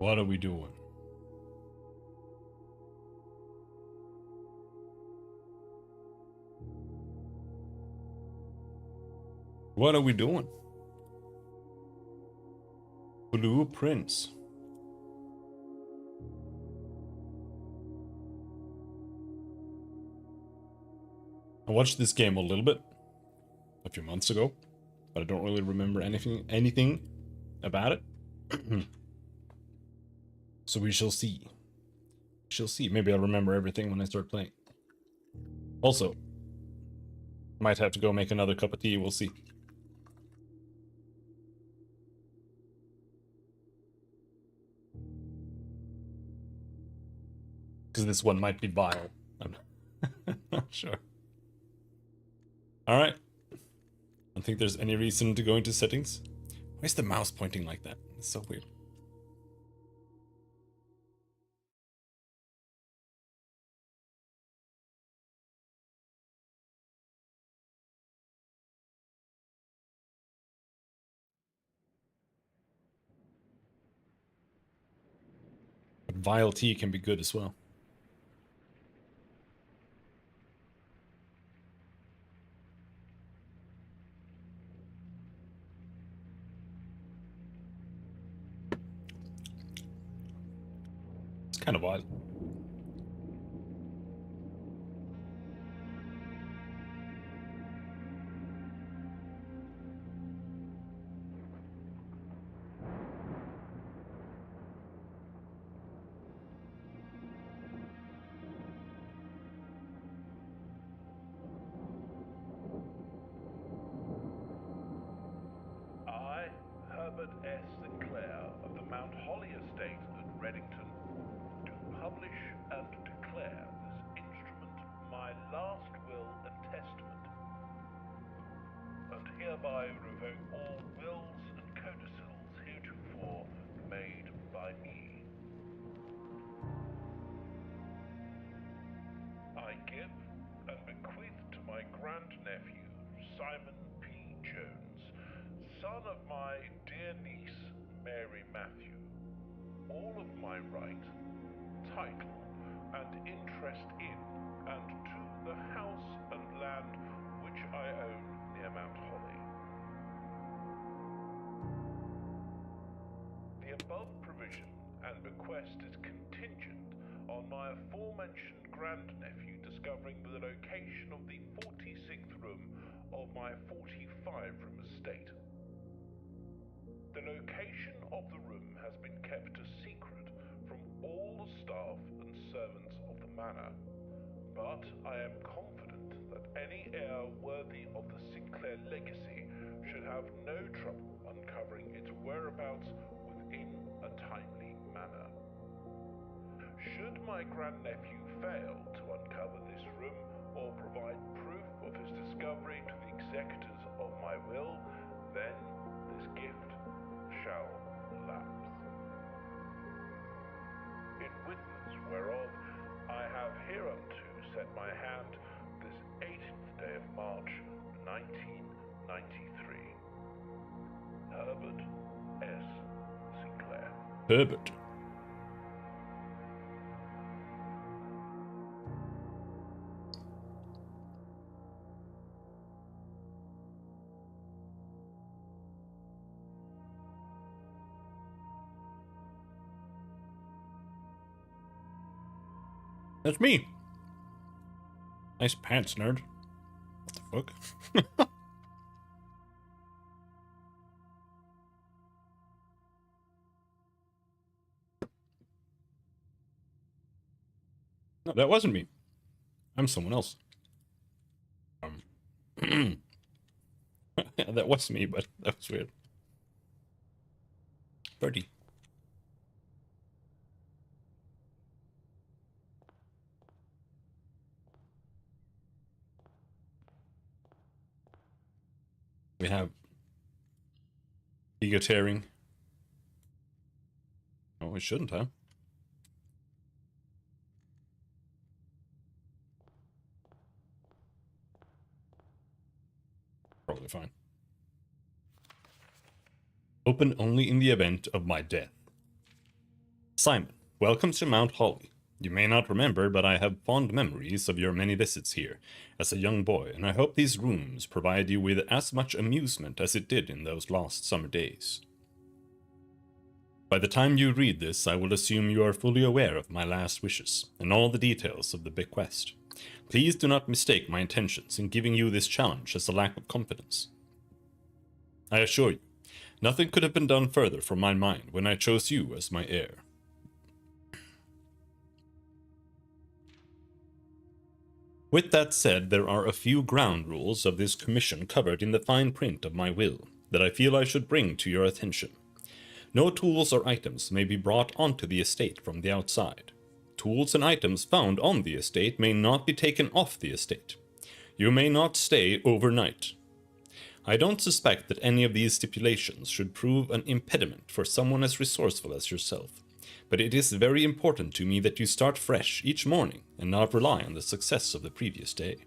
What are we doing? What are we doing? Blueprints. I watched this game a little bit a few months ago, but I don't really remember anything about it. So we shall see. We shall see. Maybe I'll remember everything when I start playing. Also, might have to go make another cup of tea. We'll see. Because this one might be vile. I'm not sure. Alright. I don't think there's any reason to go into settings. Why is the mouse pointing like that? It's so weird. But vile tea can be good as well. It's kind of odd. I, Herbert S. Sinclair of the Mount Holly Estate at Reddington, do publish and declare this instrument my last will and testament, and hereby revoke all wills and codicils heretofore made by me. I give and bequeath to my grandnephew, Simon P. Jones, son of my dear niece, Mary Matthew, all of my right, title, and interest in and to the house and land which I own near Mount Holly. The above provision and bequest is contingent on my aforementioned grandnephew discovering the location of the 46th room of my 45-room estate. The location of the room has been kept a secret from all the staff and servants of the manor, but I am confident that any heir worthy of the Sinclair legacy should have no trouble uncovering its whereabouts within a timely manner. Should my grandnephew fail to uncover this room or provide proof of his discovery to the executors of my will, then this gift shall lapse. In witness whereof I have hereunto set my hand this 18th day of March, 1993. Herbert S. Sinclair. Herbert. That's me. Nice pants, nerd. What the fuck? No, that wasn't me. I'm someone else. That was me, but that was weird. Birdie. We have ego tearing. Oh, we shouldn't, huh? Probably fine. Open only in the event of my death. Simon, welcome to Mount Holly. You may not remember, but I have fond memories of your many visits here as a young boy, and I hope these rooms provide you with as much amusement as it did in those lost summer days. By the time you read this, I will assume you are fully aware of my last wishes and all the details of the bequest. Please do not mistake my intentions in giving you this challenge as a lack of confidence. I assure you, nothing could have been done further from my mind when I chose you as my heir. With that said, there are a few ground rules of this commission covered in the fine print of my will that I feel I should bring to your attention. No tools or items may be brought onto the estate from the outside. Tools and items found on the estate may not be taken off the estate. You may not stay overnight. I don't suspect that any of these stipulations should prove an impediment for someone as resourceful as yourself, but it is very important to me that you start fresh each morning and not rely on the success of the previous day.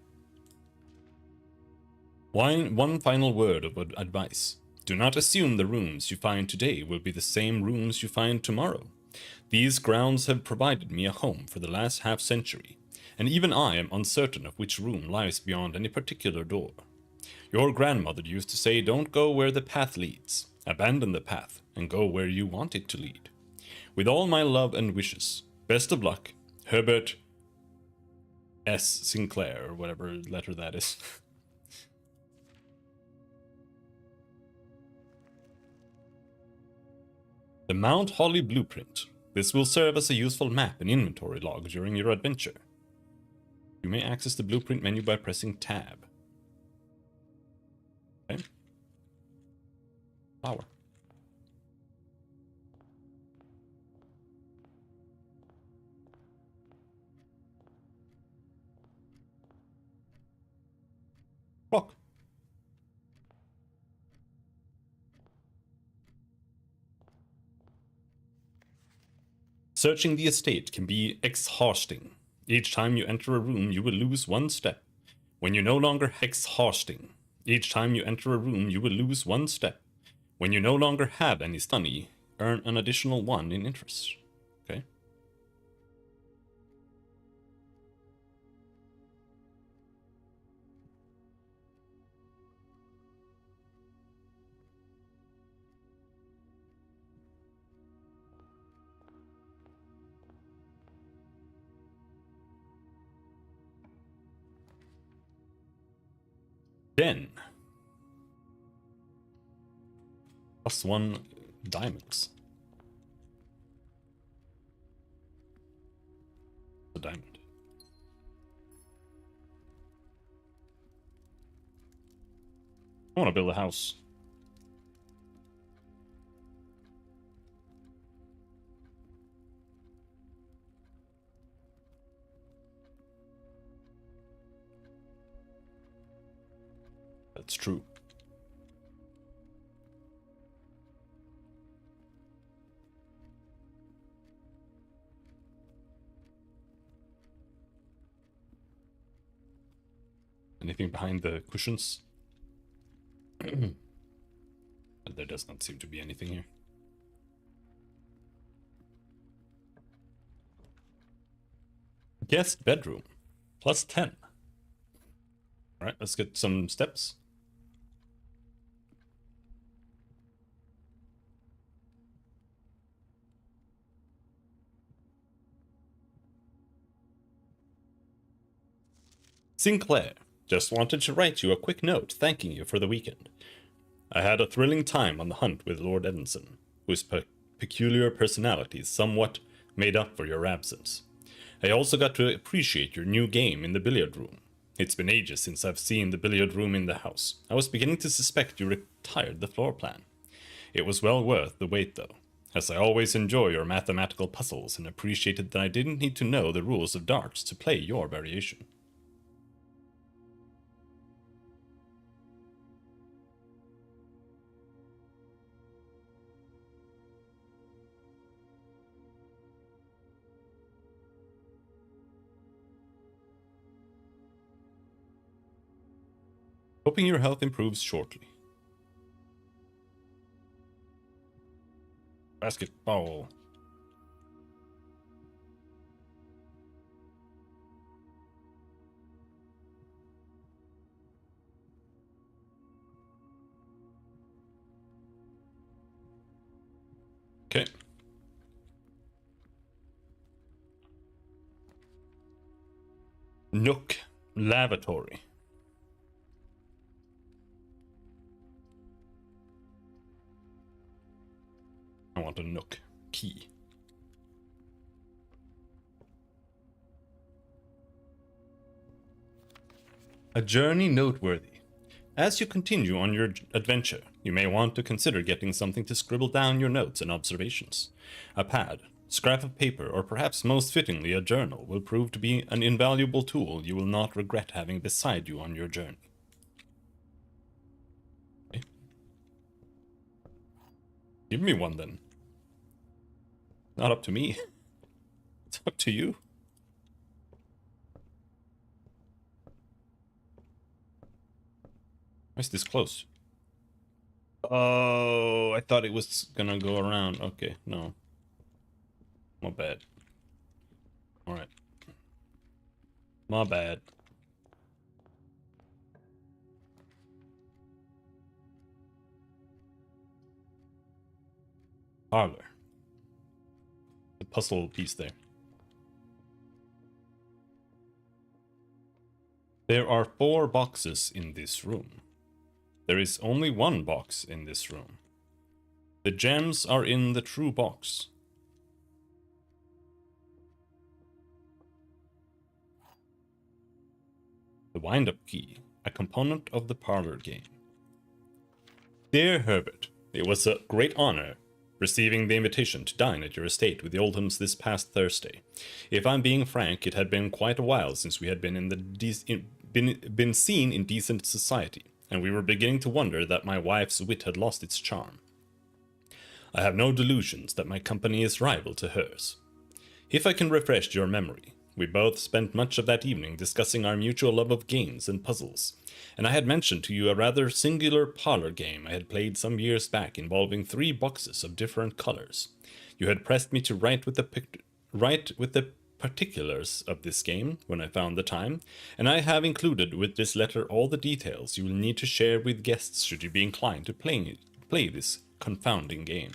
One final word of advice. Do not assume the rooms you find today will be the same rooms you find tomorrow. These grounds have provided me a home for the last half-century, and even I am uncertain of which room lies beyond any particular door. Your grandmother used to say, don't go where the path leads. Abandon the path and go where you want it to lead. With all my love and wishes, best of luck, Herbert S. Sinclair, or whatever letter that is. The Mount Holly Blueprint. This will serve as a useful map and inventory log during your adventure. You may access the blueprint menu by pressing Tab. Okay. Power. Clock. Searching the estate can be exhausting. Each time you enter a room, you will lose one step. When you no longer exhausting. Each time you enter a room, you will lose one step. When you no longer have any study, earn an additional 1 in interest. Okay. Then, +1 diamonds. A diamond. I want to build a house. That's true. Anything behind the cushions? There does not seem to be anything here. Guest bedroom. +10. Alright, let's get some steps. Sinclair, just wanted to write you a quick note thanking you for the weekend. I had a thrilling time on the hunt with Lord Evanson, whose peculiar personality somewhat made up for your absence. I also got to appreciate your new game in the billiard room. It's been ages since I've seen the billiard room in the house. I was beginning to suspect you retired the floor plan. It was well worth the wait though, as I always enjoy your mathematical puzzles and appreciated that I didn't need to know the rules of darts to play your variation. Hoping your health improves shortly. Basketball. Nook lavatory. I want a Nook key. A journey noteworthy. As you continue on your adventure, you may want to consider getting something to scribble down your notes and observations. A pad, scrap of paper, or perhaps most fittingly a journal will prove to be an invaluable tool you will not regret having beside you on your journey. Okay. Give me one then. Not up to me. It's up to you. Why is this close? Oh, I thought it was gonna go around. Okay, no. My bad. Alright. My bad. Parlor. The puzzle piece there. There are 4 boxes in this room. There is only 1 box in this room. The gems are in the true box. The wind-up key, a component of the parlor game. Dear Herbert, it was a great honor receiving the invitation to dine at your estate with the Oldhams this past Thursday. If I'm being frank, it had been quite a while since we had been seen in decent society, and we were beginning to wonder that my wife's wit had lost its charm. I have no delusions that my company is rival to hers. If I can refresh your memory, we both spent much of that evening discussing our mutual love of games and puzzles, and I had mentioned to you a rather singular parlor game I had played some years back involving 3 boxes of different colors. You had pressed me to write with the particulars of this game when I found the time, and I have included with this letter all the details you will need to share with guests should you be inclined to play this confounding game.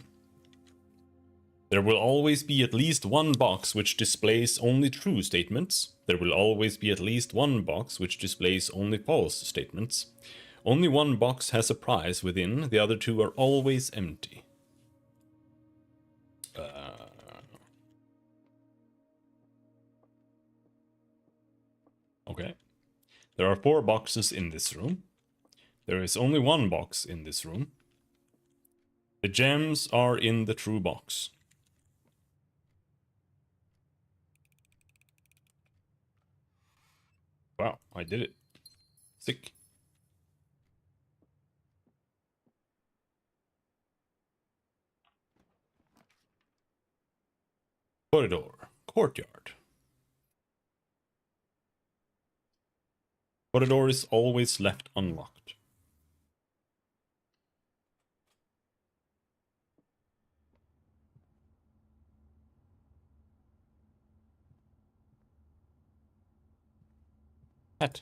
There will always be at least 1 box which displays only true statements. There will always be at least 1 box which displays only false statements. Only 1 box has a prize within, the other 2 are always empty. Okay. There are 4 boxes in this room. There is only 1 box in this room. The gems are in the true box. Wow, I did it. Sick. Corridor. Courtyard. Corridor is always left unlocked. Hat.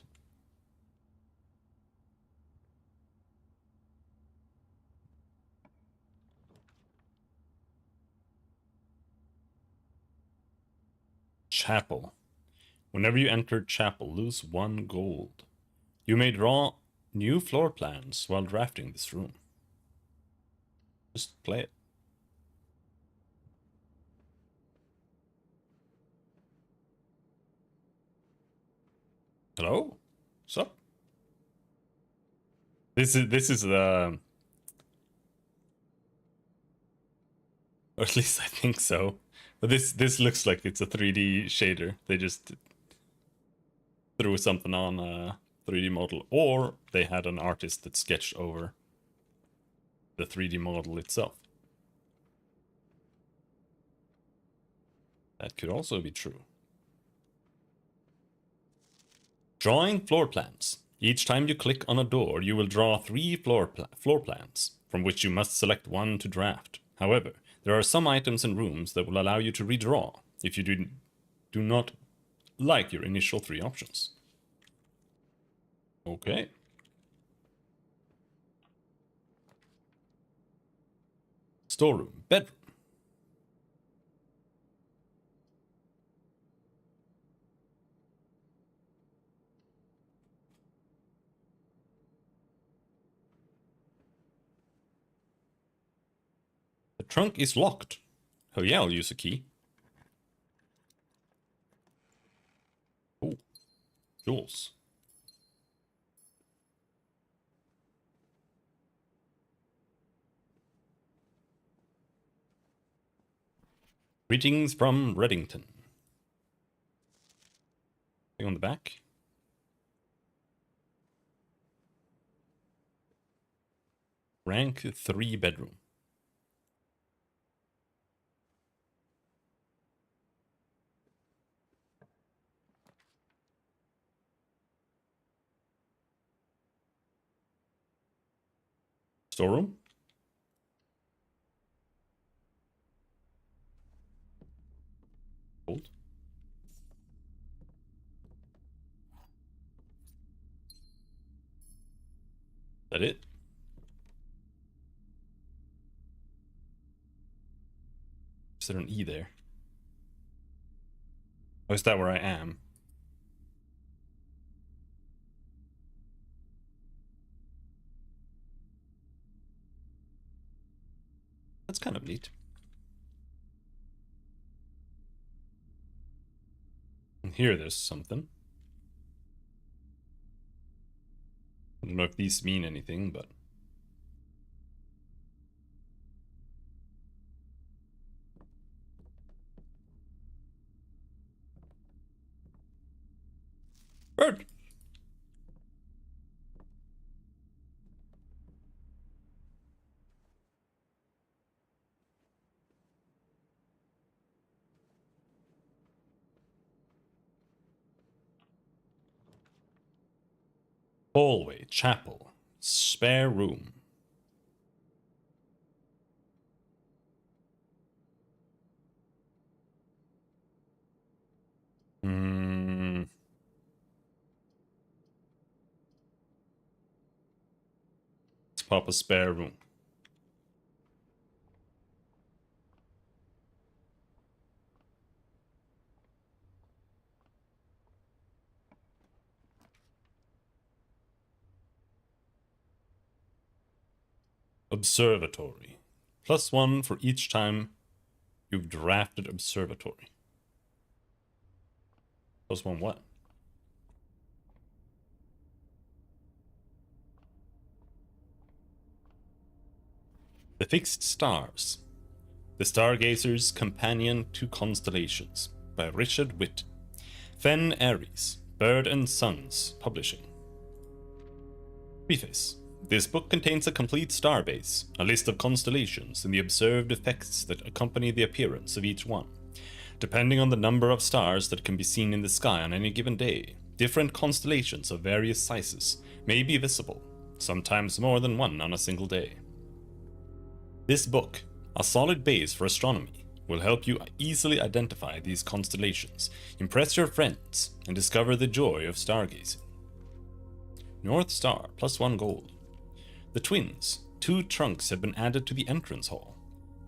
Chapel. Whenever you enter chapel, lose 1 gold. You may draw new floor plans while drafting this room. Just play it. Hello? What's up? This is the, or at least I think so. But this looks like it's a 3D shader. They just threw something on a 3D model, or they had an artist that sketched over the 3D model itself. That could also be true. Drawing floor plans. Each time you click on a door, you will draw 3 floor plans, from which you must select 1 to draft. However, there are some items and rooms that will allow you to redraw if you do not like your initial 3 options. Okay. Storeroom. Bedroom. Trunk is locked. Oh yeah, I'll use a key. Oh, jewels. Greetings from Reddington. Thing on the back. Rank 3 bedroom. Storeroom. Hold. That it? Is there an E there? Oh, is that where I am? That's kind of neat. And here there's something. I don't know if these mean anything, but... Bird! Hallway, chapel, spare room. Let's pop a spare room. Observatory. +1 for each time you've drafted observatory. +1 what? The Fixed Stars. The Stargazer's Companion to Constellations by Richard Witt. Fen Aries, Bird and Sons Publishing. Preface. This book contains a complete starbase, a list of constellations, and the observed effects that accompany the appearance of each one. Depending on the number of stars that can be seen in the sky on any given day, different constellations of various sizes may be visible, sometimes more than one on a single day. This book, a solid base for astronomy, will help you easily identify these constellations, impress your friends, and discover the joy of stargazing. North Star, +1 gold. The Twins, 2 trunks have been added to the entrance hall.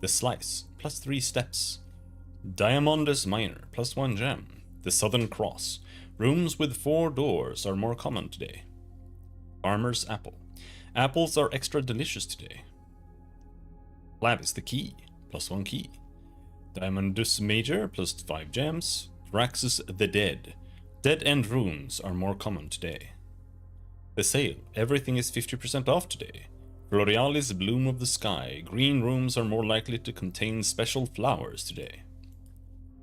The Slice, +3 steps. Diamondus Minor, +1 gem. The Southern Cross. Rooms with 4 doors are more common today. Farmer's Apple. Apples are extra delicious today. Clavis the Key, +1 key. Diamondus Major, +5 gems. Thraxus the Dead. Dead End rooms are more common today. The Sale, everything is 50% off today. Florealis Bloom of the Sky, green rooms are more likely to contain special flowers today.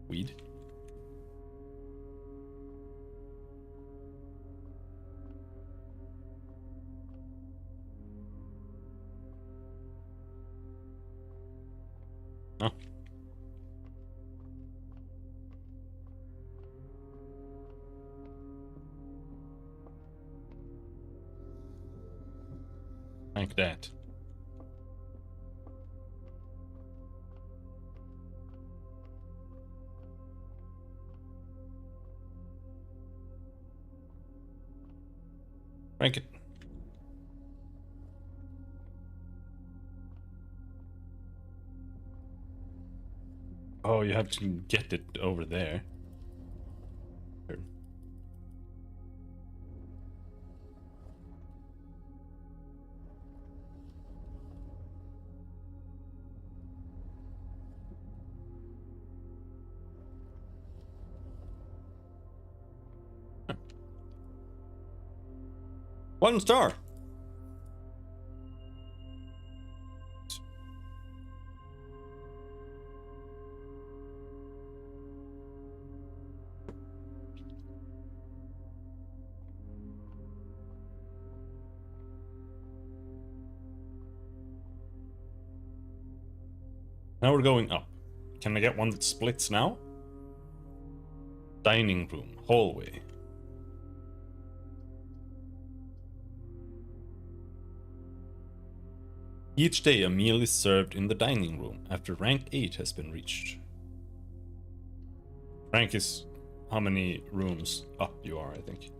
Weed. Oh. Like that. Rank it. Oh, you have to get it over there. 1 star. Now we're going up. Can I get one that splits now? Dining room, hallway. Each day a meal is served in the dining room after rank 8 has been reached. Rank is how many rooms up you are, I think.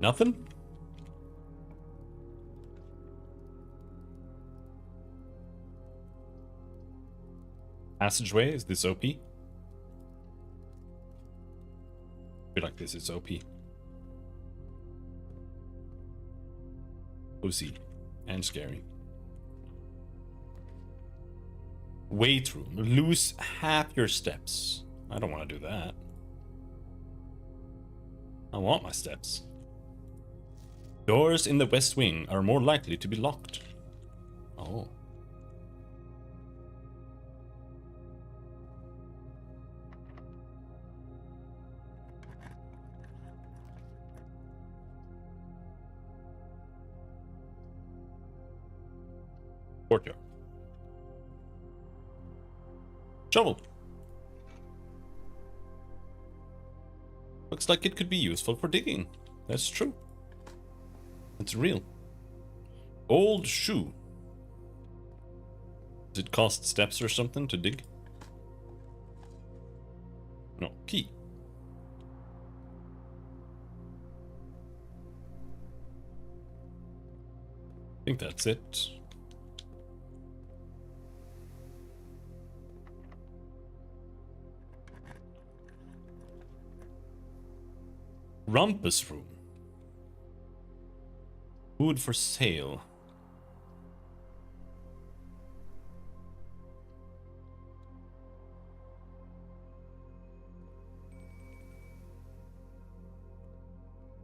Nothing? Passageway, is this OP? I feel like this is OP. Cozy and scary. Weight room. Lose half your steps. I don't want to do that. I want my steps. Doors in the west wing are more likely to be locked. Oh. Courtyard. Shovel. Looks like it could be useful for digging. That's true. It's real. Old shoe. Does it cost steps or something to dig? No. Key. I think that's it. Rumpus room. Food for sale.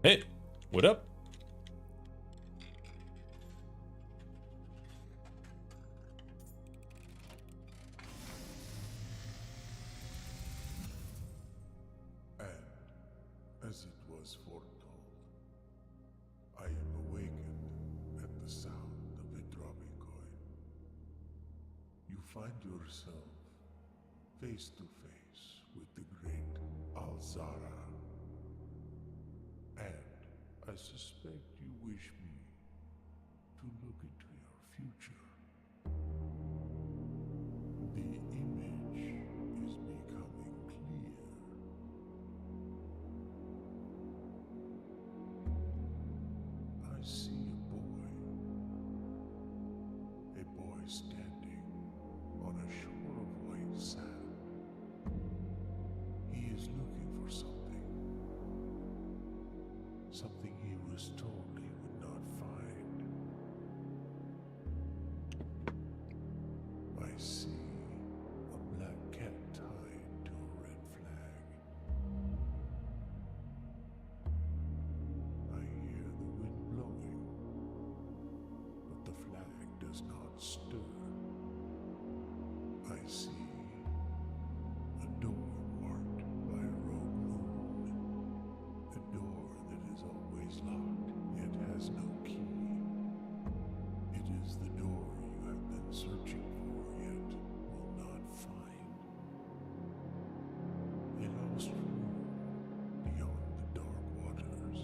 Hey, what up? As it was foretold, I am awakened at the sound of a dropping coin. You find yourself face to face with the great Alzara. And I suspect you wish me to look into your future. The image is becoming clear. I see a boy standing on a shore of white sand. He is looking for something he was told he would not find. I see a black cat tied to a red flag. I hear the wind blowing, but the flag does not stir. I see a door marked by a rogue moon. A door that is always locked, yet has no key. It is the door you have been searching for, yet will not find. A lost room beyond the dark waters.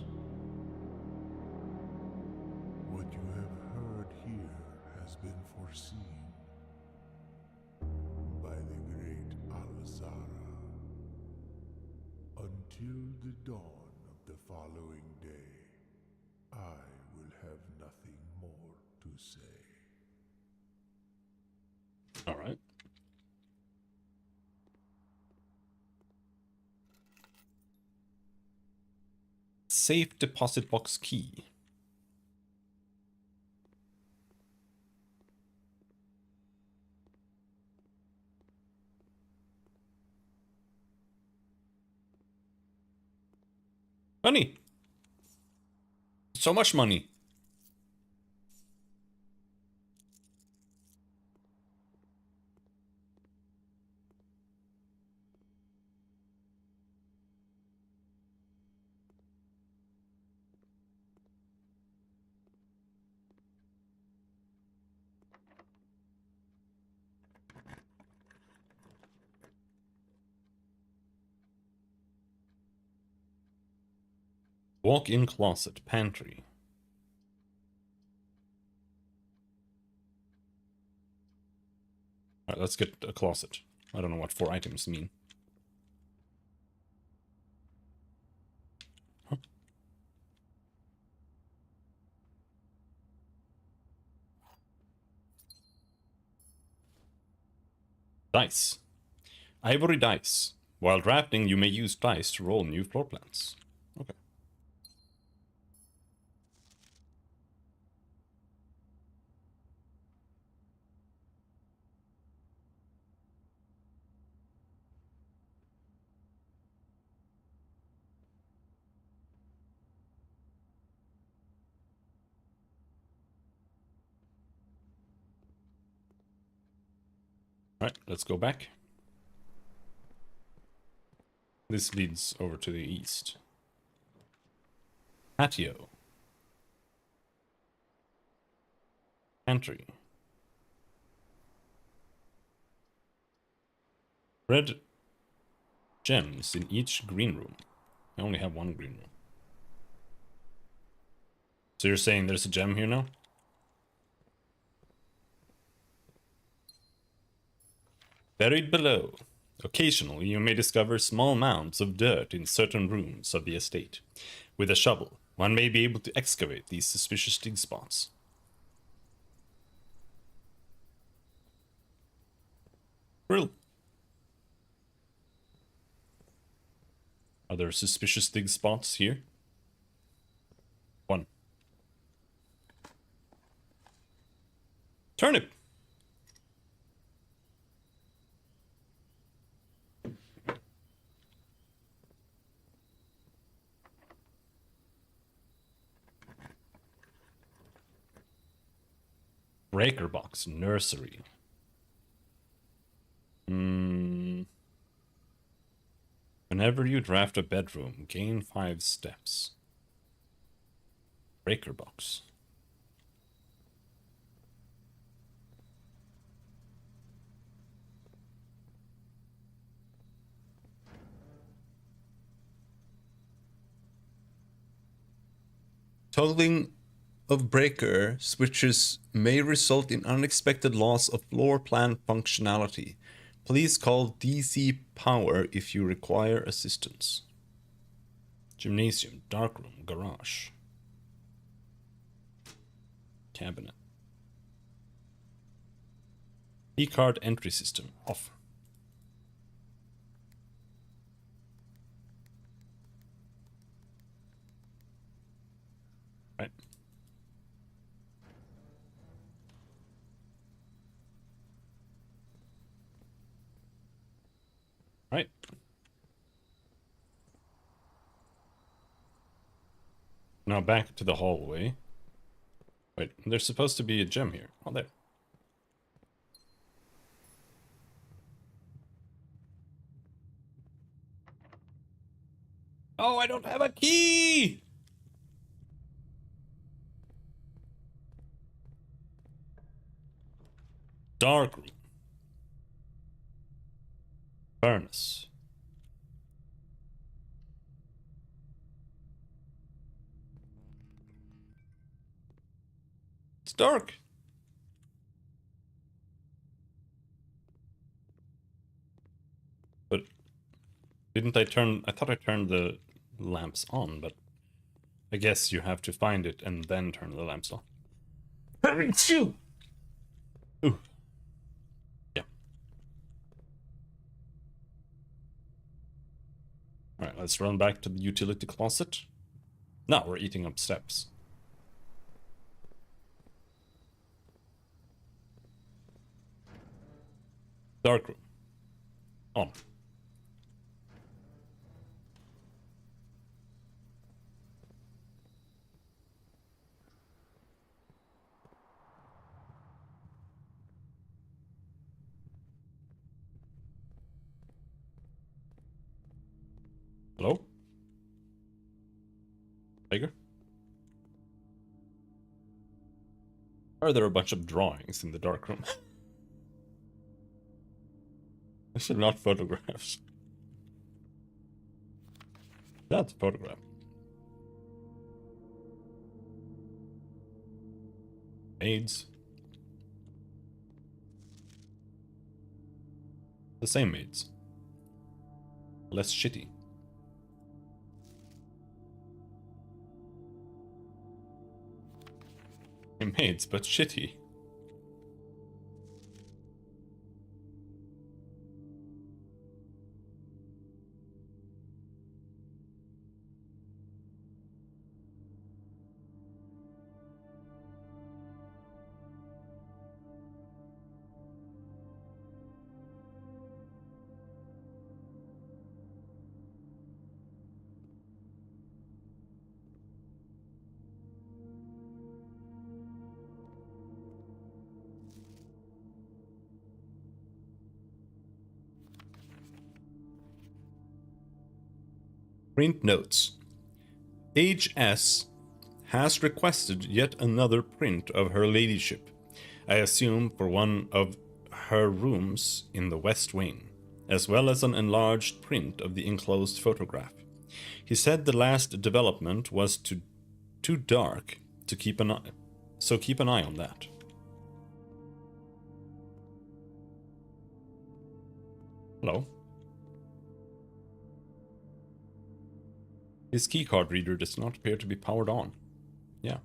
What you have heard here has been foreseen by the great Alzara. Until the dawn of the following day, I will have nothing more to say. All right. Safe deposit box key. Money! So much money! Walk-in closet, pantry. Alright, let's get a closet. I don't know what 4 items mean. Huh. Dice. Ivory dice. While drafting, you may use dice to roll new floor plans. Okay. Alright, let's go back. This leads over to the east. Patio. Entry. Red gems in each green room. I only have 1 green room. So you're saying there's a gem here now? Buried below. Occasionally, you may discover small mounds of dirt in certain rooms of the estate. With a shovel, one may be able to excavate these suspicious dig spots. Drill. Are there suspicious dig spots here? 1. Turnip. Breaker box, nursery. Whenever you draft a bedroom, gain 5 steps. Breaker box. Toggling of breaker switches may result in unexpected loss of floor plan functionality. Please call DC Power if you require assistance. Gymnasium, darkroom, garage. Cabinet. E-card entry system, off. Right. Right. Now back to the hallway. Wait, there's supposed to be a gem here. Oh, there. Oh, I don't have a key! Dark room. Furnace. It's dark. But didn't I turn... I thought I turned the lamps on, but I guess you have to find it and then turn the lamps on. Ooh. Yeah. Alright, let's run back to the utility closet. Now we're eating up steps. Dark room. On. Tiger? Are there a bunch of drawings in the dark room? These are not photographs. That's a photograph. Maids. The same maids. Less shitty. Same maids, but shitty. Print notes. HS has requested yet another print of her ladyship, I assume for one of her rooms in the west wing, as well as an enlarged print of the enclosed photograph. He said the last development was too dark to keep an eye, so keep an eye on that. Hello. His keycard reader does not appear to be powered on. Yeah.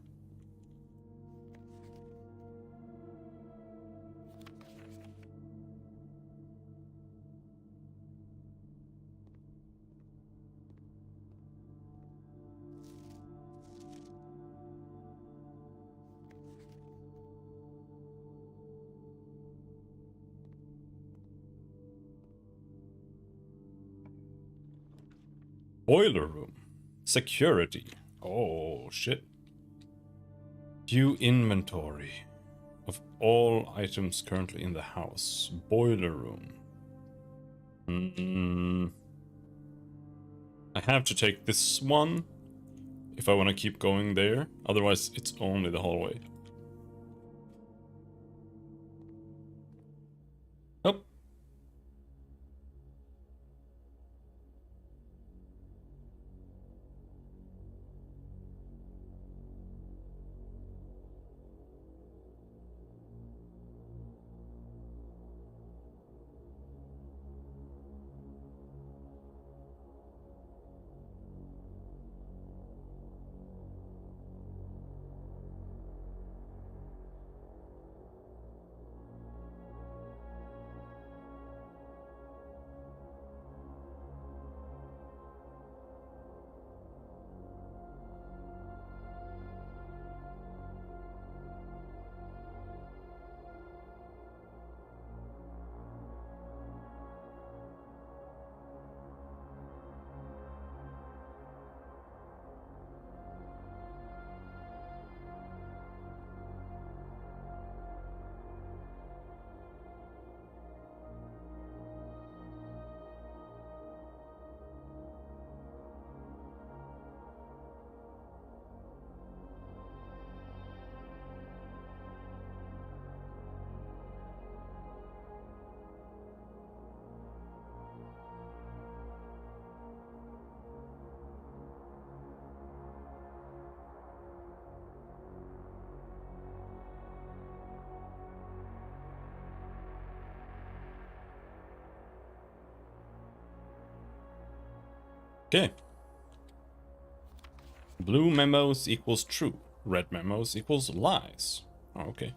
Boiler room. Security. Oh, shit. View inventory of all items currently in the house. Boiler room. I have to take this one if I want to keep going there. Otherwise, it's only the hallway. Nope. Okay. Blue memos equals true. Red memos equals lies. Oh, okay.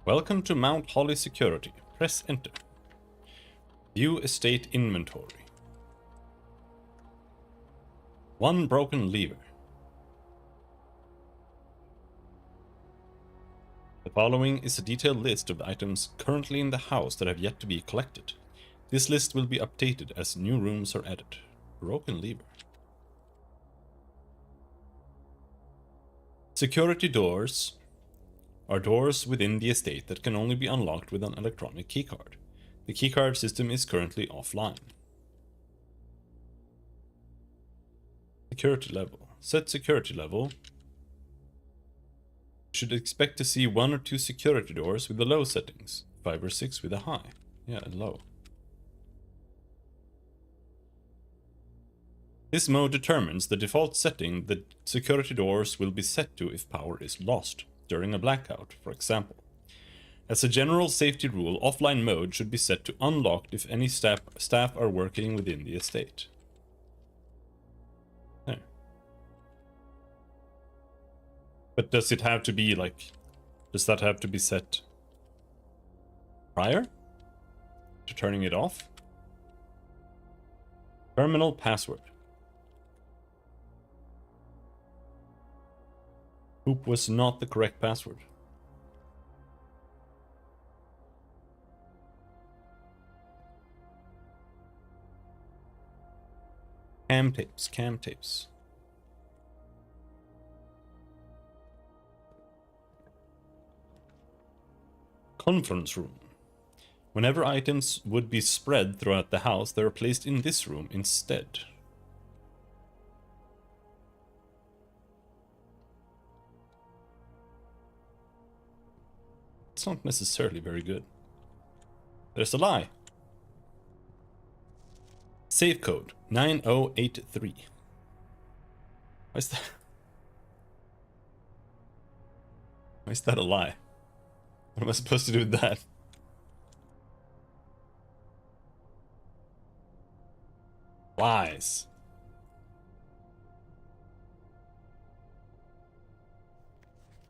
Welcome to Mount Holly Security. Press enter. View estate inventory. One broken lever. The following is a detailed list of the items currently in the house that have yet to be collected. This list will be updated as new rooms are added. Broken lever. Security doors are doors within the estate that can only be unlocked with an electronic keycard. The keycard system is currently offline. Security level. Set security level. Should expect to see 1 or 2 security doors with the low settings, 5 or 6 with a high. Yeah, and low. This mode determines the default setting the security doors will be set to if power is lost, during a blackout, for example. As a general safety rule, offline mode should be set to unlocked if any staff are working within the estate. There. But does it have to be like... Does that have to be set prior to turning it off? Terminal password. Poop was not the correct password. Cam tapes, cam tapes. Conference room. Whenever items would be spread throughout the house, they are placed in this room instead. It's not necessarily very good. There's a lie. Safe code 9083. Why is that? Why is that a lie? What am I supposed to do with that? Lies.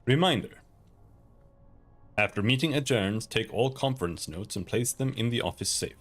Reminder. After meeting adjourns, take all conference notes and place them in the office safe.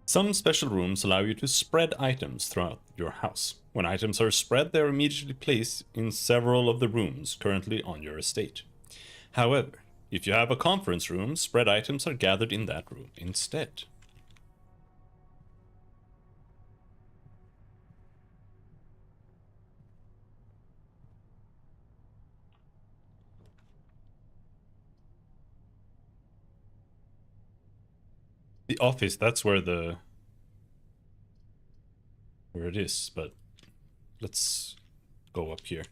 Some special rooms allow you to spread items throughout your house. When items are spread, they are immediately placed in several of the rooms currently on your estate. However, if you have a conference room, spread items are gathered in that room instead. The office, that's where it is, but let's go up here.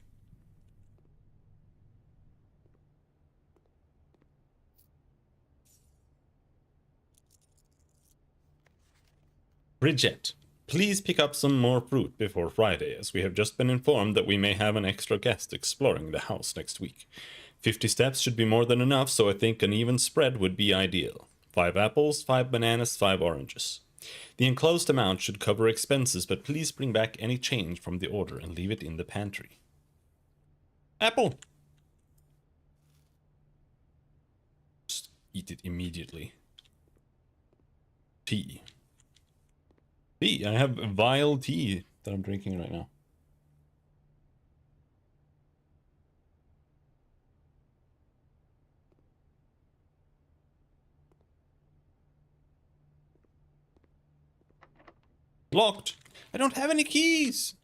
Bridget, please pick up some more fruit before Friday, as we have just been informed that we may have an extra guest exploring the house next week. 50 steps should be more than enough, so I think an even spread would be ideal. 5 apples, 5 bananas, 5 oranges. The enclosed amount should cover expenses, but please bring back any change from the order and leave it in the pantry. Apple! Just eat it immediately. Tea. Tea. I have vile tea that I'm drinking right now. Locked! I don't have any keys!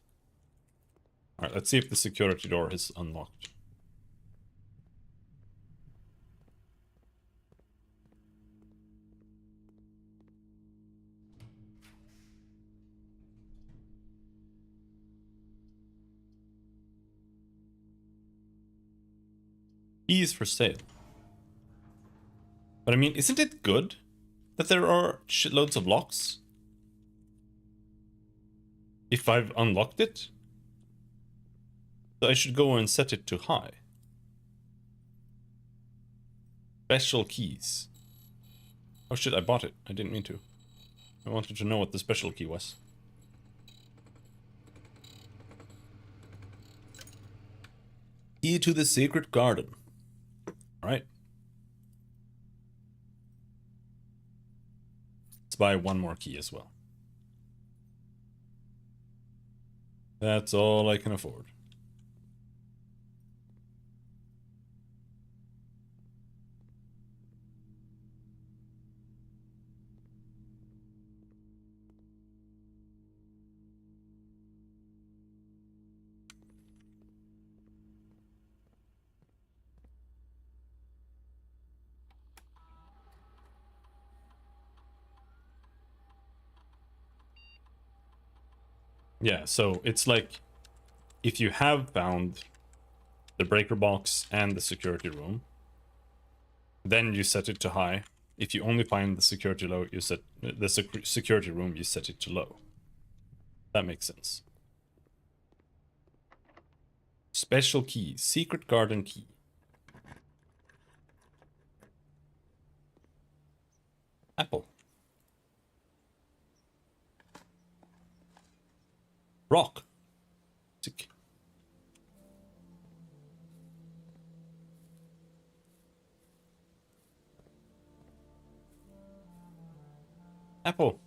Alright, let's see if the security door is unlocked. Keys for sale. But I mean, isn't it good that there are shitloads of locks? If I've unlocked it? So I should go and set it to high. Special keys. Oh shit, I bought it. I didn't mean to. I wanted to know what the special key was. Key to the Secret Garden. Alright. Let's buy one more key as well. That's all I can afford. Yeah, so it's like if you have found the breaker box and the security room, then you set it to high. If you only find the security low, you set the security room, you set it to low. That makes sense. Special key, secret garden key. Apple. Rock. Sick. Apple.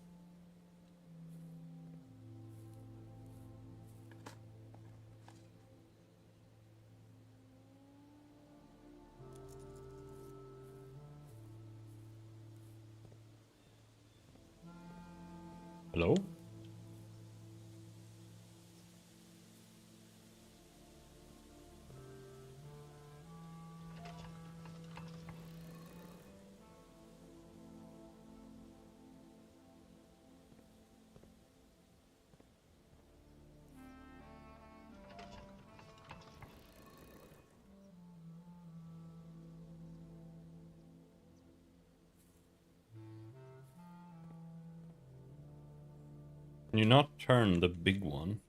Hello? Can you not turn the big one?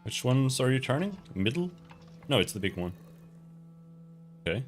Which ones are you turning? Middle? No, it's the big one. Okay.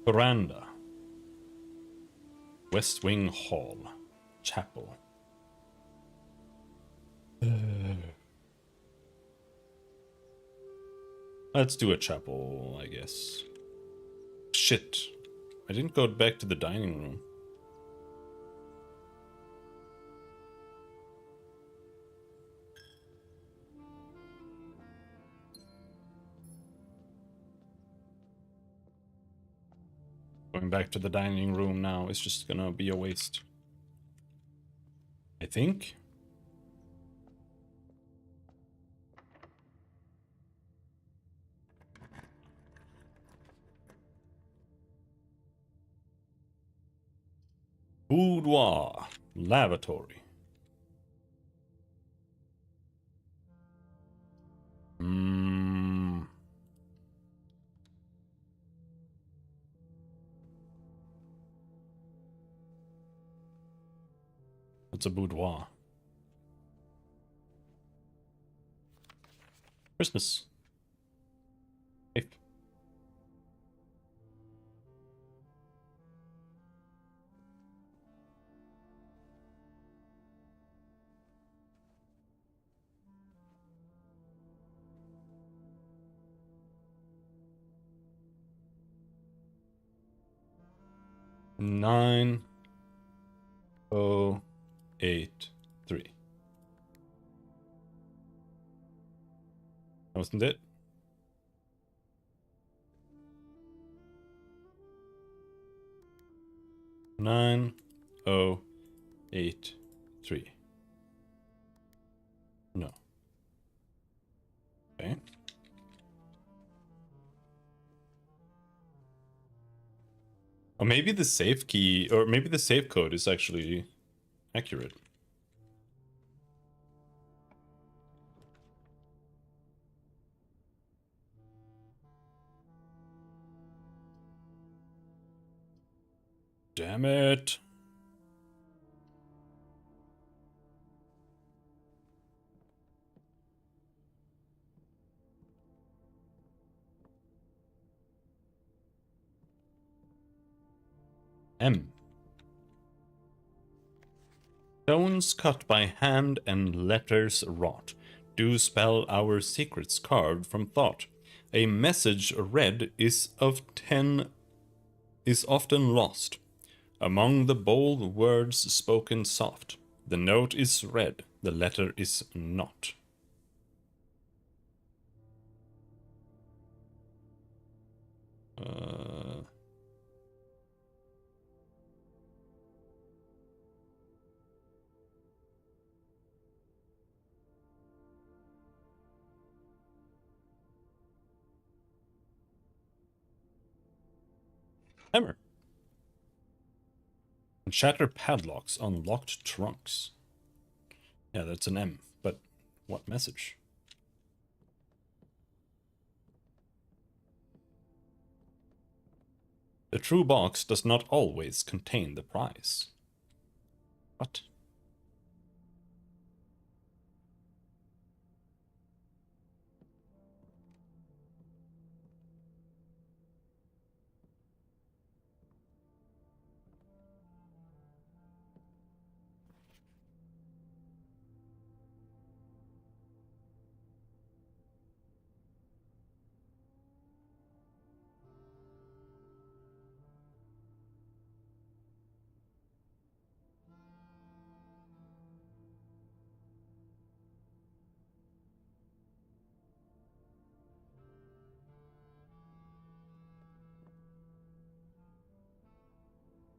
Veranda. West Wing Hall. Chapel. Let's do a chapel, I guess. Shit. I didn't go back to the dining room. Going back to the dining room now is just gonna be a waste. I think. Boudoir. Lavatory. What's a boudoir? Christmas. If. Nine. 083. Wasn't it? 9083. No. Okay. Or maybe the safe key, or maybe the safe code is actually accurate. Damn it. M. Stones cut by hand and letters wrought do spell our secrets carved from thought. A message read is often lost among the bold words spoken soft. The note is read, the letter is not. Hammer. Shatter padlocks on locked trunks. Yeah, that's an M, but what message? The true box does not always contain the prize. What?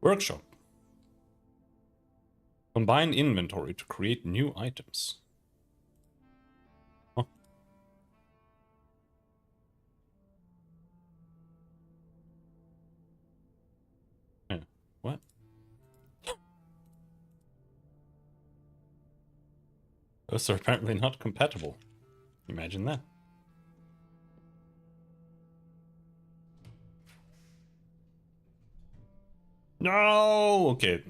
Workshop. Combine inventory to create new items. Huh. Yeah. What? Those are apparently not compatible. Imagine that. No! Okay,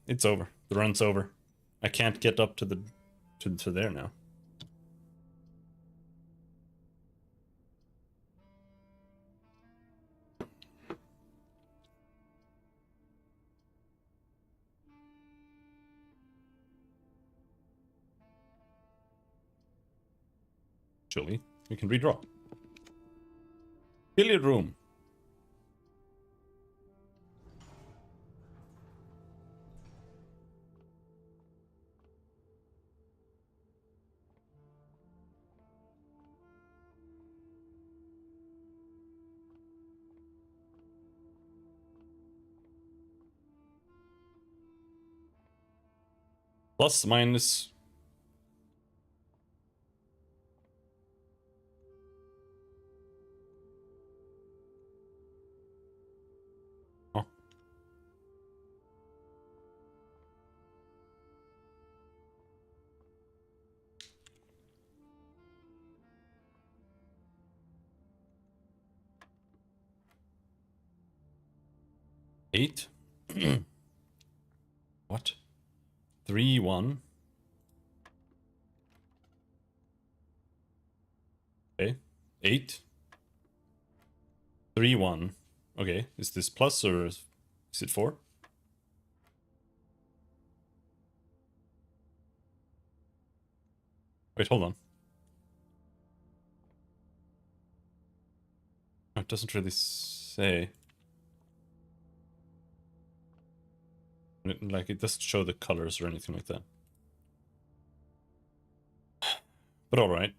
it's over. The run's over. I can't get up to the to there now. Surely we can redraw. Billiard room. Plus, minus. Oh. Eight. What? 3-1. Okay. 8. 3-1. Okay. Is this plus or is it 4? Wait, hold on. It doesn't really say. Like, it doesn't show the colors or anything like that. But alright.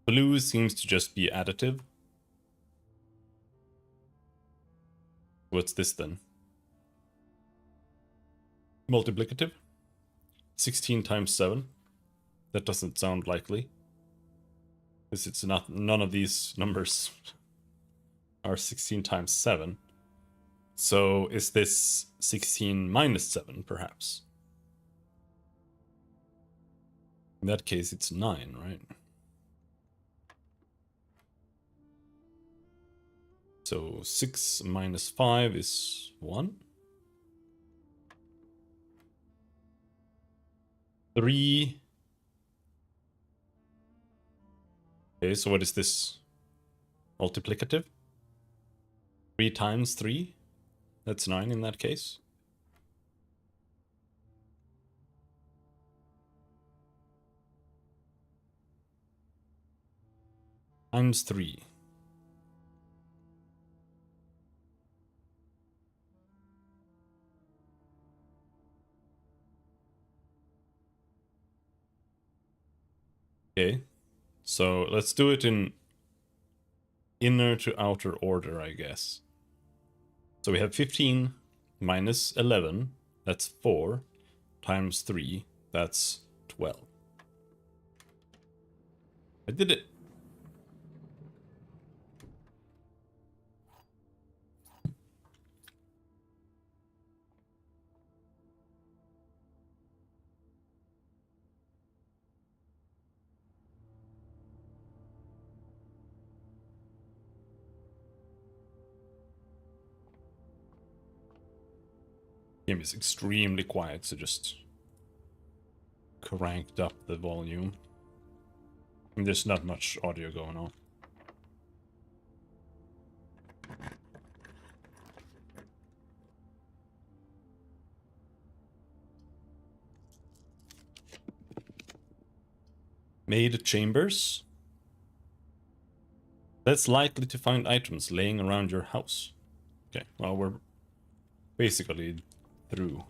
Blue seems to just be additive. What's this then? Multiplicative. 16 times 7. That doesn't sound likely. Because it's not, none of these numbers are 16 times 7. So is this 16 minus 7, perhaps? In that case, it's 9, right? So 6 minus 5 is 1. 3. Okay, so what is this? Multiplicative? 3 times 3? That's 9 in that case. Times 3. Okay, so let's do it in inner to outer order, I guess. So we have 15 minus 11, that's 4, times 3, that's 12. I did it. Game is extremely quiet, so just cranked up the volume. I mean, there's not much audio going on. Made chambers. Less likely to find items laying around your house. Okay, well, we're basically through.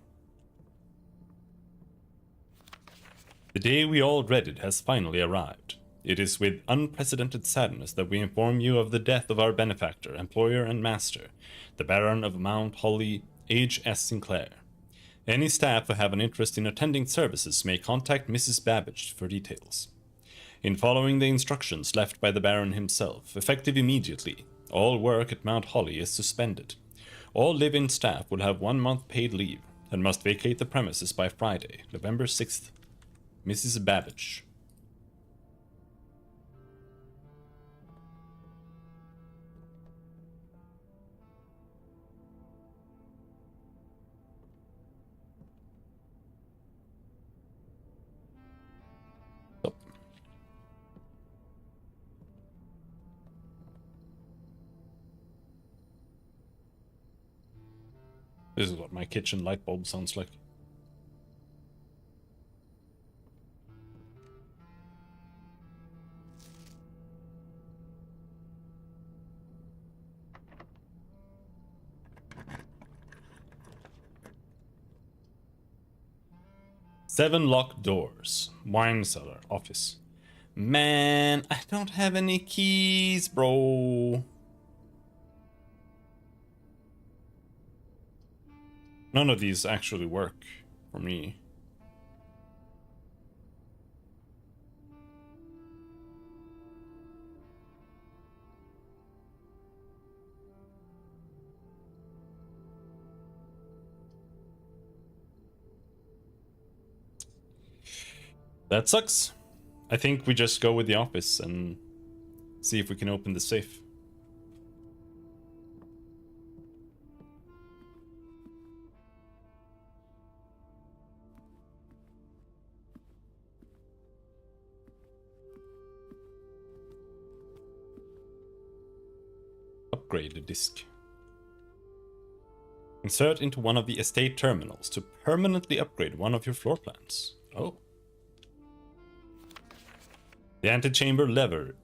The day we all dreaded has finally arrived. It is with unprecedented sadness that we inform you of the death of our benefactor, employer, and master, the Baron of Mount Holly, H.S. Sinclair. Any staff who have an interest in attending services may contact Mrs. Babbage for details. In following the instructions left by the Baron himself, effective immediately, all work at Mount Holly is suspended. All live-in staff will have 1 month paid leave and must vacate the premises by Friday, November 6th. Mrs. Babbage. So. This is what my kitchen light bulb sounds like. Seven locked doors. Wine cellar. Office. Man, I don't have any keys, bro. None of these actually work for me. That sucks. I think we just go with the office and see if we can open the safe. Upgrade the disk. Insert into one of the estate terminals to permanently upgrade one of your floor plans. Oh. The antechamber lever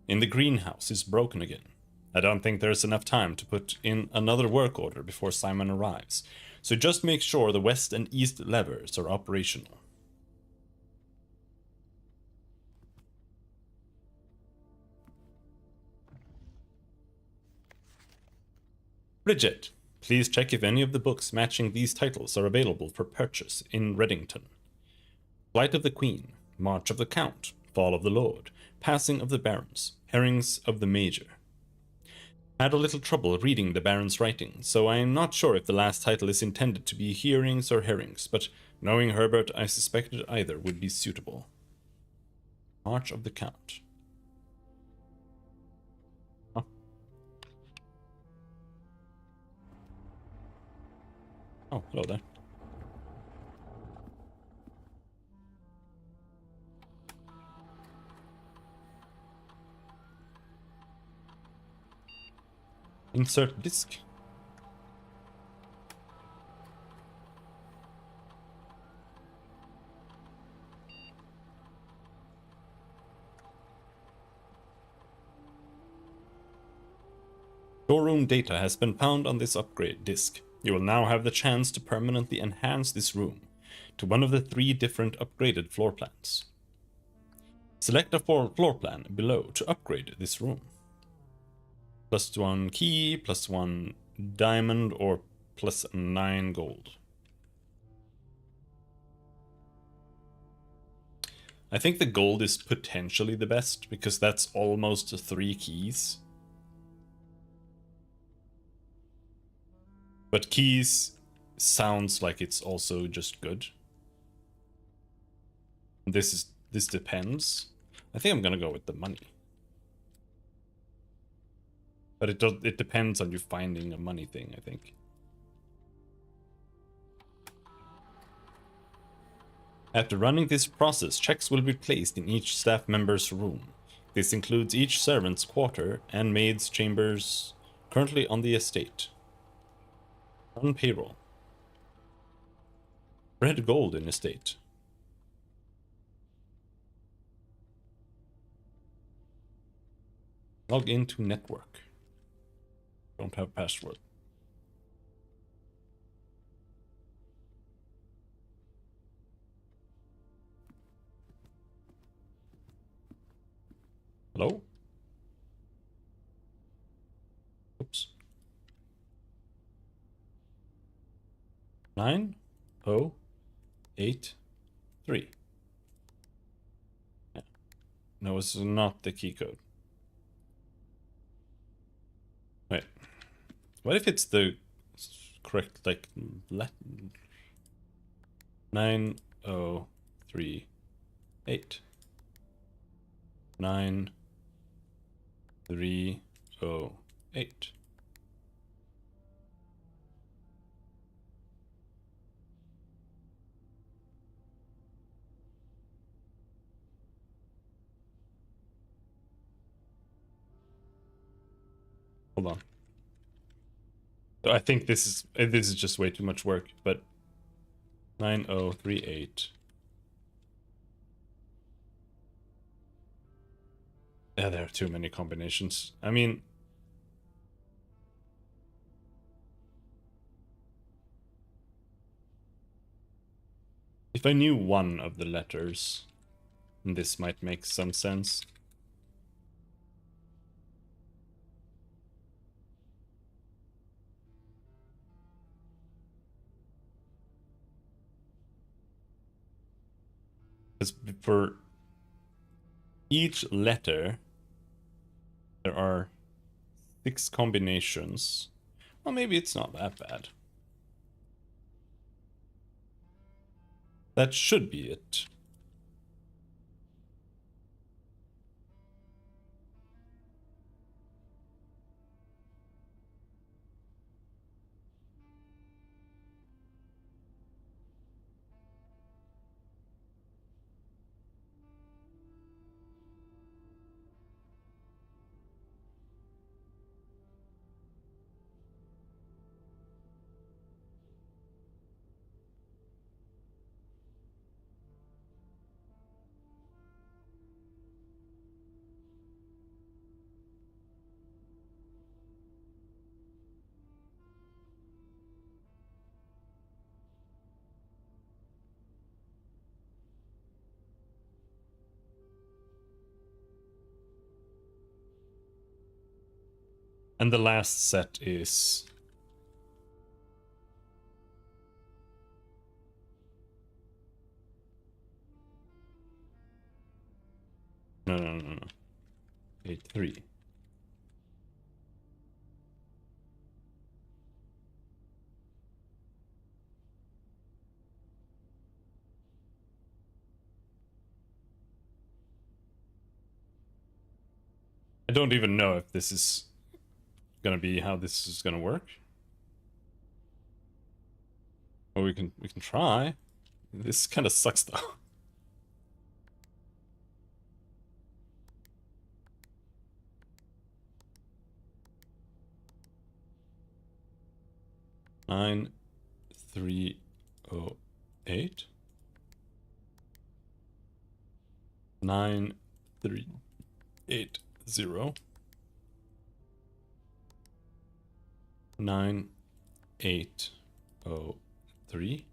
in the greenhouse is broken again. I don't think there's enough time to put in another work order before Simon arrives, so just make sure the west and east levers are operational. Bridget, Please check if any of the books matching these titles are available for purchase in Reddington. Flight of the Queen, March of the Count, Fall of the Lord, Passing of the Barons, Herrings of the Major. I had a little trouble reading the Baron's writing, so I am not sure if the last title is intended to be Hearings or Herrings, but knowing Herbert, I suspected either would be suitable. March of the Count. Huh. Oh, hello there. Insert disc. Storeroom data has been found on this upgrade disk. You will now have the chance to permanently enhance this room to one of the 3 different upgraded floor plans. Select a floor plan below to upgrade this room. +1 key, +1 diamond, or +9 gold. I think the gold is potentially the best, because that's almost 3 keys. But keys sounds like it's also just good. This depends. I think I'm gonna go with the money. But it depends on you finding a money thing, I think. After running this process, checks will be placed in each staff member's room. This includes each servant's quarter and maid's chambers currently on the estate. On payroll. Red gold in estate. Log into network. Don't have password. Hello? Oops. 9083. Yeah. No, it's not the key code. Wait. What if it's the correct, like, 9038. 9308. Hold on. I think this is just way too much work, but 9038. Yeah, there are too many combinations. I mean, if I knew one of the letters, this might make some sense. Because for each letter, there are 6 combinations. Well, maybe it's not that bad. That should be it. And the last set is No. 83. I don't even know if this is gonna be how this is gonna work. Well, we can try. This kind of sucks though. Nine, 3, 0, 8. 9, 3, 8, 0. 9, 8, 0, 3.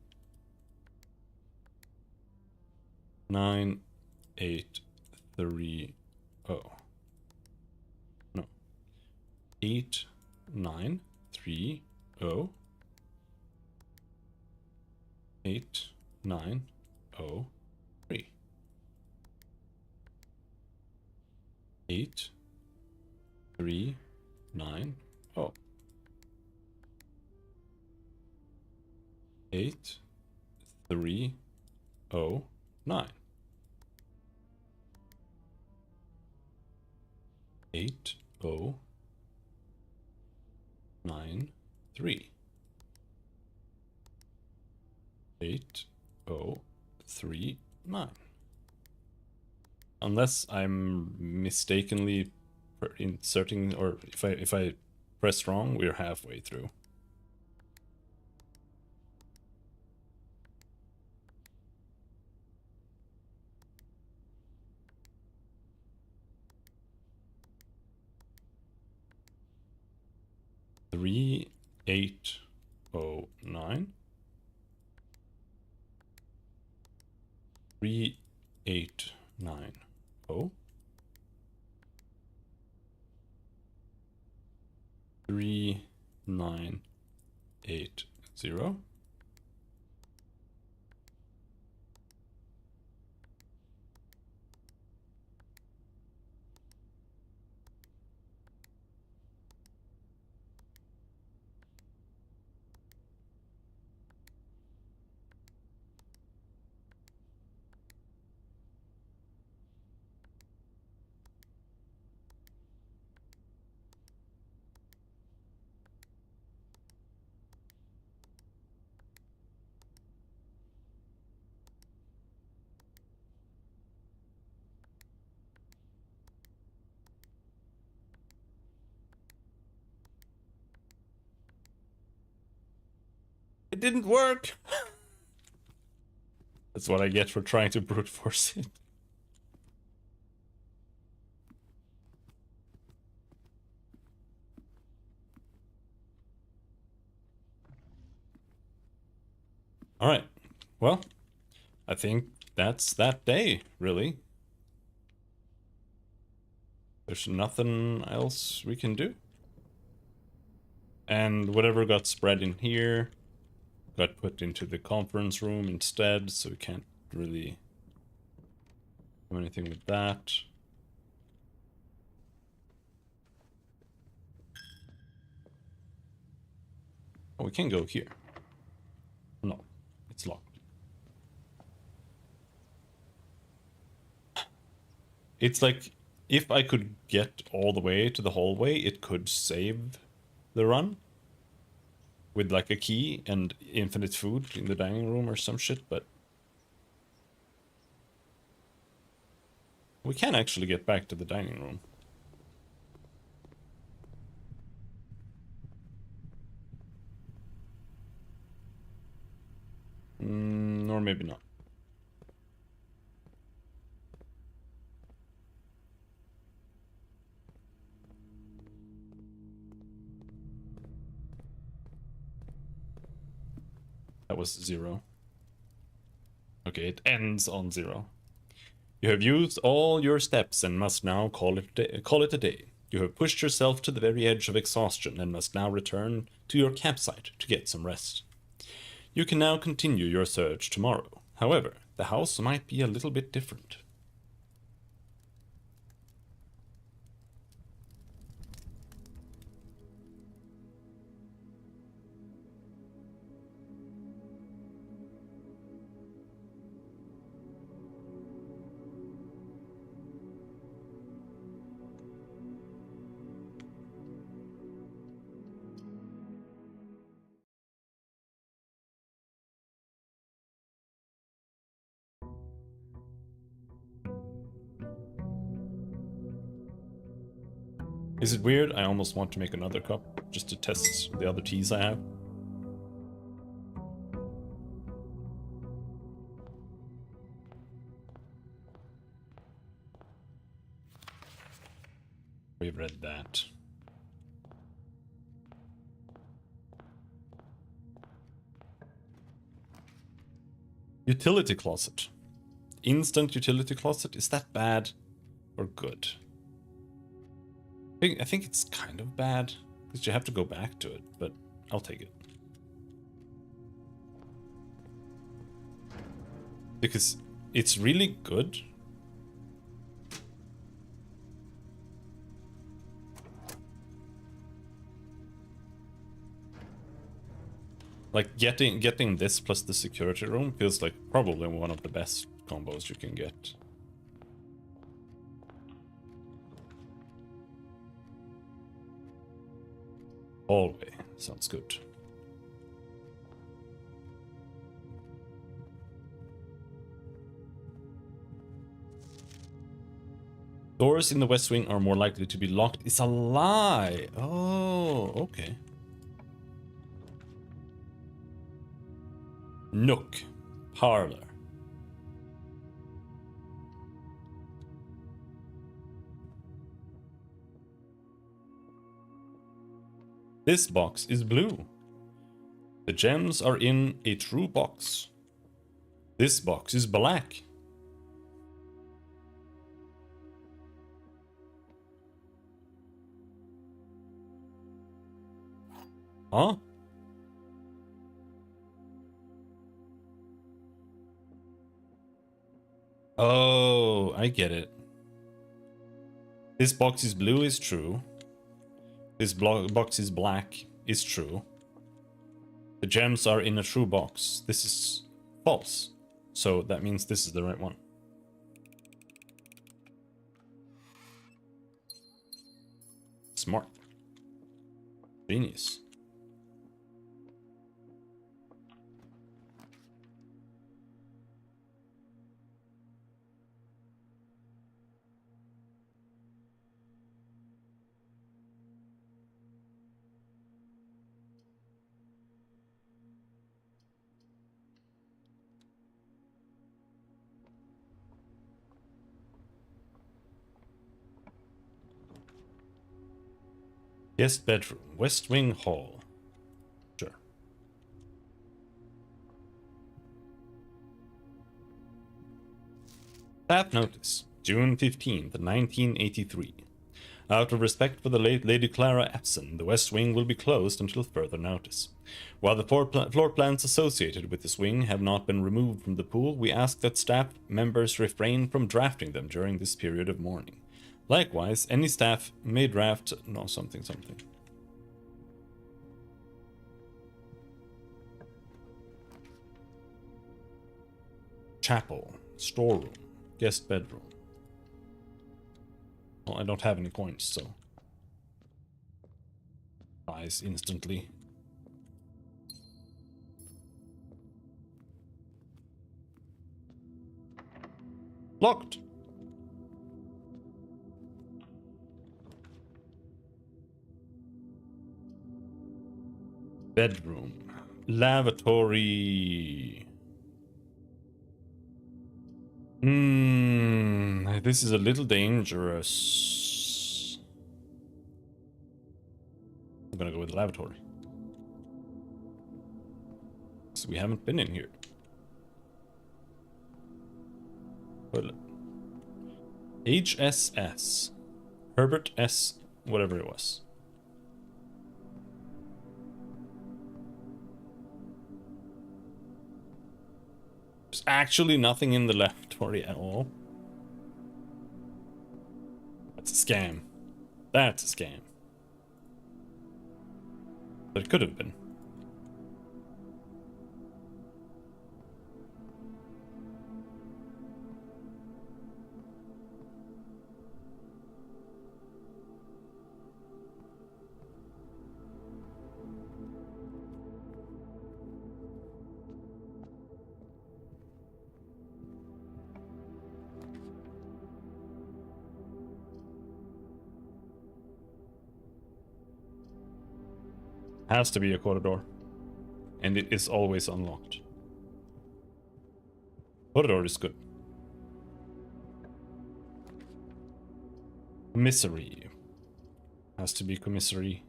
9, 8, 3, 0. No. 8, 9, 3, 0. 8, 9, 0, 3. 8, 3, 9, 0. 8, 3, 0, 9. 8, 0, 9, 3. 8, 0, 3, 9. Unless I'm mistakenly inserting, or if I press wrong, we're halfway through. Three, 8, 0, 9. 3, 8, 9, 0. 3, 9, 8, 0. It didn't work! That's what I get for trying to brute force it. Alright, well, I think that's that day, really. There's nothing else we can do. And whatever got spread in here got put into the conference room instead, so we can't really do anything with that. Oh, we can go here. No, it's locked. It's like, if I could get all the way to the hallway, it could save the run. With like a key and infinite food in the dining room or some shit, but... we can actually get back to the dining room. Or maybe not. That was 0. Okay, it ends on 0. You have used all your steps and must now call it a day. You have pushed yourself to the very edge of exhaustion and must now return to your campsite to get some rest. You can now continue your search tomorrow. However, the house might be a little bit different. Is it weird? I almost want to make another cup just to test the other teas I have. We've read that. Utility closet. Instant utility closet. Is that bad or good? I think it's kind of bad because you have to go back to it, but I'll take it. Because it's really good. Like getting this plus the security room feels like probably one of the best combos you can get. Hallway sounds good. Doors in the West Wing are more likely to be locked. It's a lie. Oh, okay. Nook. Parlor. This box is blue. The gems are in a true box. This box is black. Huh? Oh, I get it. This box is blue is true. This box is black is true. The gems are in a true box. This is false. So that means this is the right one. Smart. Genius. Guest bedroom, West Wing Hall. Sure. Staff notice, June 15th, 1983. Out of respect for the late Lady Clara Epson, the West Wing will be closed until further notice. While the floor plans associated with this wing have not been removed from the pool, we ask that staff members refrain from drafting them during this period of mourning. Likewise, any staff may draft... No, something. Chapel. Storeroom. Guest bedroom. Well, I don't have any coins, so... Dies instantly. Locked! Bedroom. Lavatory. This is a little dangerous. I'm gonna go with the lavatory. So we haven't been in here. Toilet. HSS. Herbert S. whatever it was. There's actually nothing in the lavatory at all. That's a scam. That's a scam. But it could have been. Has to be a corridor. And it is always unlocked. Corridor is good. Commissary. Has to be commissary.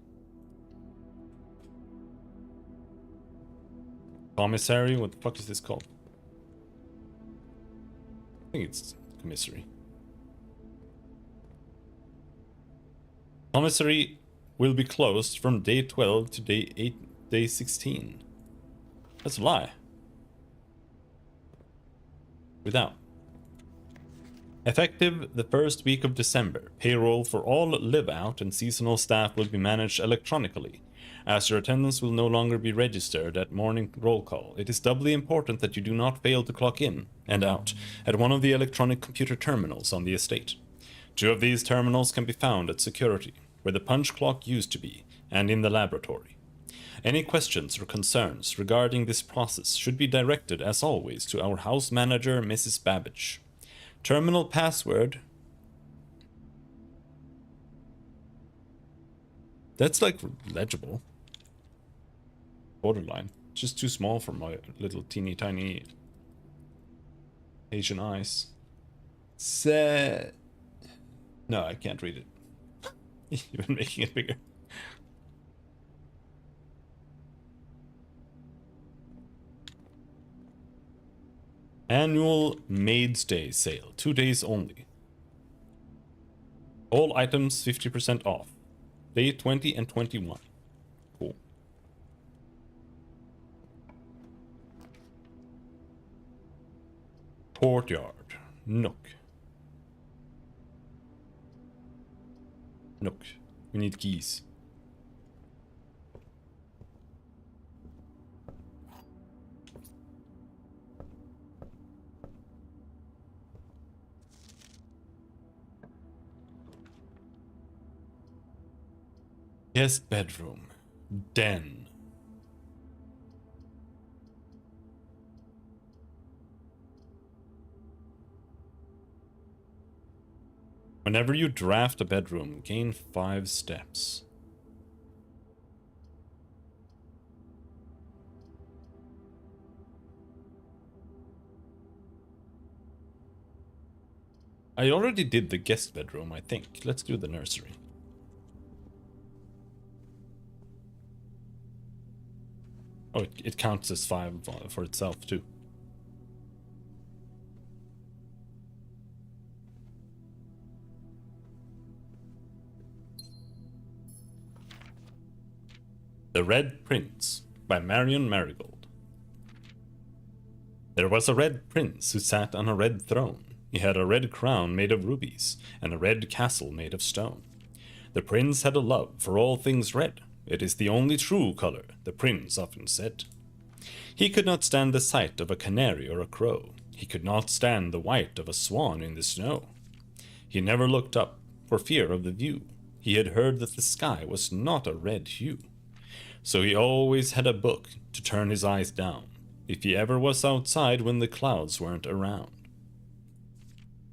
Commissary? What the fuck is this called? I think it's commissary. Commissary will be closed from day 12 to day 16. That's a lie. Without. Effective the first week of December, payroll for all live-out and seasonal staff will be managed electronically. As your attendance will no longer be registered at morning roll call, it is doubly important that you do not fail to clock in and out at one of the electronic computer terminals on the estate. 2 of these terminals can be found at security, where the punch clock used to be, and in the laboratory. Any questions or concerns regarding this process should be directed, as always, to our house manager, Mrs. Babbage. Terminal password. That's like legible. Borderline. Just too small for my little teeny tiny Asian eyes. No, I can't read it. Even making it bigger. Annual Maid's Day sale. 2 days only. All items 50% off. Day 20 and 21. Cool. Courtyard. Nook. Nook. We need keys. Guest bedroom. Den. Whenever you draft a bedroom, gain 5 steps. I already did the guest bedroom, I think. Let's do the nursery. Oh, it counts as 5 for itself, too. The Red Prince by Marion Marigold. There was a red prince who sat on a red throne. He had a red crown made of rubies, and a red castle made of stone. The prince had a love for all things red. It is the only true color, the prince often said. He could not stand the sight of a canary or a crow. He could not stand the white of a swan in the snow. He never looked up, for fear of the view. He had heard that the sky was not a red hue. So he always had a book to turn his eyes down, if he ever was outside when the clouds weren't around.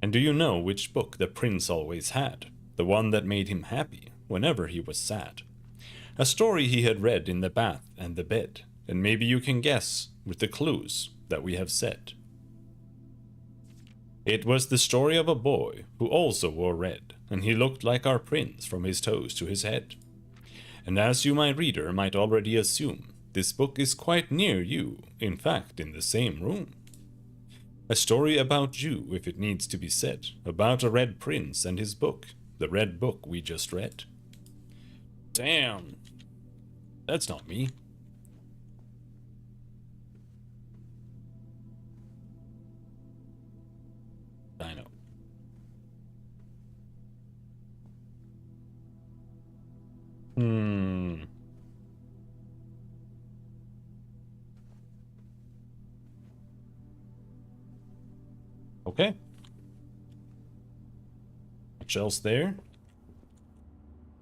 And do you know which book the prince always had? The one that made him happy whenever he was sad. A story he had read in the bath and the bed, and maybe you can guess with the clues that we have said. It was the story of a boy who also wore red, and he looked like our prince from his toes to his head. And as you, my reader, might already assume, this book is quite near you, in fact, in the same room. A story about you, if it needs to be said, about a red prince and his book, the red book we just read. Damn. That's not me. I know. Okay. Much else there?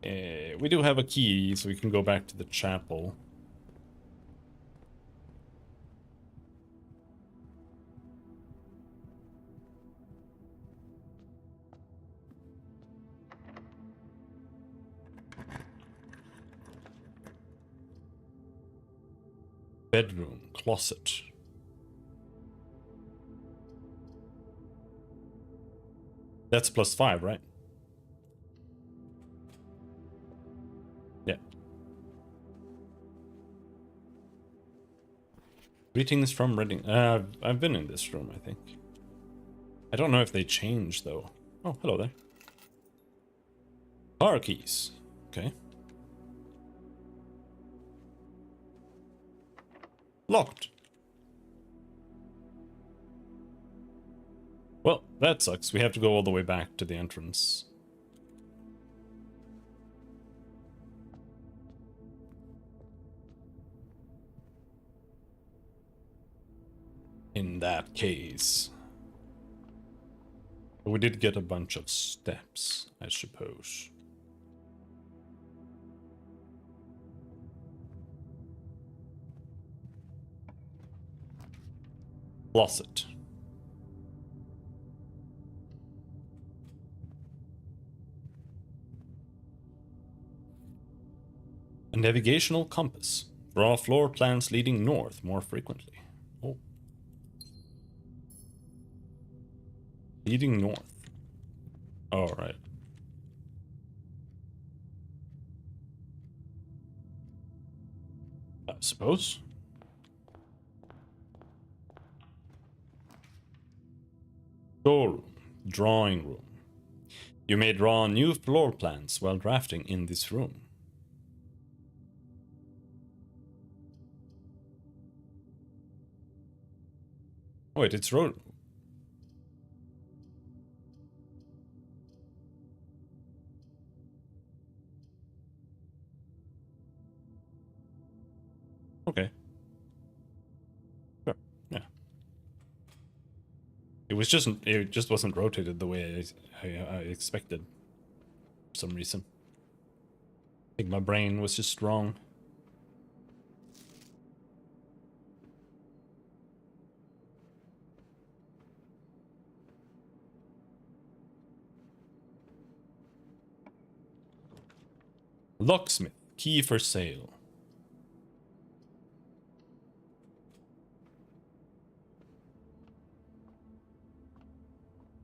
We do have a key, so we can go back to the chapel. Bedroom, closet. That's +5, right? Yeah. Greetings from Reading. I've been in this room, I think. I don't know if they changed, though. Oh, hello there. Car keys. Okay. Locked. Well, that sucks. We have to go all the way back to the entrance. In that case. We did get a bunch of steps, I suppose. Closet. A navigational compass. Draw floor plans leading north more frequently. Oh. Leading north. Alright. I suppose. Storeroom. Drawing room. You may draw new floor plans while drafting in this room. Oh, wait, it's road. Okay. Sure. Yeah. It just wasn't rotated the way I expected. For some reason. I think my brain was just wrong. Locksmith. Key for sale.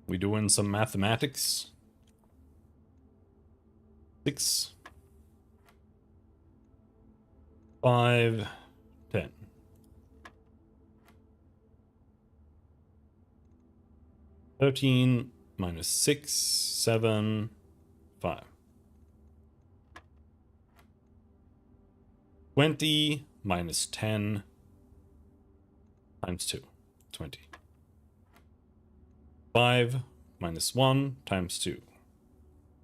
We doing some mathematics? 6, 5, 10. 13 minus 6, 7, 5. 20 minus 10 times 2. 20. 5 minus 1 times 2.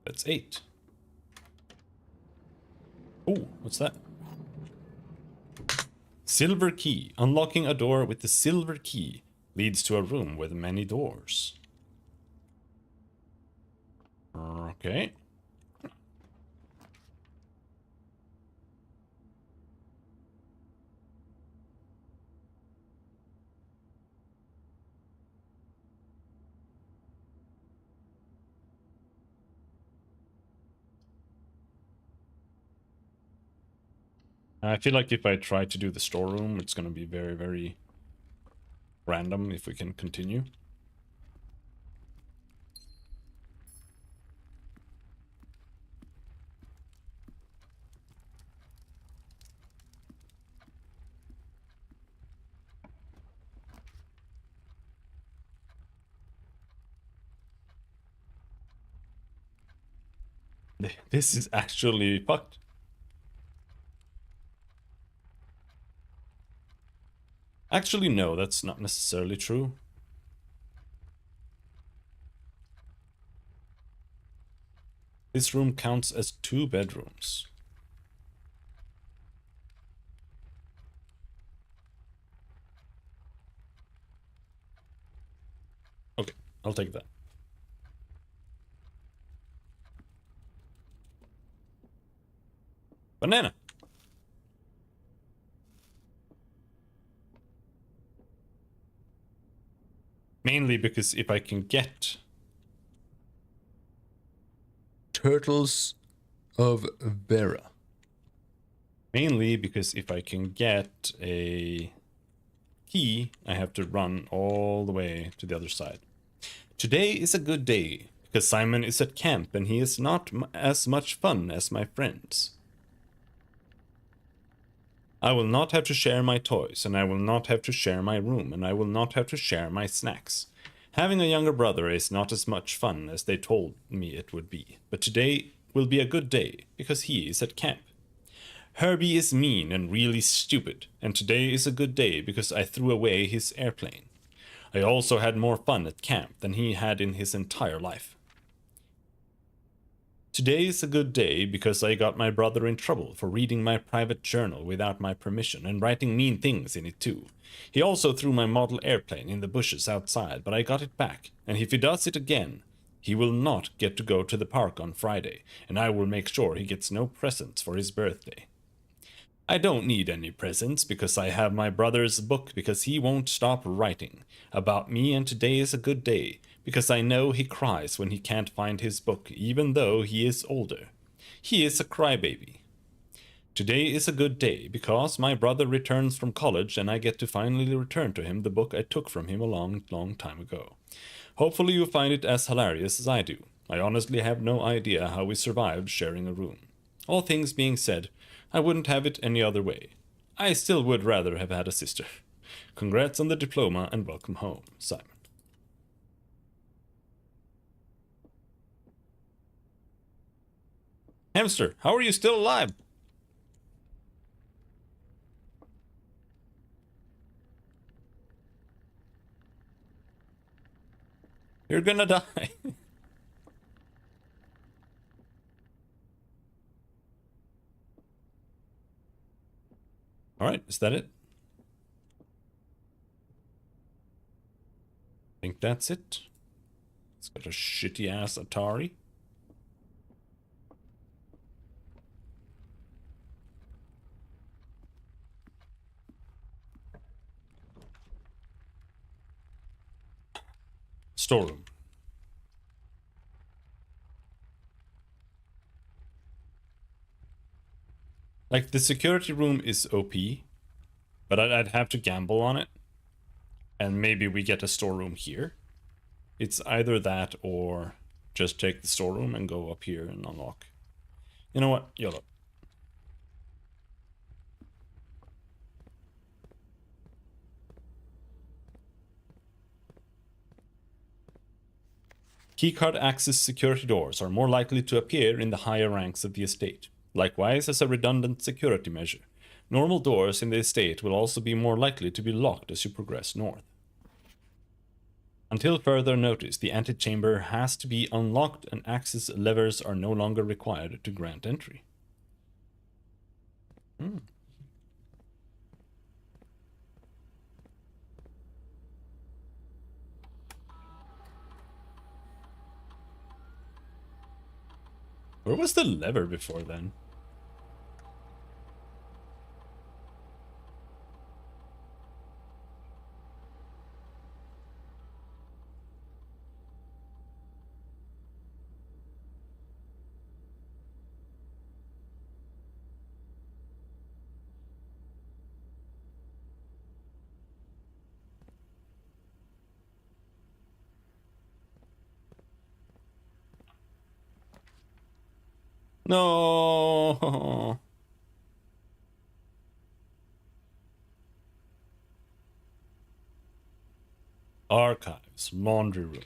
That's 8. Oh, what's that? Silver key. Unlocking a door with the silver key leads to a room with many doors. Okay. I feel like if I try to do the storeroom, it's going to be very, very random if we can continue. This is actually fucked. Actually, no, that's not necessarily true. This room counts as 2 bedrooms. Okay, I'll take that. Banana. Mainly because if I can get Turtles of Vera. Mainly because if I can get a key, I have to run all the way to the other side. Today is a good day, because Simon is at camp and he is not as much fun as my friends. I will not have to share my toys, and I will not have to share my room, and I will not have to share my snacks. Having a younger brother is not as much fun as they told me it would be, but today will be a good day, because he is at camp. Herbie is mean and really stupid, and today is a good day because I threw away his airplane. I also had more fun at camp than he had in his entire life. Today is a good day because I got my brother in trouble for reading my private journal without my permission and writing mean things in it too. He also threw my model airplane in the bushes outside, but I got it back, and if he does it again, he will not get to go to the park on Friday, and I will make sure he gets no presents for his birthday. I don't need any presents because I have my brother's book because he won't stop writing about me, and today is a good day because I know he cries when he can't find his book even though he is older. He is a crybaby. Today is a good day because my brother returns from college and I get to finally return to him the book I took from him a long, long time ago. Hopefully you find it as hilarious as I do. I honestly have no idea how we survived sharing a room. All things being said, I wouldn't have it any other way. I still would rather have had a sister. Congrats on the diploma and welcome home, Simon. Hamster, how are you still alive? You're gonna die. Alright, is that it? I think that's it. It's got a shitty ass Atari. Storeroom. Like, the security room is OP, but I'd have to gamble on it. And maybe we get a storeroom here. It's either that or just take the storeroom and go up here and unlock. You know what? YOLO. Keycard access security doors are more likely to appear in the higher ranks of the estate. Likewise, as a redundant security measure, normal doors in the estate will also be more likely to be locked as you progress north. Until further notice, the antechamber has to be unlocked and access levers are no longer required to grant entry. Where was the lever before then? No. Archives, laundry room.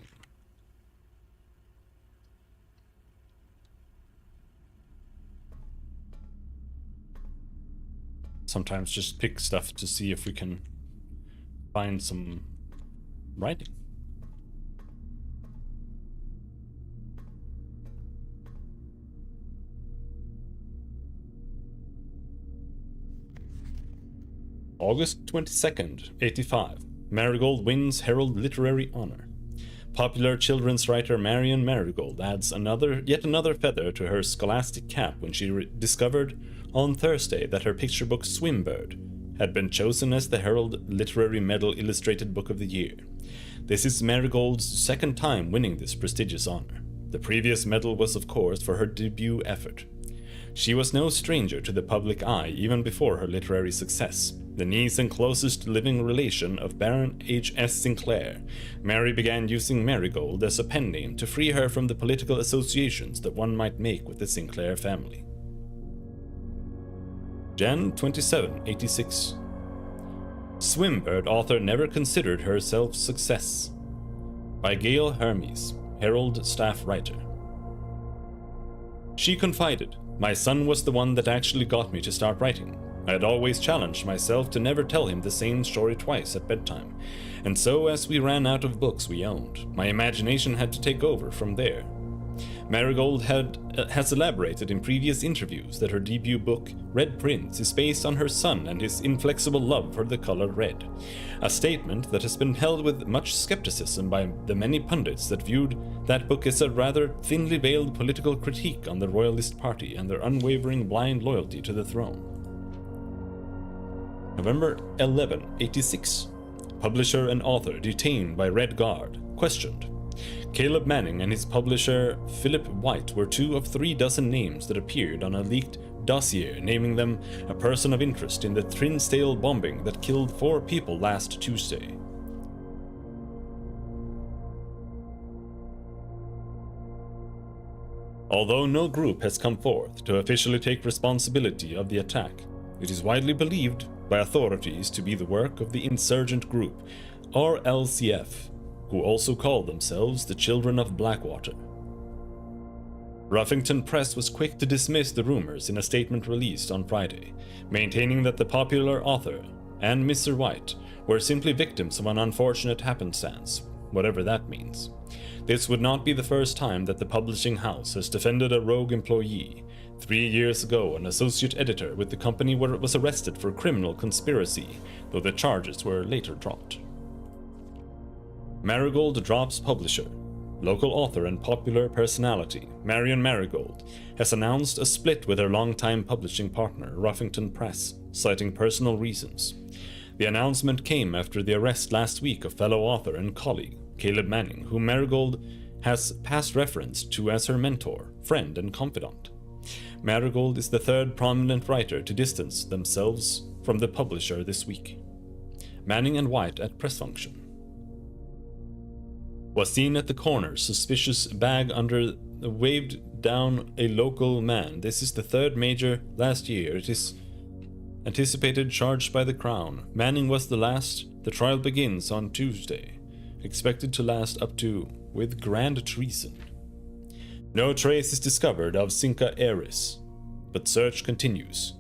Sometimes just pick stuff to see if we can find some writing. August 22nd, 85. Marigold wins Herald Literary Honor. Popular children's writer Marion Marigold adds yet another feather to her scholastic cap when she discovered on Thursday that her picture book Swimbird had been chosen as the Herald Literary Medal Illustrated Book of the Year. This is Marigold's second time winning this prestigious honor. The previous medal was, of course, for her debut effort. She was no stranger to the public eye even before her literary success. The niece and closest living relation of Baron H.S. Sinclair, Mary began using Marigold as a pen name to free her from the political associations that one might make with the Sinclair family. Jan 27, 86. Swimbird author never considered herself success. By Gail Hermes, Herald staff writer. She confided, "My son was the one that actually got me to start writing. I had always challenged myself to never tell him the same story twice at bedtime, and so as we ran out of books we owned, my imagination had to take over from there." Marigold has elaborated in previous interviews that her debut book, Red Prince, is based on her son and his inflexible love for the color red, a statement that has been held with much skepticism by the many pundits that viewed that book as a rather thinly veiled political critique on the Royalist Party and their unwavering blind loyalty to the throne. November 11, 86. Publisher and author detained by Red Guard, questioned. Caleb Manning and his publisher Philip White were 2 of 3 dozen names that appeared on a leaked dossier naming them a person of interest in the Trinsdale bombing that killed 4 people last Tuesday. Although no group has come forth to officially take responsibility of the attack, it is widely believed by authorities to be the work of the insurgent group, RLCF, who also call themselves the Children of Blackwater. Ruffington Press was quick to dismiss the rumors in a statement released on Friday, maintaining that the popular author and Mr. White were simply victims of an unfortunate happenstance, whatever that means. This would not be the first time that the publishing house has defended a rogue employee. 3 years ago, an associate editor with the company was arrested for criminal conspiracy, though the charges were later dropped. Marigold drops publisher. Local author and popular personality, Marion Marigold, has announced a split with her longtime publishing partner, Ruffington Press, citing personal reasons. The announcement came after the arrest last week of fellow author and colleague, Caleb Manning, whom Marigold has past referenced to as her mentor, friend, and confidant. Marigold is the 3rd prominent writer to distance themselves from the publisher this week. Manning and White at press function. Was seen at the corner, suspicious bag waved down a local man. This is the 3rd major last year. It is anticipated charged by the Crown. Manning was the last. The trial begins on Tuesday. Expected to last up to with grand treason. No trace is discovered of Cinca Eris, but search continues.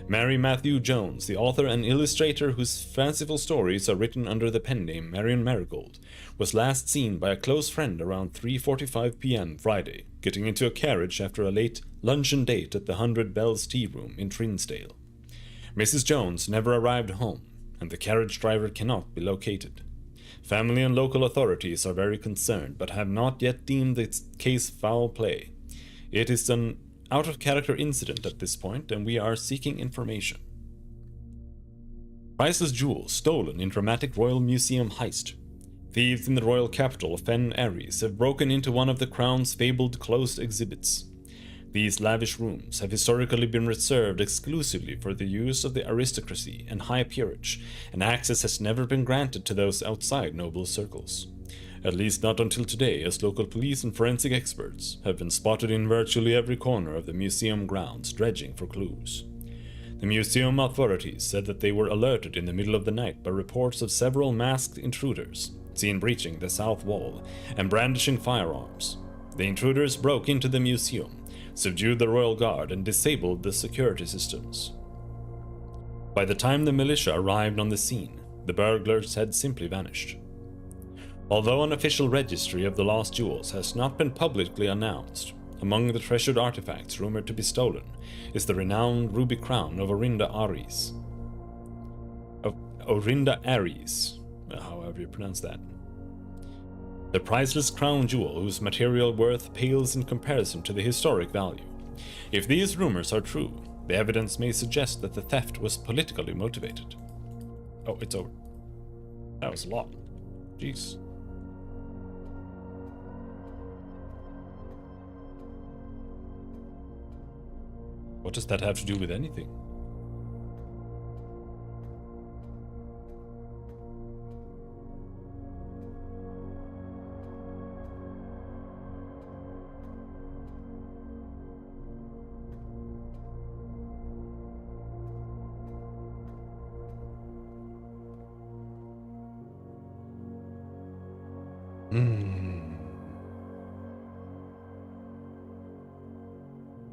Mary Matthew Jones, the author and illustrator whose fanciful stories are written under the pen name Marion Marigold, was last seen by a close friend around 3:45 p.m. Friday, getting into a carriage after a late luncheon date at the 100 Bells Tea Room in Trinsdale. Mrs. Jones never arrived home, and the carriage driver cannot be located. Family and local authorities are very concerned, but have not yet deemed the case foul play. It is an out-of-character incident at this point, and we are seeking information. Priceless jewels stolen in dramatic Royal Museum heist. Thieves in the royal capital of Fen Aries have broken into one of the Crown's fabled closed exhibits. These lavish rooms have historically been reserved exclusively for the use of the aristocracy and high peerage, and access has never been granted to those outside noble circles. At least not until today, as local police and forensic experts have been spotted in virtually every corner of the museum grounds dredging for clues. The museum authorities said that they were alerted in the middle of the night by reports of several masked intruders seen breaching the south wall and brandishing firearms. The intruders broke into the museum, subdued the royal guard, and disabled the security systems. By the time the militia arrived on the scene, the burglars had simply vanished. Although an official registry of the lost jewels has not been publicly announced, among the treasured artifacts rumored to be stolen is the renowned ruby crown of Orinda Aries. However you pronounce that. The priceless crown jewel whose material worth pales in comparison to the historic value. If these rumors are true, the evidence may suggest that the theft was politically motivated. Oh, it's over. That was a lot. Jeez. What does that have to do with anything?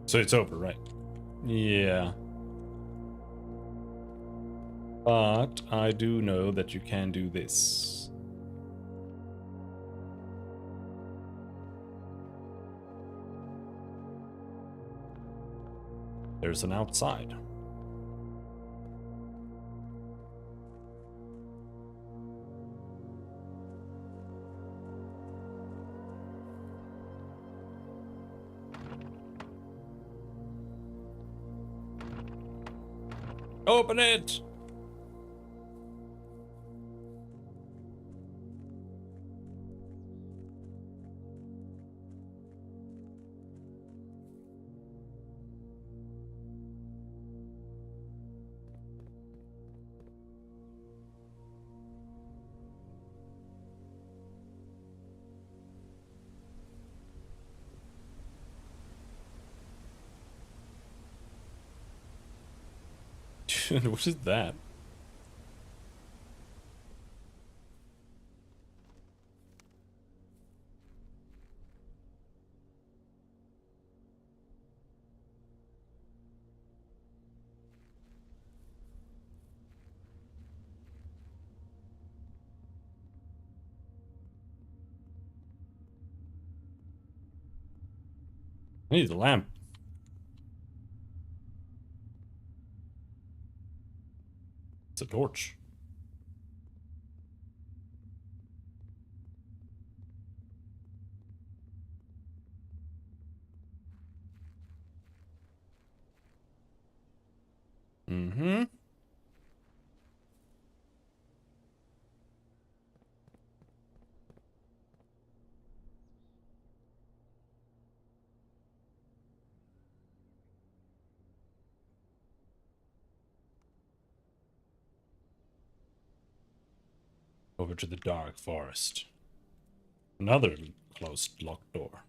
So it's over, right? Yeah. But I do know that you can do this. There's an outside. Open it! What is that? I need the lamp. It's a torch. Mm-hmm. Over to the dark forest. Another closed locked door.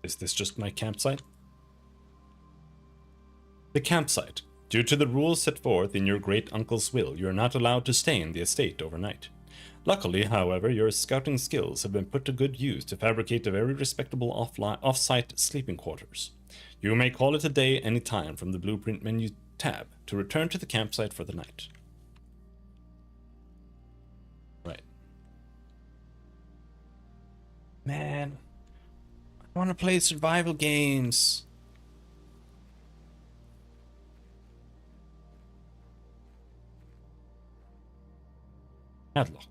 Is this just my campsite? The campsite. Due to the rules set forth in your great uncle's will, you are not allowed to stay in the estate overnight. Luckily, however, your scouting skills have been put to good use to fabricate a very respectable off-site sleeping quarters. You may call it a day any time from the blueprint menu tab to return to the campsite for the night. Right. Man, I want to play survival games. Padlock.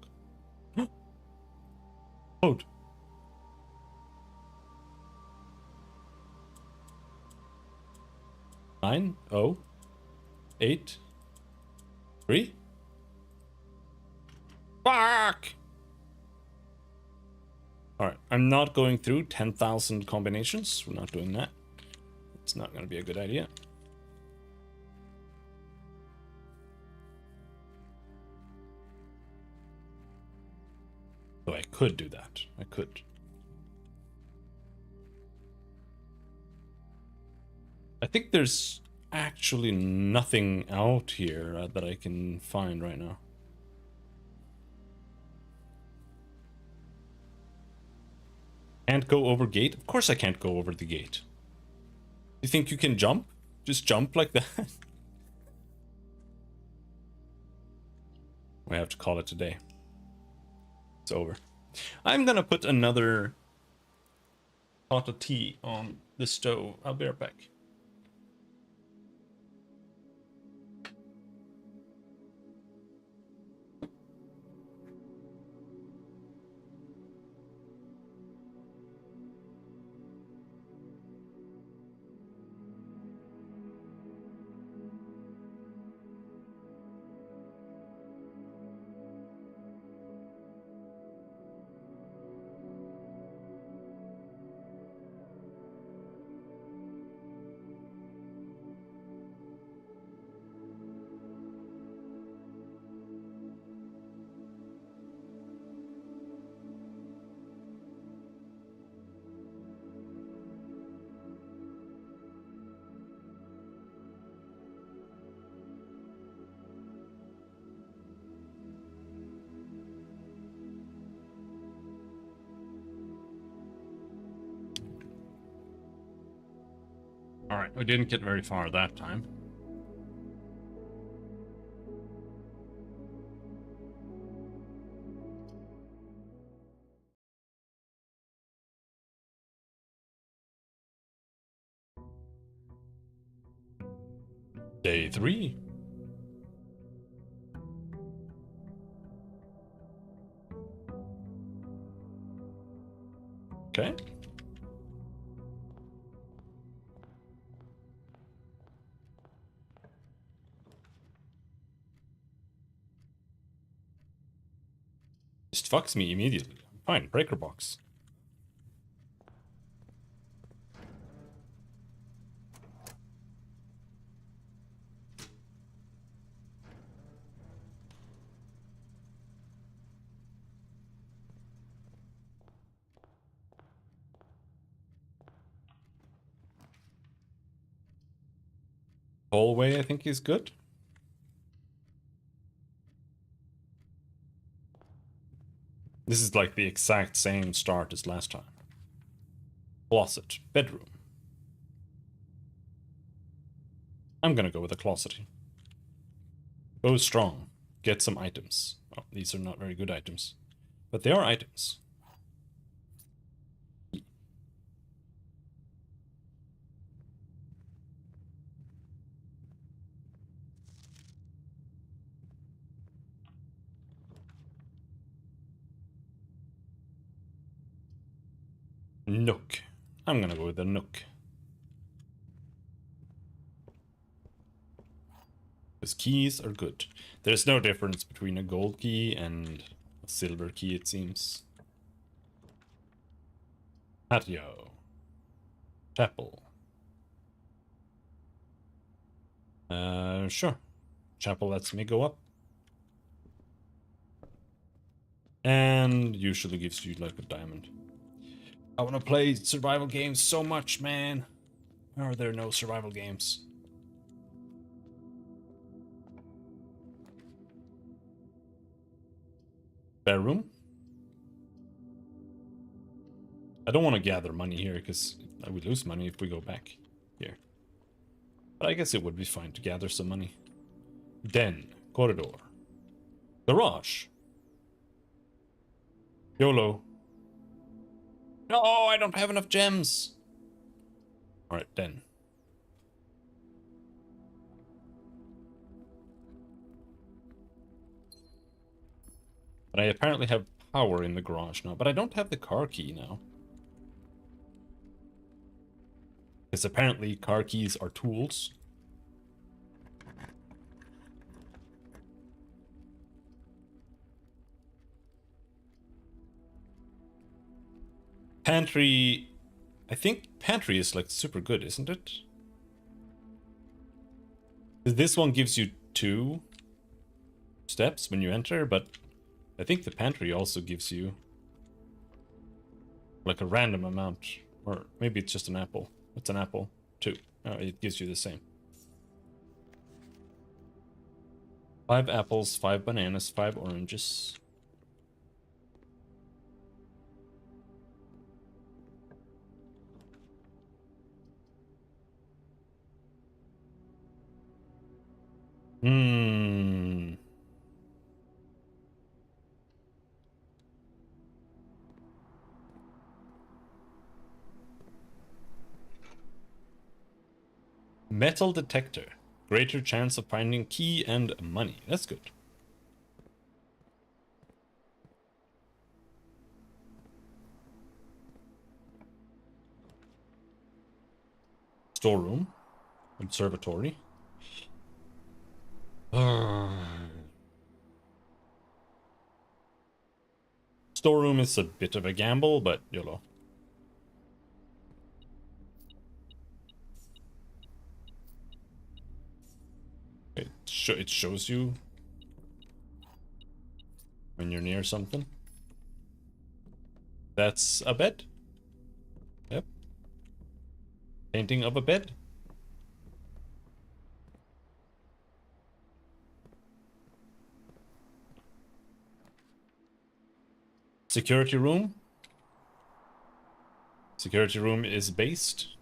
Code. Nine, oh, 8, 3. Fuck! Alright, I'm not going through 10,000 combinations. We're not doing that. It's not going to be a good idea. So I could do that. I could. I think there's actually nothing out here that I can find right now. Can't go over gate? Of course I can't go over the gate. You think you can jump? Just jump like that? We have to call it a day. It's over. I'm gonna put another pot of tea on the stove. I'll be right back. Alright, we didn't get very far that time. Day 3. Okay. Just fucks me immediately. Fine, breaker box. Hallway, I think, is good. This is like the exact same start as last time. Closet, bedroom. I'm gonna go with a closet. Go strong. Get some items. Oh, these are not very good items. But they are items. Nook. I'm gonna go with the nook. Because keys are good. There's no difference between a gold key and a silver key, it seems. Patio. Chapel. Sure. Chapel lets me go up. And usually gives you like a diamond. I want to play survival games so much, man. Why are there no survival games? Spare room? I don't want to gather money here because I would lose money if we go back here. But I guess it would be fine to gather some money. Den. Corridor. Garage. YOLO. No, I don't have enough gems. Alright, den. But I apparently have power in the garage now. But I don't have the car key now. Because apparently car keys are tools. Pantry... I think pantry is like super good, isn't it? This one gives you 2 steps when you enter, but I think the pantry also gives you like a random amount. Or maybe it's just an apple. What's an apple? 2. Oh, it gives you the same. 5 apples, 5 bananas, 5 oranges. Hmm. Metal detector. Greater chance of finding key and money. That's good. Storeroom. Observatory. Storeroom is a bit of a gamble, but YOLO. It shows you when you're near something. That's a bed. Yep. Painting of a bed. Security room. Security room is based.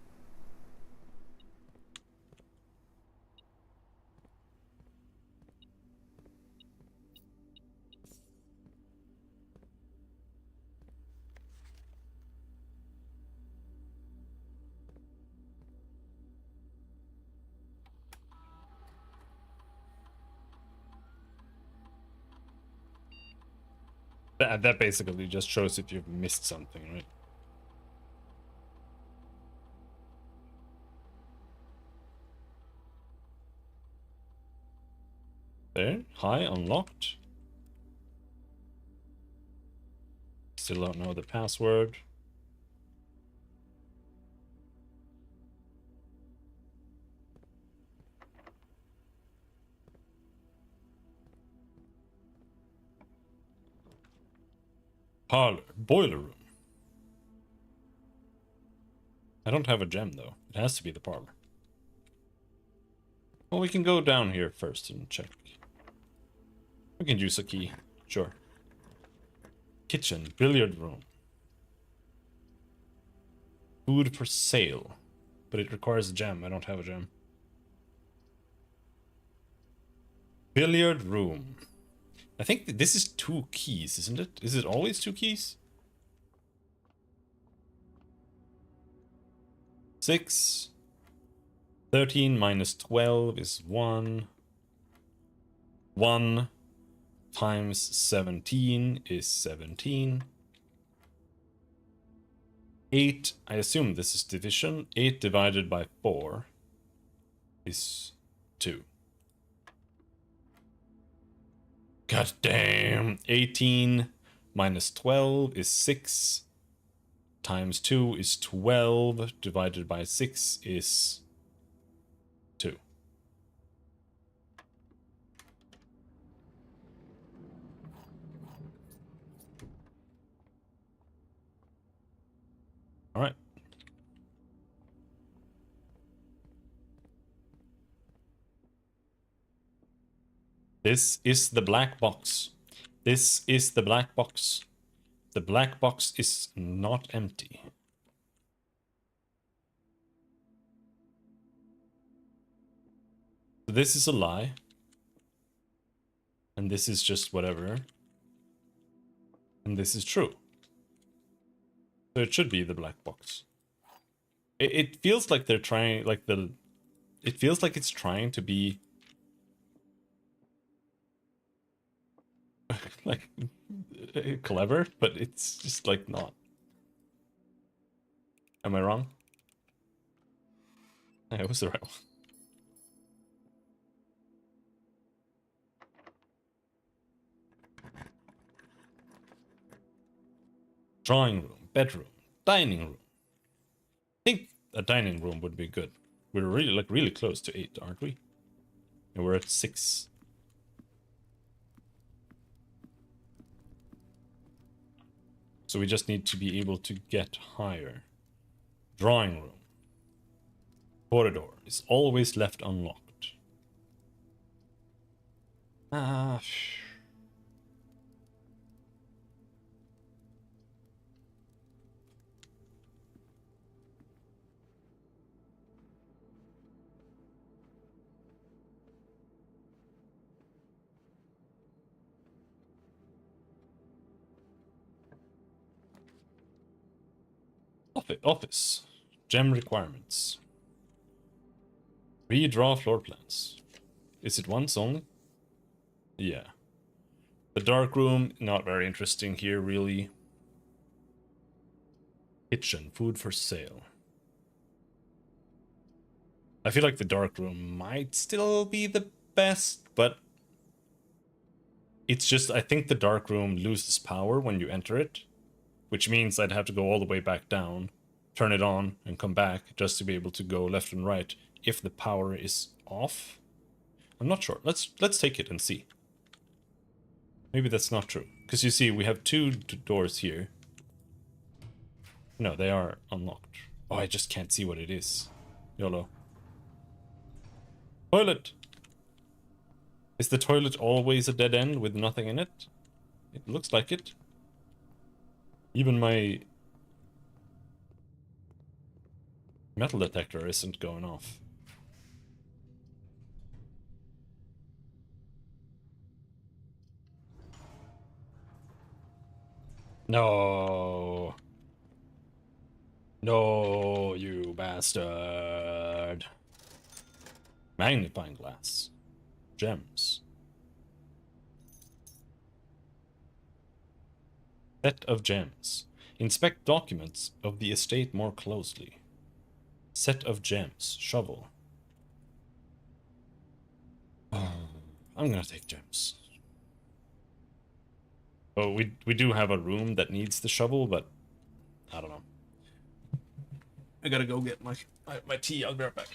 That basically just shows if you've missed something, right? There, hi, unlocked. Still don't know the password. Parlor, boiler room. I don't have a gem though. It has to be the parlor. Well, we can go down here first and check. We can use a key, sure. Kitchen, billiard room. Food for sale. But it requires a gem. I don't have a gem. Billiard room. I think this is 2 keys, isn't it? Is it always 2 keys? 6. 13 minus 12 is 1. 1 times 17 is 17. 8, I assume this is division. 8 divided by 4 is 2. God damn. 18 minus 12 is 6. Times 2 is 12. Divided by 6 is 2. All right. This is the black box. This is the black box. The black box is not empty. This is a lie. And this is just whatever. And this is true. So it should be the black box. It feels like they're trying, like it feels like it's trying to be like clever, but it's just like not. Am I wrong? I was the right one. Drawing room, bedroom, dining room. I think a dining room would be good. We're really close to 8, aren't we? And we're at 6. So we just need to be able to get higher. Drawing room. Corridor is always left unlocked. Office. Gem requirements. Redraw floor plans. Is it once only? Yeah. The dark room, not very interesting here, really. Kitchen, food for sale. I feel like the dark room might still be the best, but it's just, I think the dark room loses power when you enter it, which means I'd have to go all the way back down, turn it on, and come back just to be able to go left and right if the power is off. I'm not sure. Let's take it and see. Maybe that's not true. Because you see, we have 2 doors here. No, they are unlocked. Oh, I just can't see what it is. YOLO. Toilet! Is the toilet always a dead end with nothing in it? It looks like it. Even my metal detector isn't going off. No. No, you bastard. Magnifying glass. Gems. Set of gems. Inspect documents of the estate more closely. Set of gems. Shovel. I'm gonna take gems. Oh, we do have a room that needs the shovel, but I don't know. I gotta go get my tea. I'll be right back.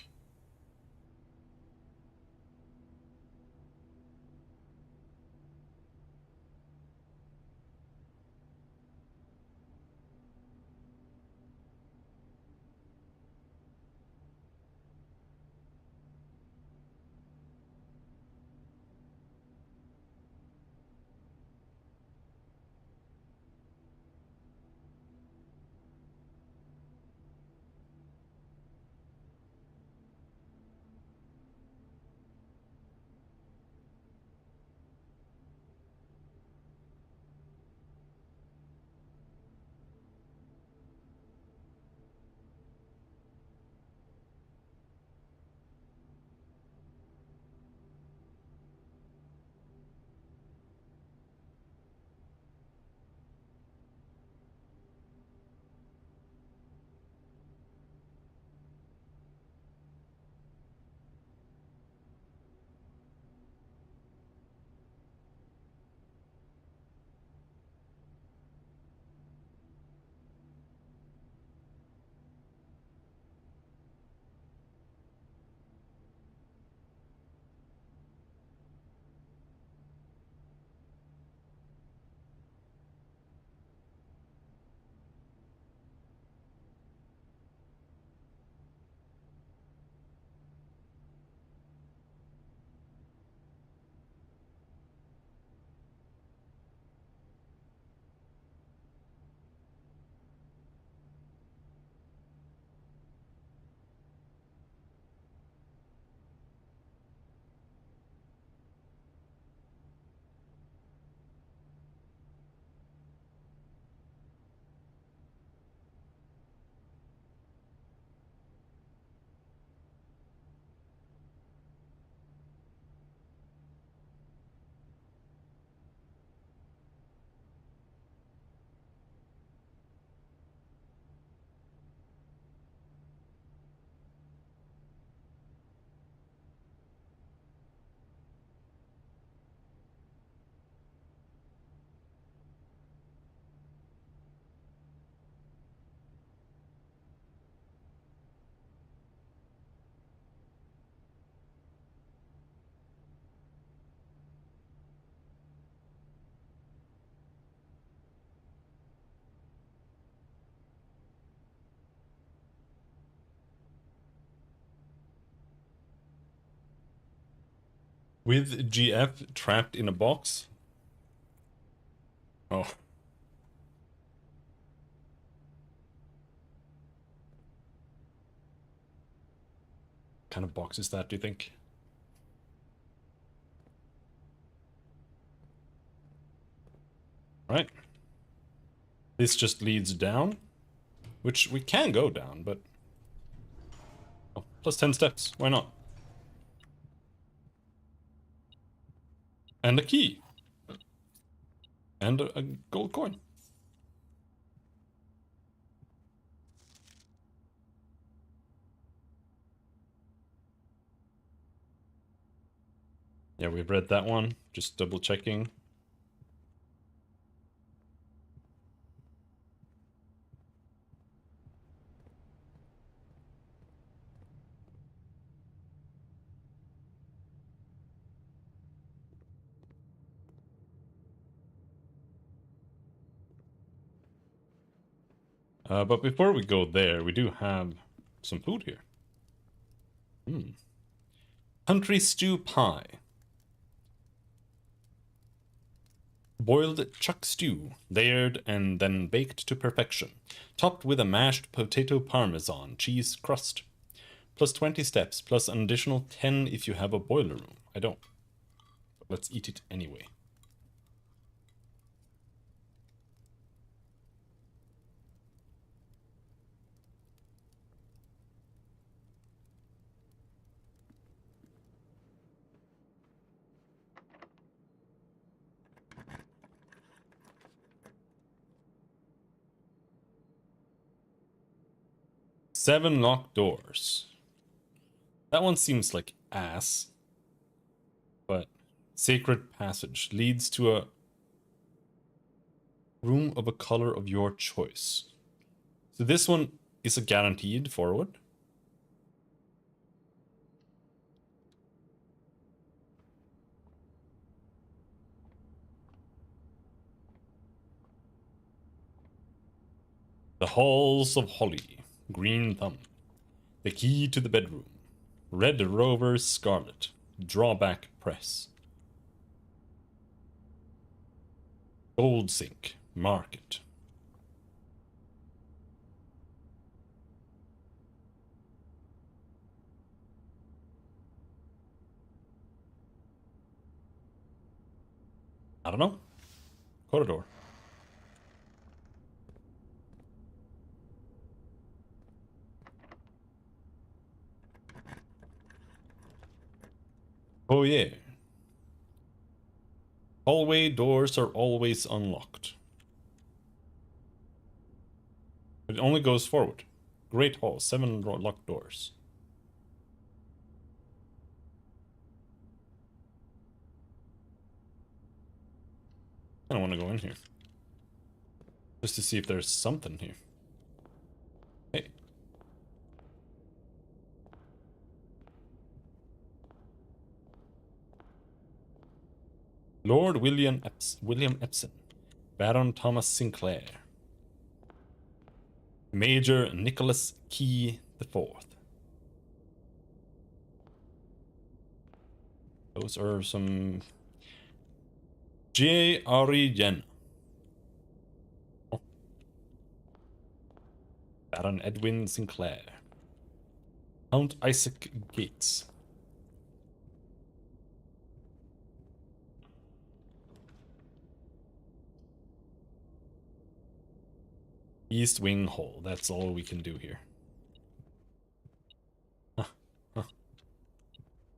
With GF trapped in a box? Oh. What kind of box is that, do you think? Right. This just leads down, which we can go down, but... Oh, plus 10 steps, why not? And a key. And a gold coin. Yeah, we've read that one. Just double checking. But before we go there, we do have some food here. Country stew pie. Boiled chuck stew, layered and then baked to perfection, topped with a mashed potato parmesan cheese crust. Plus 20 steps, plus an additional 10 if you have a boiler room. I don't. But let's eat it anyway. 7 locked doors. That one seems like ass. But sacred passage leads to a room of a color of your choice. So this one is a guaranteed forward. The Halls of Holly, Green Thumb. The key to the bedroom. Red Rover Scarlet. Drawback Press. Gold Sink, Market. I don't know. Corridor. Oh yeah. Hallway doors are always unlocked. It only goes forward. Great Hall, 7 locked doors. I don't want to go in here. Just to see if there's something here. Hey. Lord William Epson. Baron Thomas Sinclair. Major Nicholas Key IV. Those are some... J. Arijen. Oh. Baron Edwin Sinclair. Count Isaac Gates. East Wing Hall. That's all we can do here.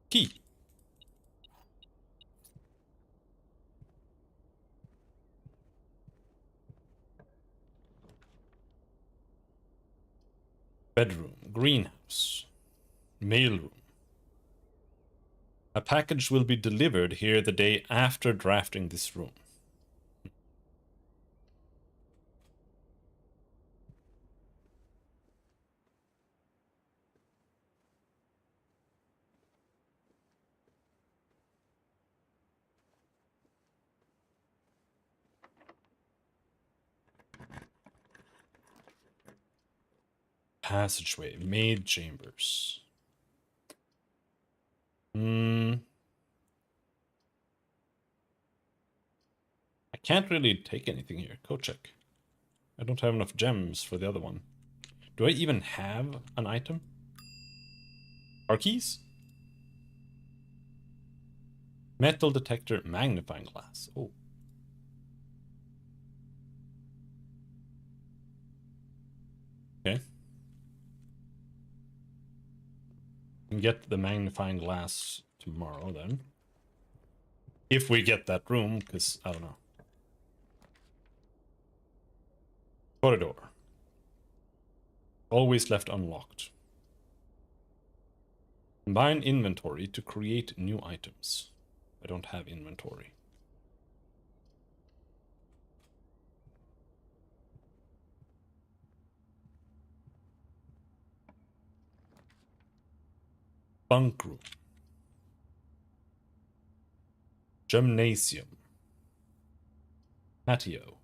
Key. Bedroom. Greenhouse. Mailroom. A package will be delivered here the day after drafting this room. Passageway, maid chambers. I can't really take anything here. Go check. I don't have enough gems for the other one. Do I even have an item? Our keys? Metal detector, magnifying glass. Oh. Okay. Can get the magnifying glass tomorrow then. If we get that room, because I don't know. Corridor. Always left unlocked. Combine inventory to create new items. I don't have inventory. Bunk room. Gymnasium. Patio.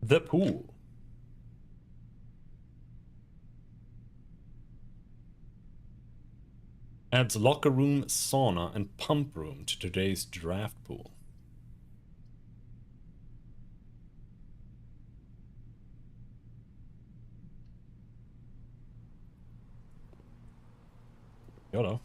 The pool. Adds locker room, sauna, and pump room to today's draft pool. YOLO.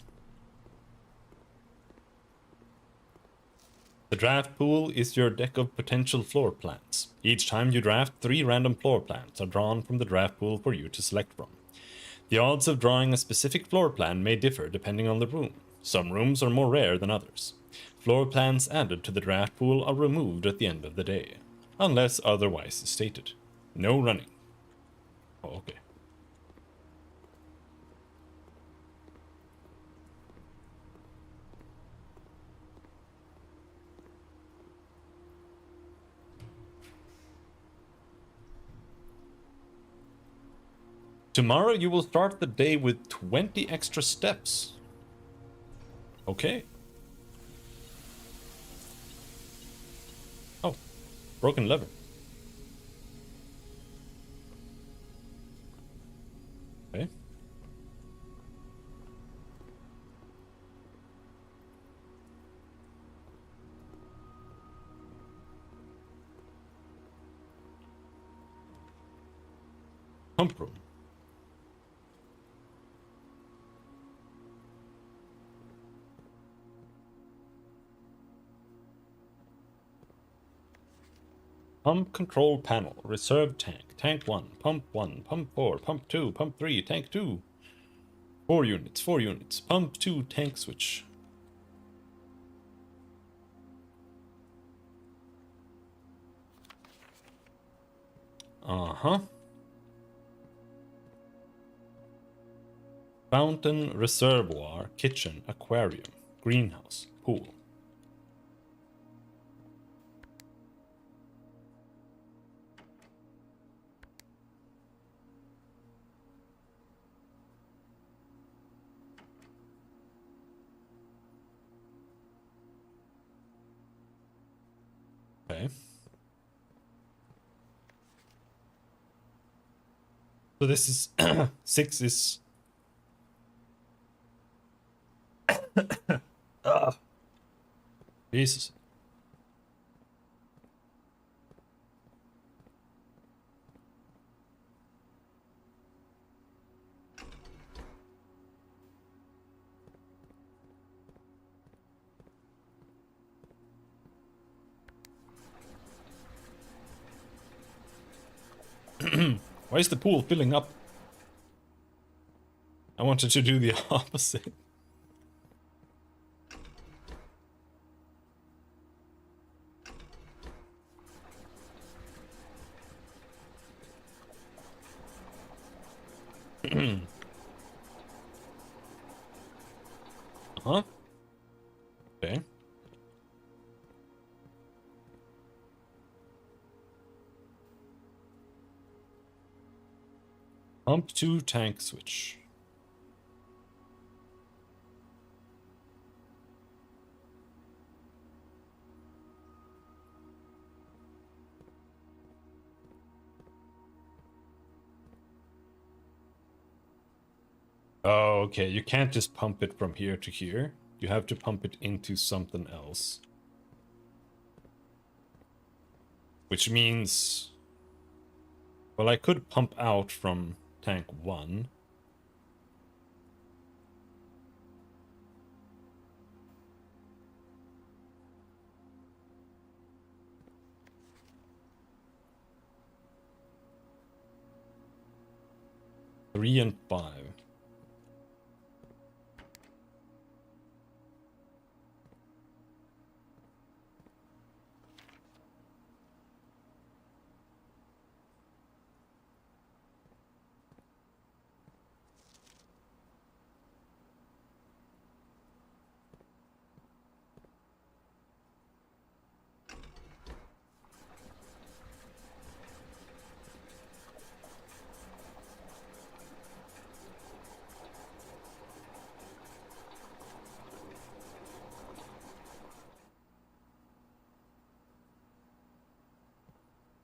The draft pool is your deck of potential floor plans. Each time you draft, 3 random floor plans are drawn from the draft pool for you to select from. The odds of drawing a specific floor plan may differ depending on the room. Some rooms are more rare than others. Floor plans added to the draft pool are removed at the end of the day, unless otherwise stated. No running. Oh, okay. Tomorrow you will start the day with 20 extra steps. Okay. Oh, broken lever. Okay. Pump room. Pump control panel. Reserve tank. Tank 1. Pump 1. Pump 4. Pump 2. Pump 3. Tank 2. 4 units. 4 units. Pump 2. Tank switch. Uh-huh. Fountain, reservoir, kitchen, aquarium, greenhouse, pool. Okay. So this is 6 is Jesus. Why is the pool filling up? I wanted to do the opposite. Huh? Okay. Pump 2 tank switch. Oh, okay. You can't just pump it from here to here. You have to pump it into something else. Which means... Well, I could pump out from tank 1. Three and 5.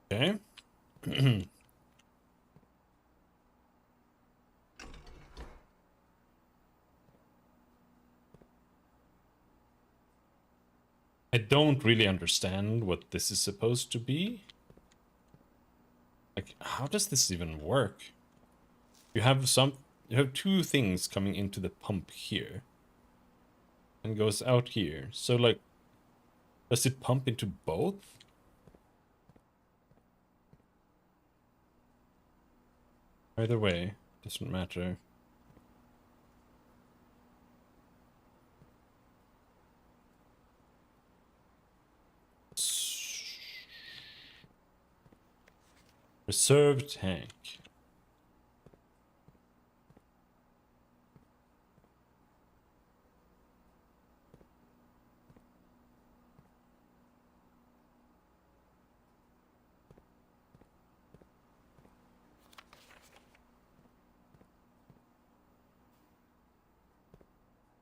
Okay. I don't really understand what this is supposed to be. Like, how does this even work? You have two things coming into the pump here. And goes out here. So like Does it pump into both? Either way, doesn't matter. Reserve tank.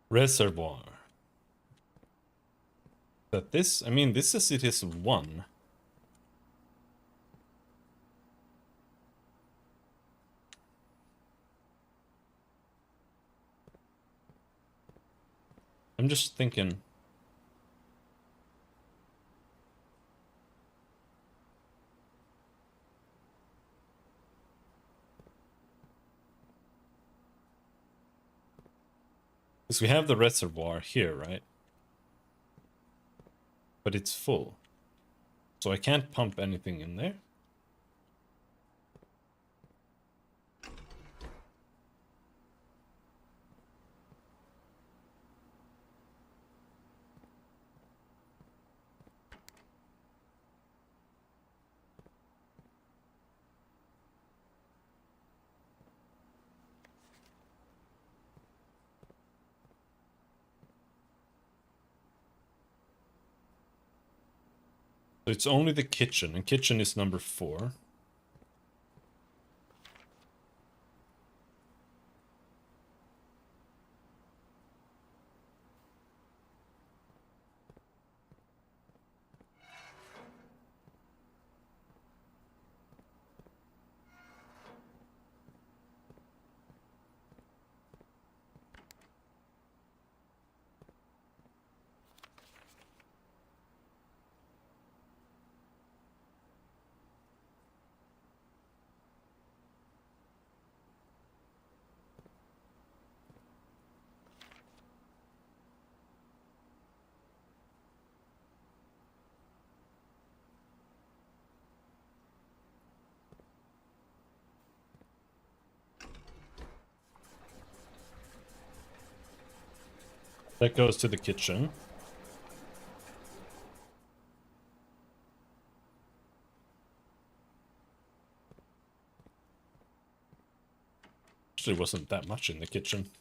Reservoir. That this, I mean, this says it is 1. I'm just thinking. Because we have the reservoir here, right? But it's full. So I can't pump anything in there. So it's only the kitchen, and kitchen is number 4. That goes to the kitchen. Actually wasn't that much in the kitchen.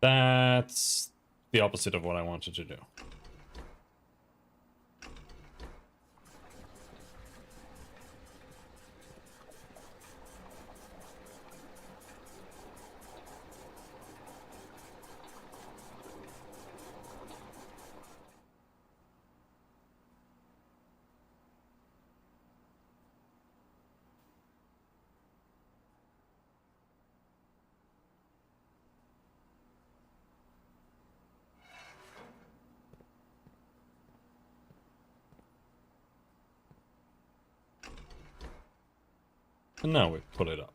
That's the opposite of what I wanted to do. And now we pull it up.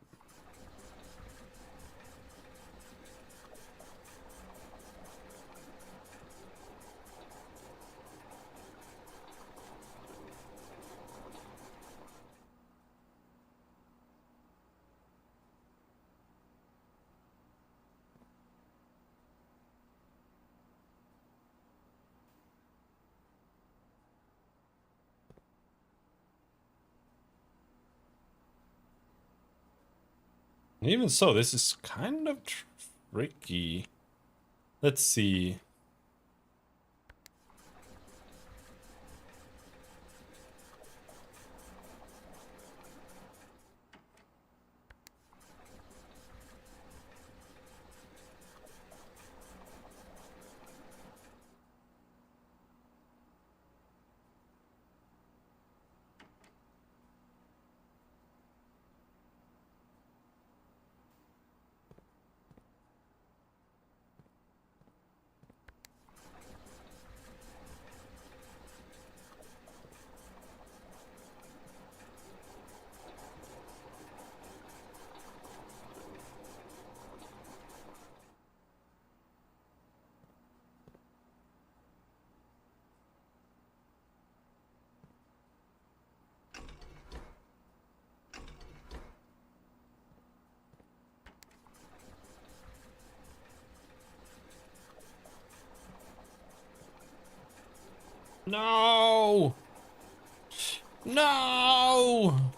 And even so, this is kind of tricky. Let's see. No! No!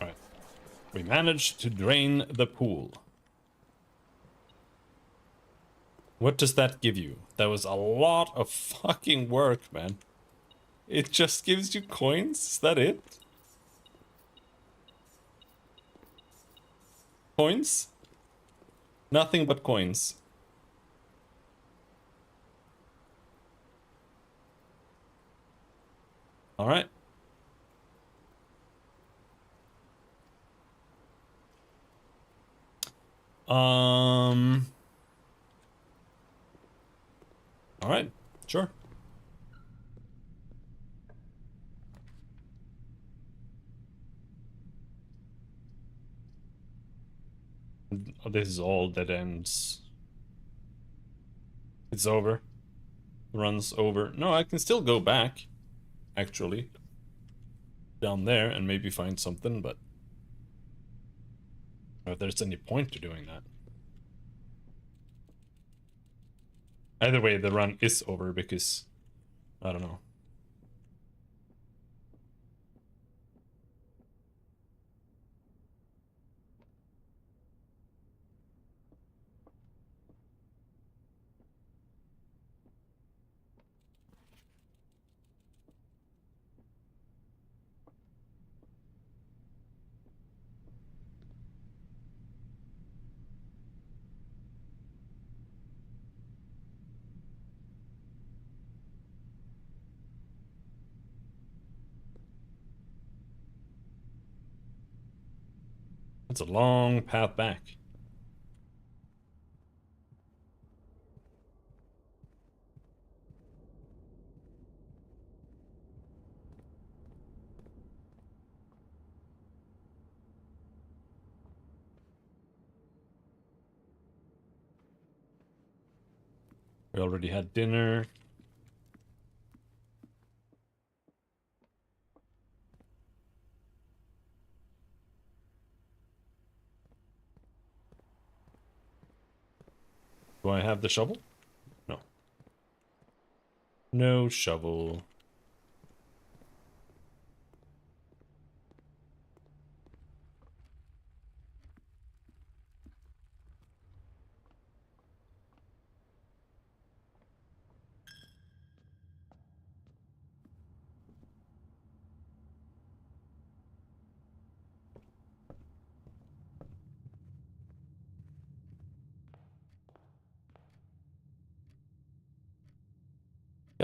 Alright. We managed to drain the pool. What does that give you? That was a lot of fucking work, man. It just gives you coins? Is that it? Coins? Nothing but coins. Alright. Alright, sure. Oh, this is all dead ends. It's over. Runs over. No, I can still go back, actually. Down there and maybe find something, but I don't know if there's any point to doing that. Either way, the run is over because, I don't know. It's a long path back. We already had dinner. Do I have the shovel? No. No shovel.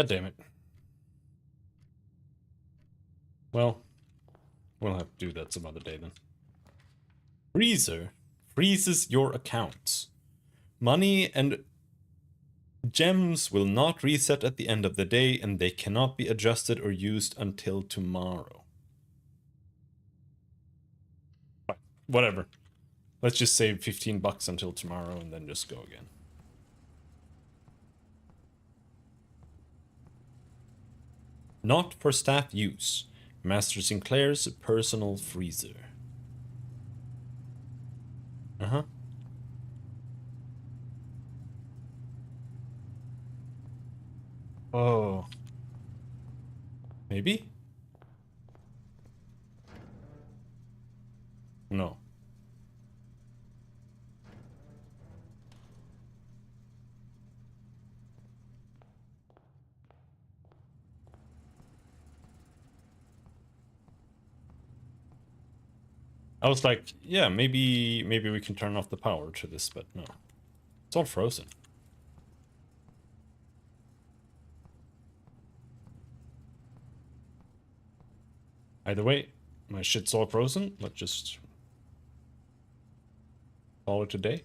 God damn it. Well, we'll have to do that some other day then. Freezer freezes your accounts. Money and gems will not reset at the end of the day, and they cannot be adjusted or used until tomorrow. Fine. Whatever. Let's just save 15 bucks until tomorrow and then just go again. Not for staff use. Master Sinclair's personal freezer. Uh-huh. Oh. Maybe? I was like, yeah, maybe we can turn off the power to this, but no. It's all frozen. Either way, my shit's all frozen. Let's just call it a day.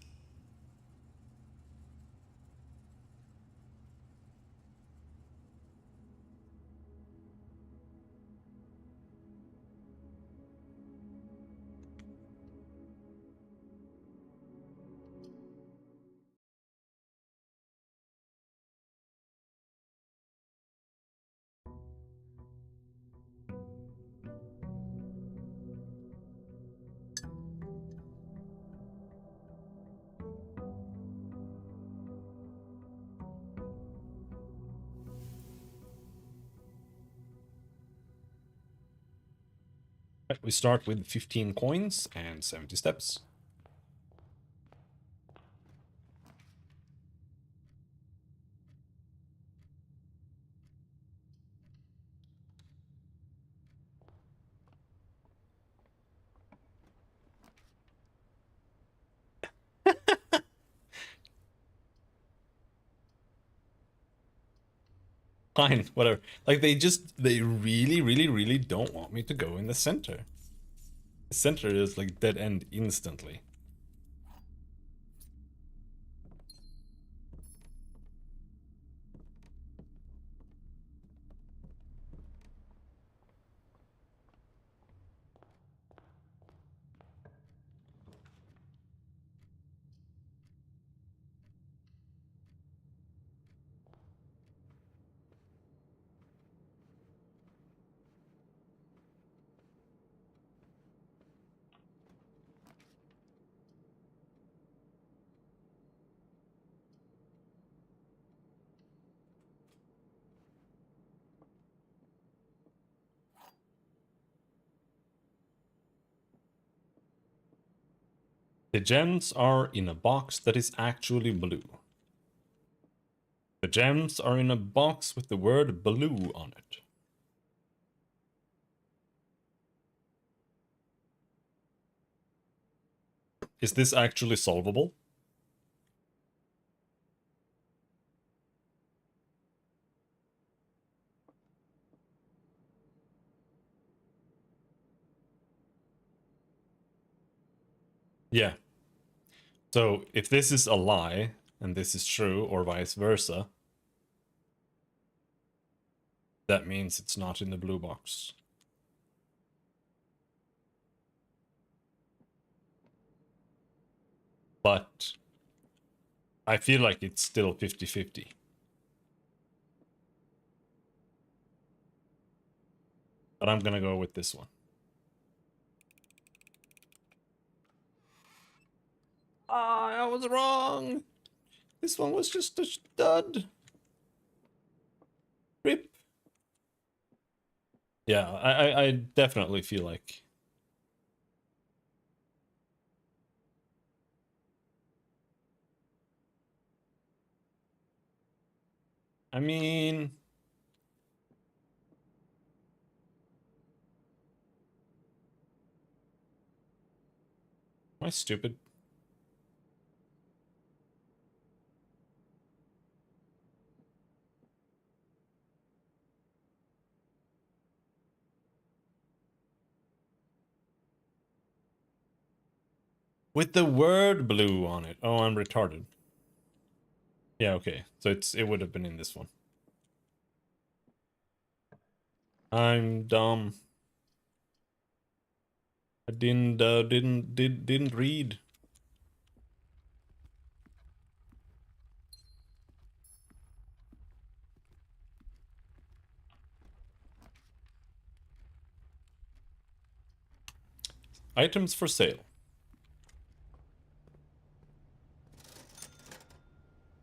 Right, we start with 15 coins and 70 steps. Fine, whatever. Like, they really don't want me to go in the center. The center is like dead end instantly. The gems are in a box that is actually blue. The gems are in a box with the word blue on it. Is this actually solvable? Yeah. So if this is a lie and this is true or vice versa, that means it's not in the blue box. But I feel like it's still 50-50. But I'm gonna go with this one. Ah, I was wrong! This one was just a stud. Rip. Yeah, I definitely feel like... I mean... Am I stupid? With the word blue on it. Oh, I'm retarded. Yeah, okay. So it would have been in this one. I'm dumb. I didn't read. Items for sale.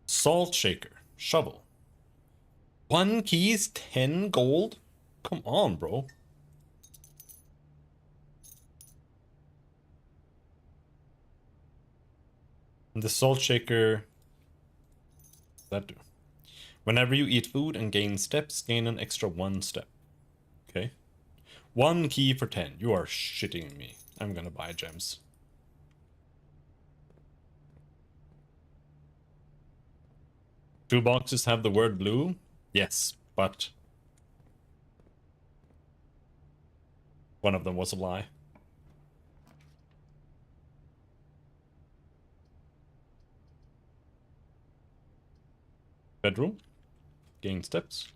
Salt shaker. Shovel. 1 key's 10 gold? Come on, bro. And the salt shaker... That do. Whenever you eat food and gain steps, gain an extra 1 step. Okay. 1 key for 10. You are shitting me. I'm gonna buy gems. Two boxes have the word blue? Yes, but one of them was a lie. Bedroom. Gain steps.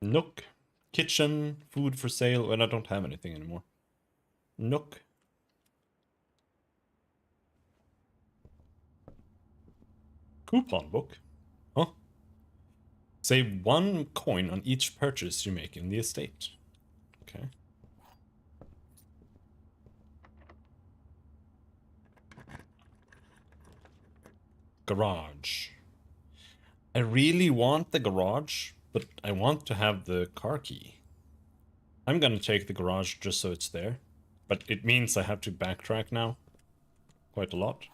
Nook. Kitchen. Food for sale. And I don't have anything anymore. Nook. Coupon book. Huh? Save 1 coin on each purchase you make in the estate. Okay. Garage. I really want the garage, but I want to have the car key. I'm gonna take the garage just so it's there. But it means I have to backtrack now. Quite a lot.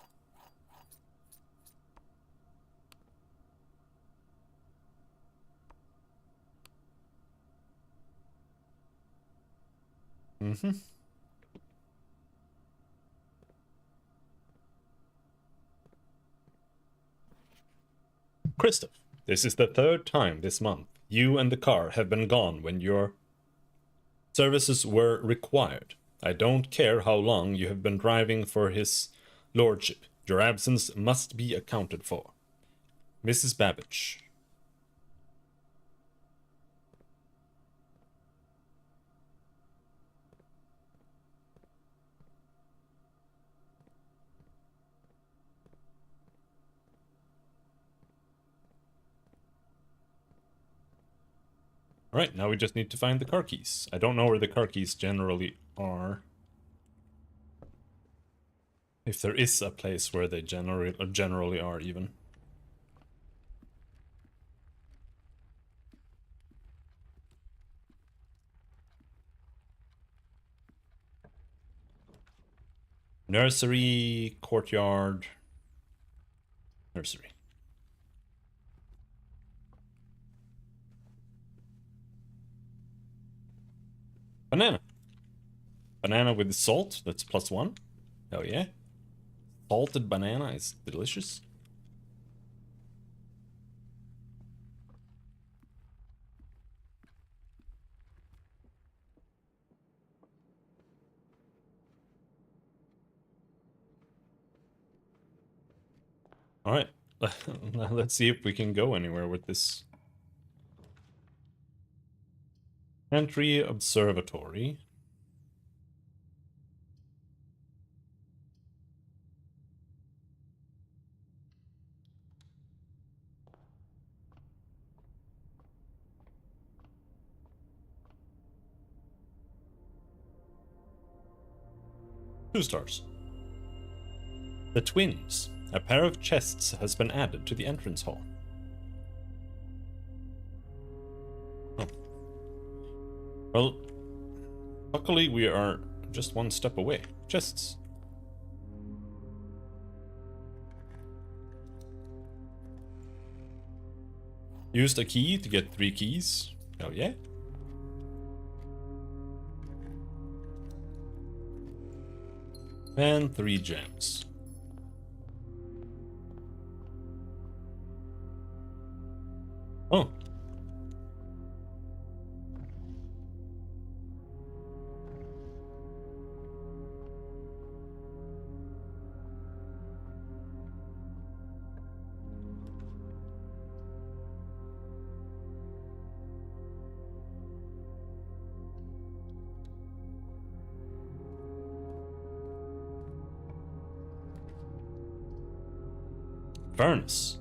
Mm-hmm. Kristoff, this is the 3rd time this month you and the car have been gone when your services were required. I don't care how long you have been driving for his lordship. Your absence must be accounted for. Mrs. Babbage. Alright, now we just need to find the car keys. I don't know where the car keys generally are. If there is a place where they generally are, even. Nursery, courtyard, nursery. Banana. Banana with salt, that's +1. Hell yeah. Salted banana is delicious. Alright, let's see if we can go anywhere with this. Entry observatory. Two stars. The twins. A pair of chests has been added to the entrance hall. Oh. Well, luckily we are just 1 step away. Chests. Used a key to get 3 keys. Hell yeah. And 3 gems. Oh. Furnace.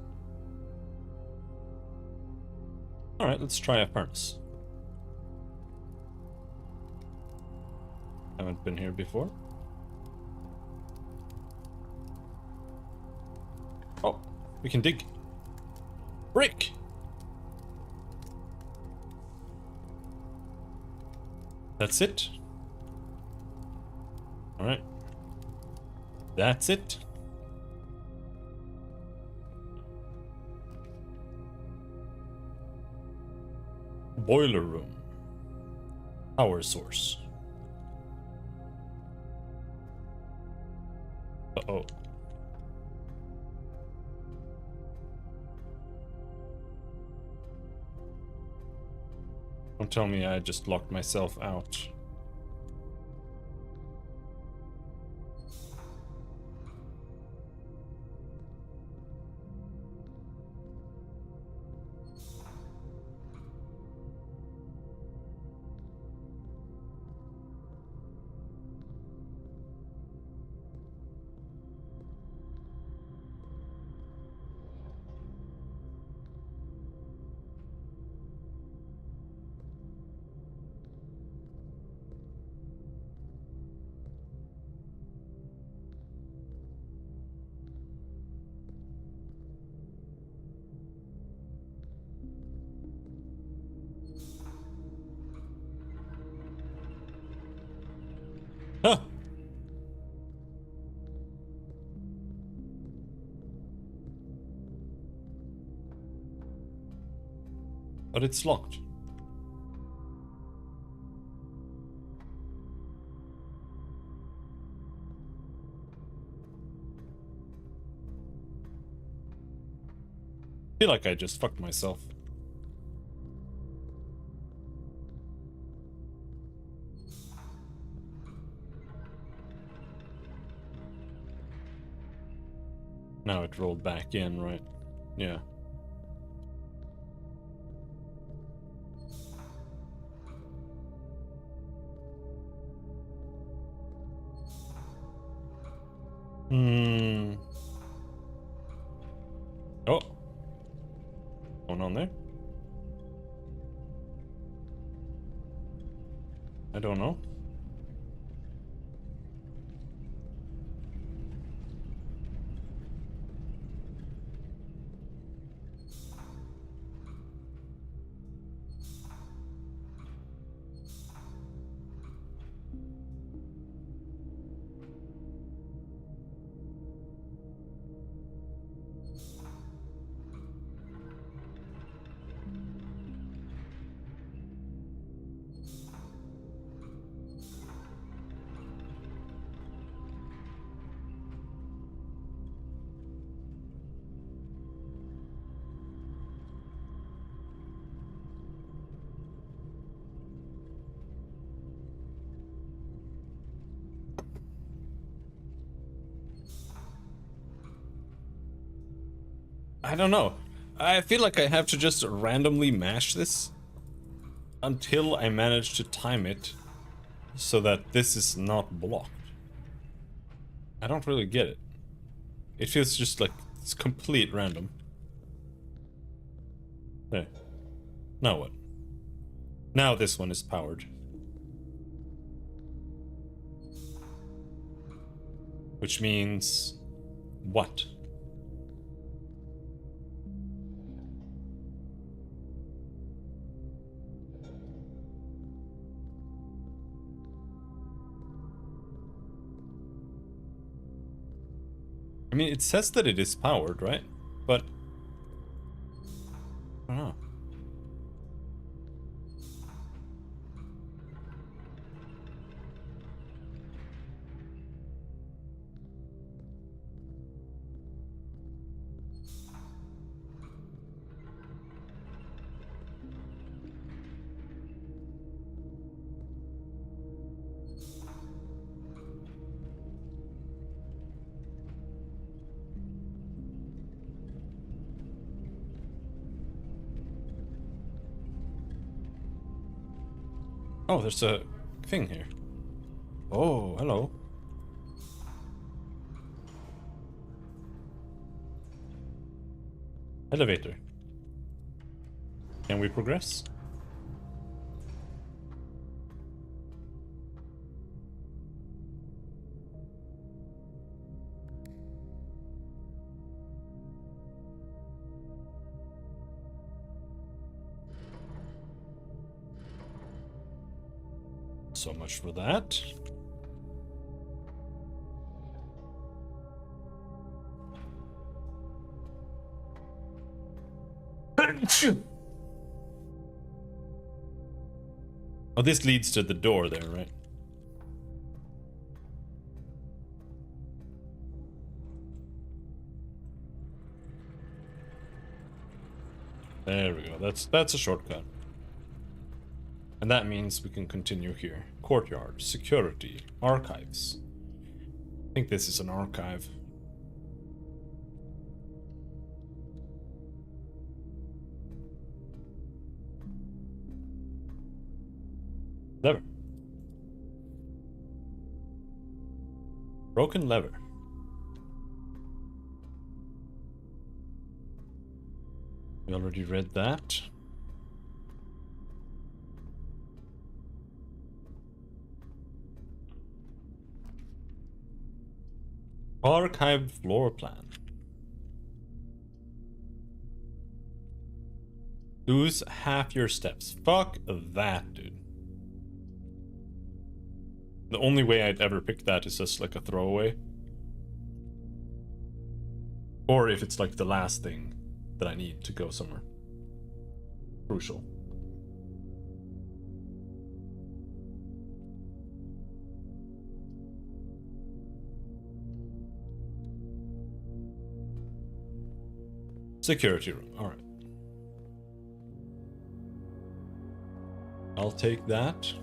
Alright, let's try a furnace. Haven't been here before. Oh, we can dig. Brick! That's it? Alright. That's it? Boiler room. Power source. Uh-oh. Don't tell me I just locked myself out. Huh. But it's locked. I feel like I just fucked myself. Now it rolled back in, right? Yeah. Hmm. Oh. Going on there? I don't know. I don't know. I feel like I have to just randomly mash this until I manage to time it so that this is not blocked. I don't really get it. It feels just like it's complete random. There. Now what? Now this one is powered. Which means what? I mean, it says that it is powered, right? But I don't know. Oh, there's a thing here. Oh, hello. Elevator. Can we progress? So much for that. Oh, this leads to the door there, right? There we go. That's a shortcut. And that means we can continue here. Courtyard, security, archives. I think this is an archive. Lever. Broken lever. We already read that. Archived floor plan. Lose half your steps. Fuck that, dude. The only way I'd ever pick that is just like a throwaway. Or if it's like the last thing that I need to go somewhere crucial. Security room, alright. I'll take that.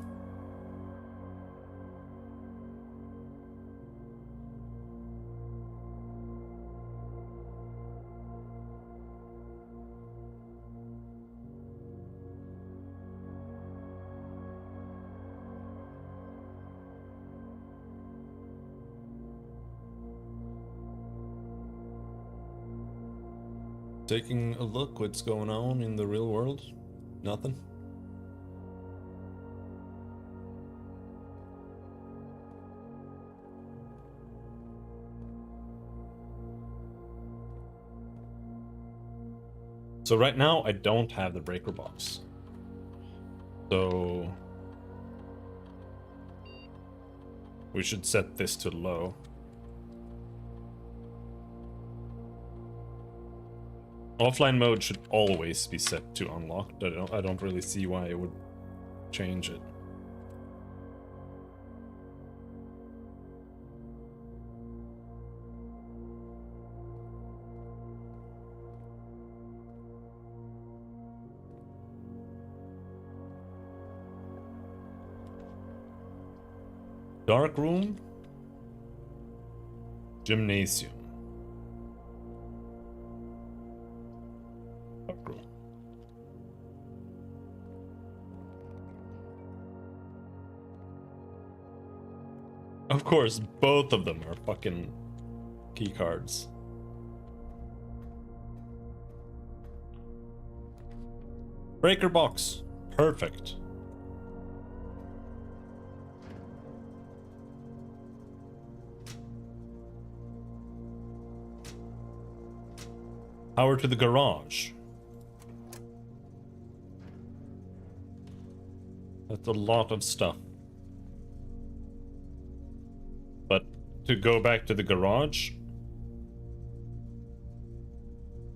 Taking a look what's going on in the real world. Nothing. So right now I don't have the breaker box. So we should set this to low. Offline mode should always be set to unlocked. I don't really see why it would change it. Dark room. Gymnasium. Dark room. Of course, both of them are fucking key cards. Breaker box. Perfect. Power to the garage. That's a lot of stuff. But to go back to the garage,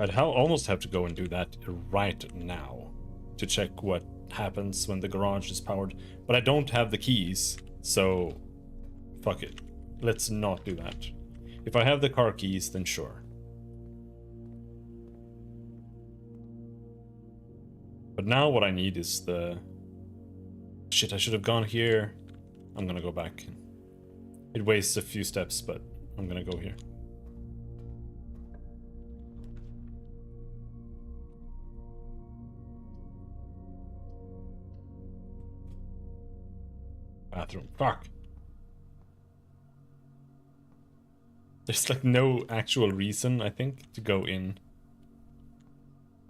I'd almost have to go and do that right now to check what happens when the garage is powered. But I don't have the keys, so fuck it. Let's not do that. If I have the car keys, then sure. But now what I need is the... Shit, I should have gone here. I'm gonna go back. It wastes a few steps, but I'm gonna go here. Bathroom. Fuck. There's like no actual reason, I think, to go in.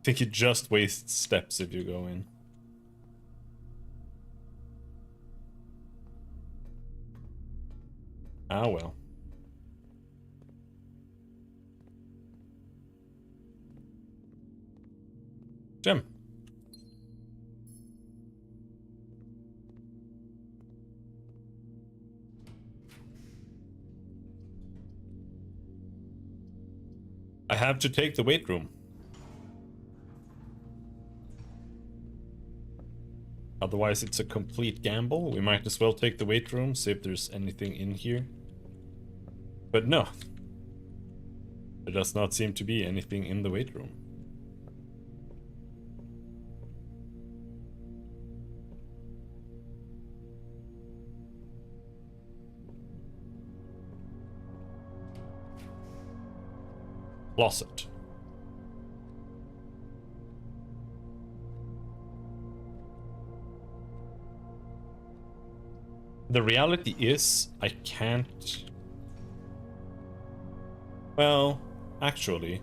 I think you just waste steps if you go in. Ah, well. Gem. I have to take the weight room. Otherwise, it's a complete gamble. We might as well take the weight room, see if there's anything in here. But no. There does not seem to be anything in the weight room. Closet. The reality is, I can't... Well, actually...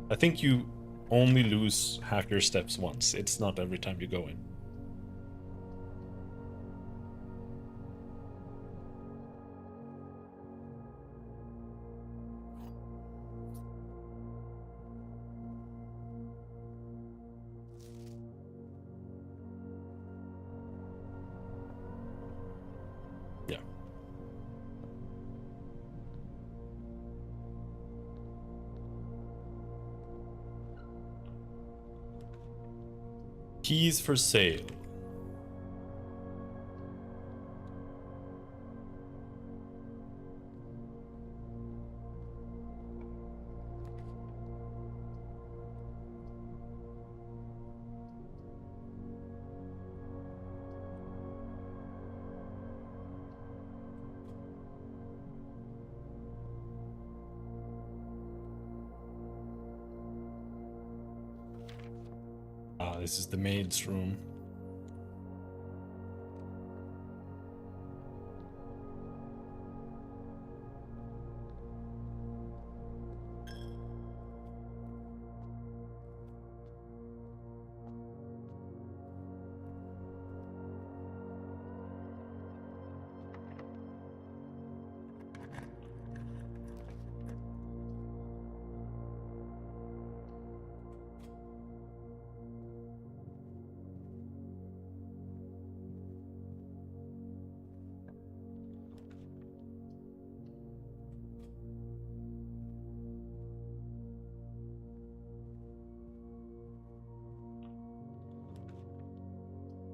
I think you only lose half your steps once. It's not every time you go in. Yeah. Keys for sale. Ah, this is the maid's room.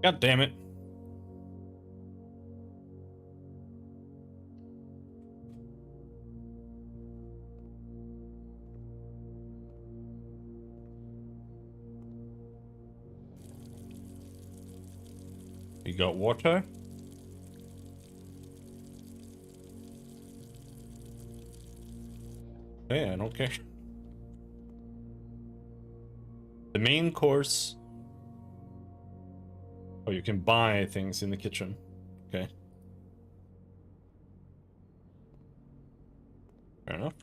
God damn it. You got water? Hey, I don't care. The main course. Oh, you can buy things in the kitchen. Okay. Fair enough.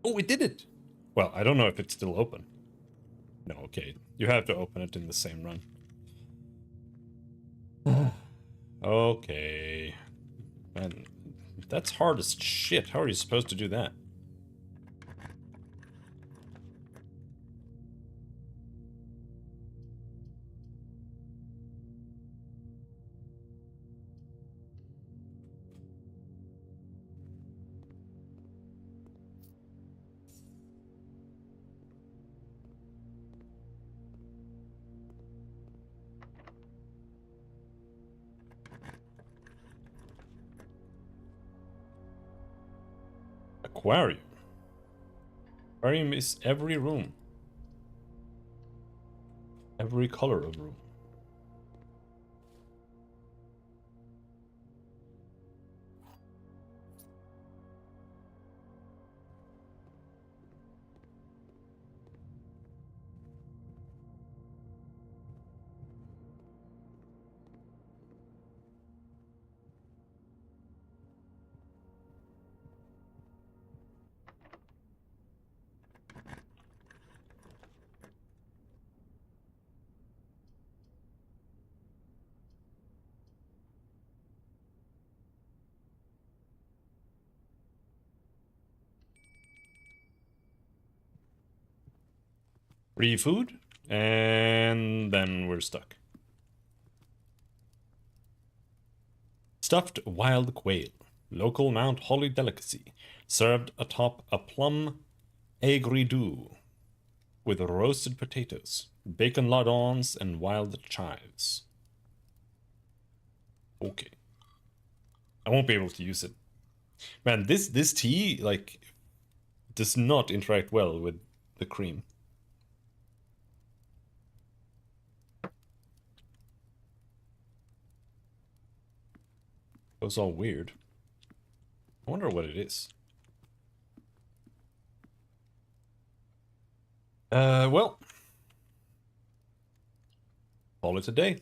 Oh, we did it! Well, I don't know if it's still open. No, okay. You have to open it in the same run. Okay. Man, that's hard as shit. How are you supposed to do that? Aquarium. Aquarium is every room. Every color of room. Free food, and then we're stuck. Stuffed wild quail, local Mount Holly delicacy, served atop a plum aigre-doux with roasted potatoes, bacon lardons, and wild chives. Okay. I won't be able to use it. Man, this tea, like, does not interact well with the cream. It was all weird. I wonder what it is. Well, call it a day.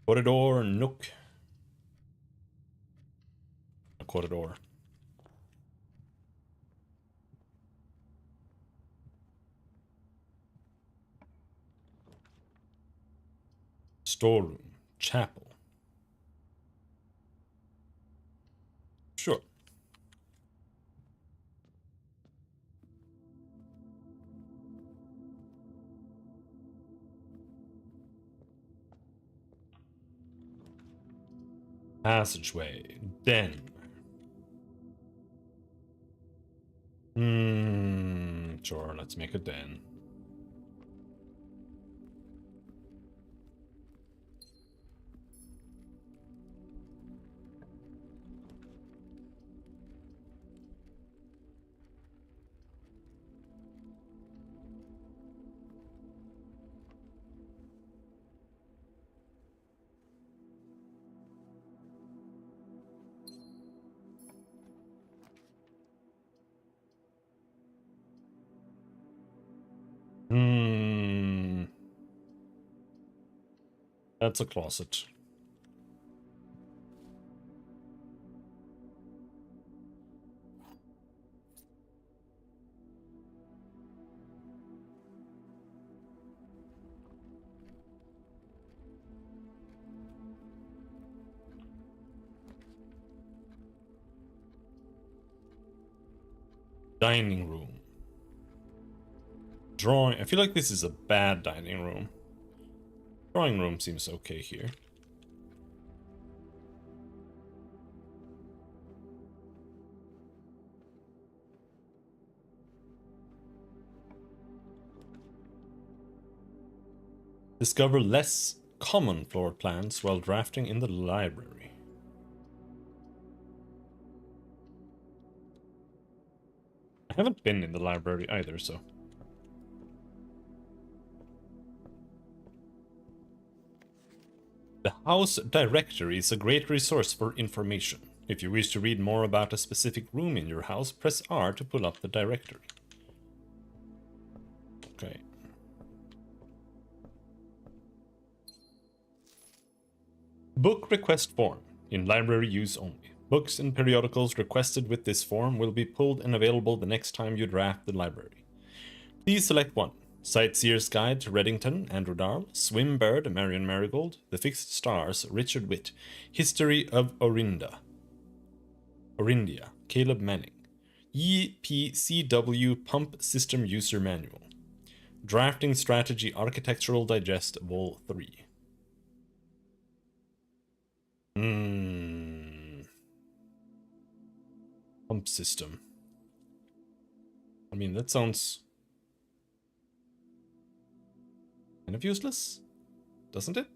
Corridor Nook. A corridor. Storeroom. Chapel. Sure. Passageway. Den. Sure, let's make a den. That's a closet. Dining room. Drawing. I feel like this is a bad dining room. Drawing room seems okay here. Discover less common floor plans while drafting in the library. I haven't been in the library either, so... The house directory is a great resource for information. If you wish to read more about a specific room in your house, press R to pull up the directory. Okay. Book request form. In library use only. Books and periodicals requested with this form will be pulled and available the next time you draft the library. Please select one. Sightseer's Guide to Reddington, Andrew Darl. Swimbird, Marion Marigold. The Fixed Stars, Richard Witt. History of Orindia, Caleb Manning. EPCW Pump System User Manual. Drafting Strategy Architectural Digest, Vol 3. Pump system. I mean, that sounds kind of useless, doesn't it?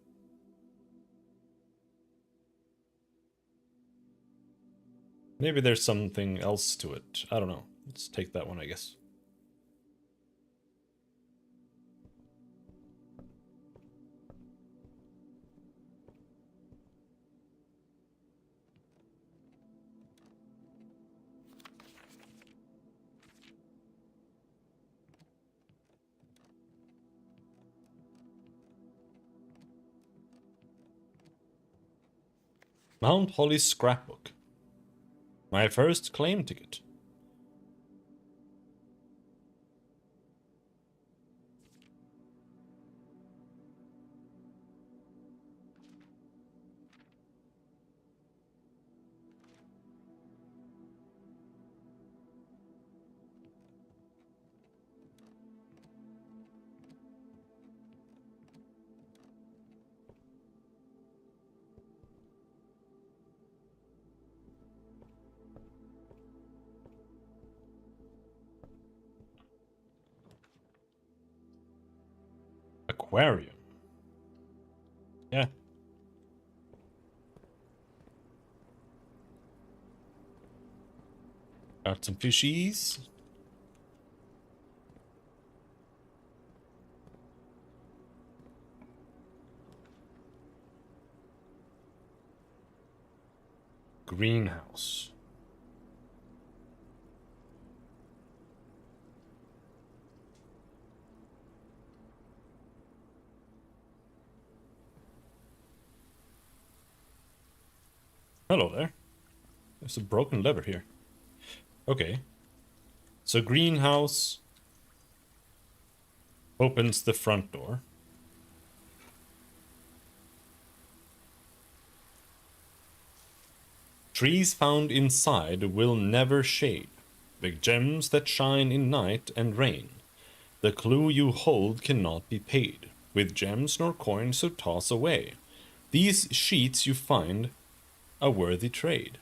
Maybe there's something else to it. I don't know. Let's take that one, I guess. Mount Holly scrapbook. My first claim ticket. Aquarium. Yeah. Got some fishies. Greenhouse. Hello there. There's a broken lever here. Okay. So greenhouse opens the front door. Trees found inside will never shade. Big gems that shine in night and rain. The clue you hold cannot be paid. With gems nor coins so toss away. These sheets you find a worthy trade.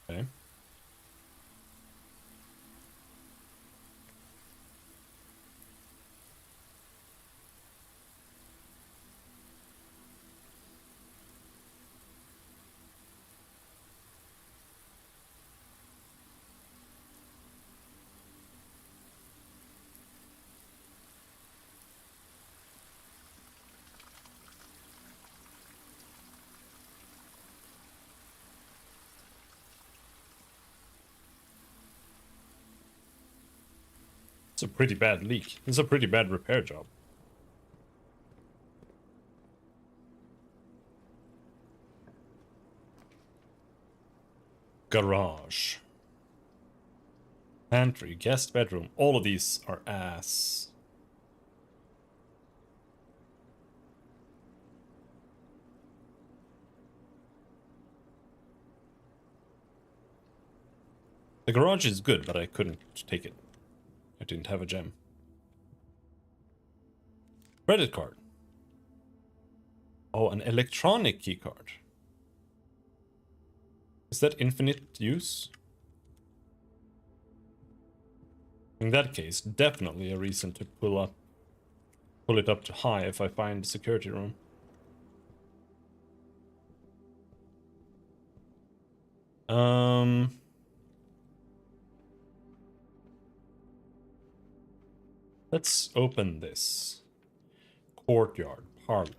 Okay. It's a pretty bad leak. It's a pretty bad repair job. Garage. Pantry, guest bedroom. All of these are ass. The garage is good, but I couldn't take it. I didn't have a gem. Credit card. Oh, an electronic keycard. Is that infinite use? In that case, definitely a reason to pull it up to high if I find a security room. Let's open this. Courtyard, parlor.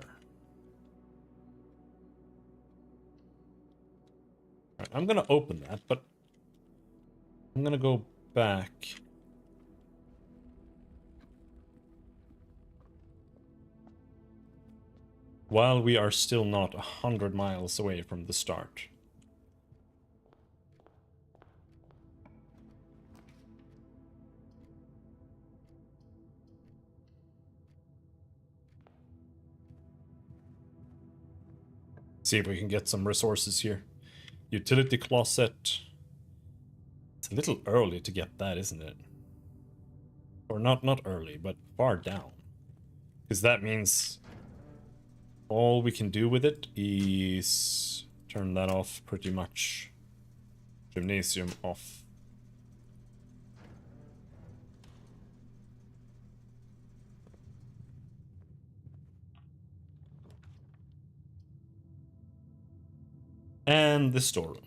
Right, I'm gonna open that, but I'm gonna go back. While we are still not 100 miles away from the start. See if we can get some resources here. Utility closet. It's a little early to get that, isn't it? Or not early, but far down. Because that means all we can do with it is turn that off pretty much. Gymnasium off. And the storeroom.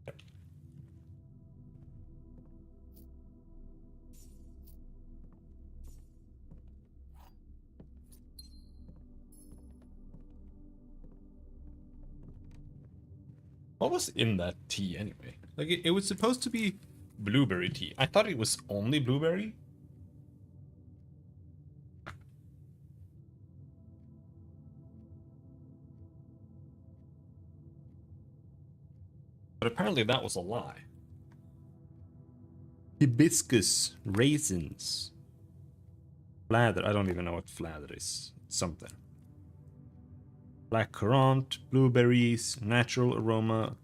Yep. What was in that tea anyway? Like it was supposed to be blueberry tea. I thought it was only blueberry. But apparently that was a lie. Hibiscus, raisins, flather. I don't even know what flather is. It's something. Black currant, blueberries, natural aroma,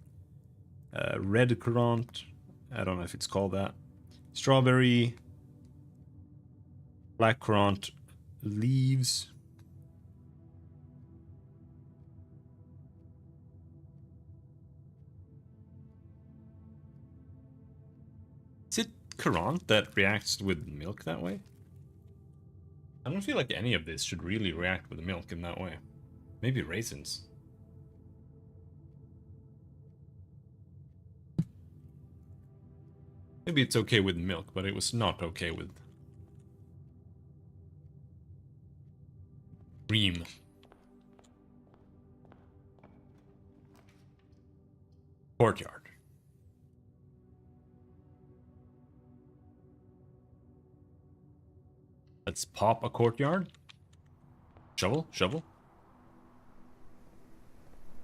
red currant. I don't know if it's called that. Strawberry, black currant, leaves. Is it currant that reacts with milk that way? I don't feel like any of this should really react with milk in that way. Maybe raisins. Maybe it's okay with milk, but it was not okay with cream. Courtyard. Let's pop a courtyard. Shovel, shovel.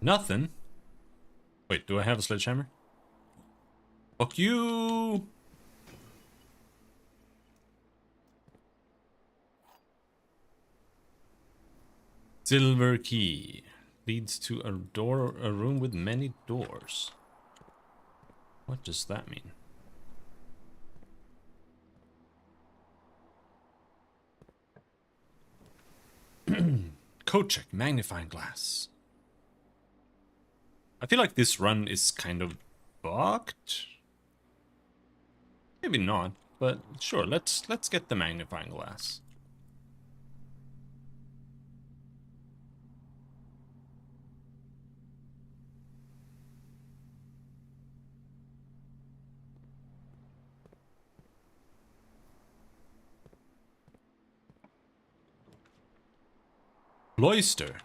Nothing. Wait, do I have a sledgehammer? Fuck you! Silver key leads to a door, a room with many doors. What does that mean? Code check, magnifying glass. I feel like this run is kind of bugged. Maybe not, but sure, let's get the magnifying glass. Cloister.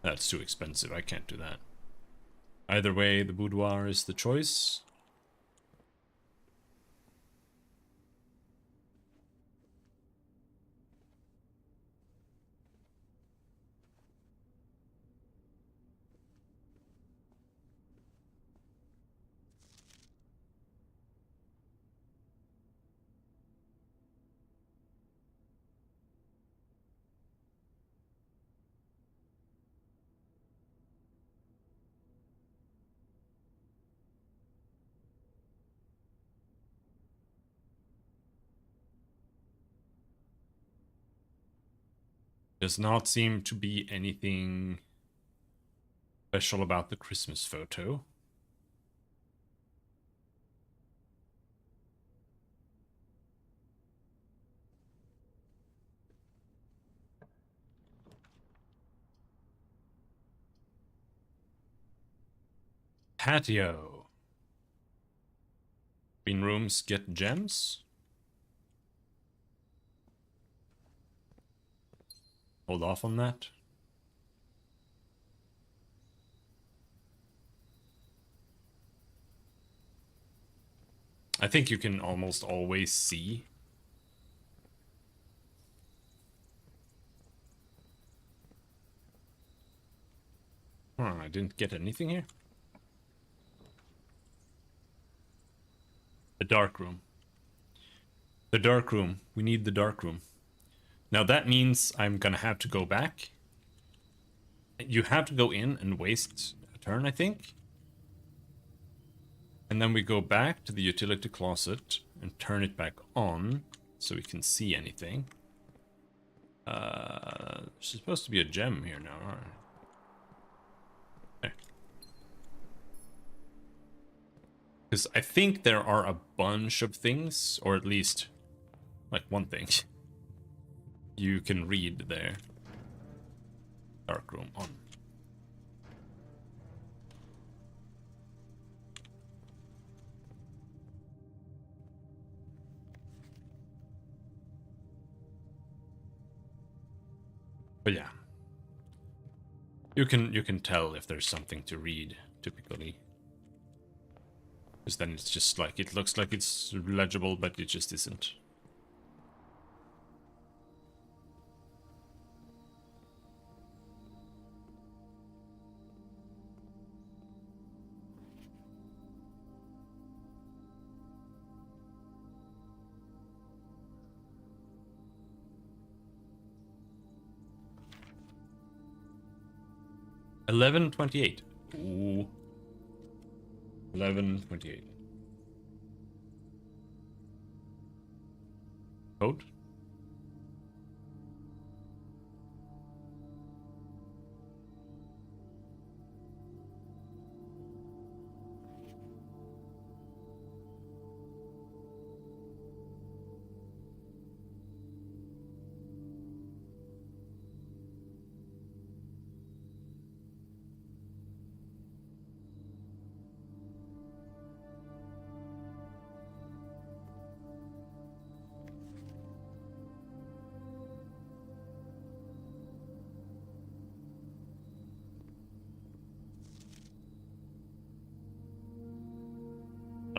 That's too expensive, I can't do that. Either way, the boudoir is the choice. Does not seem to be anything special about the Christmas photo. Patio. Green rooms get gems. Hold off on that. I think you can almost always see. Oh, I didn't get anything here. The dark room. The dark room. We need the dark room. Now that means I'm gonna have to go back. You have to go in and waste a turn, I think. And then we go back to the utility closet and turn it back on so we can see anything. There's supposed to be a gem here now. All right. There. Because I think there are a bunch of things, or at least like one thing you can read there. Dark room on. But yeah, you can tell if there's something to read typically. Because then it's just like, it looks like it's legible, but it just isn't. $11.28. Ooh. $11.28. Code?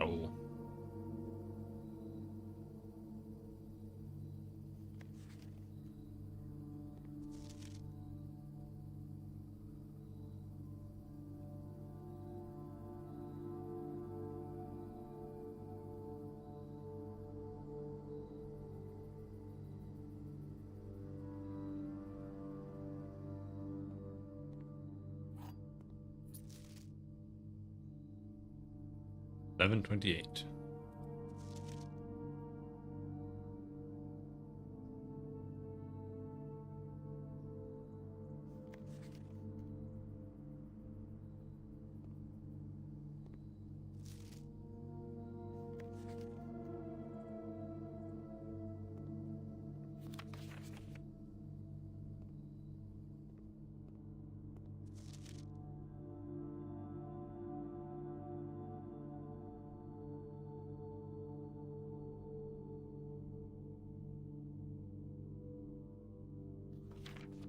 Oh. $11.28.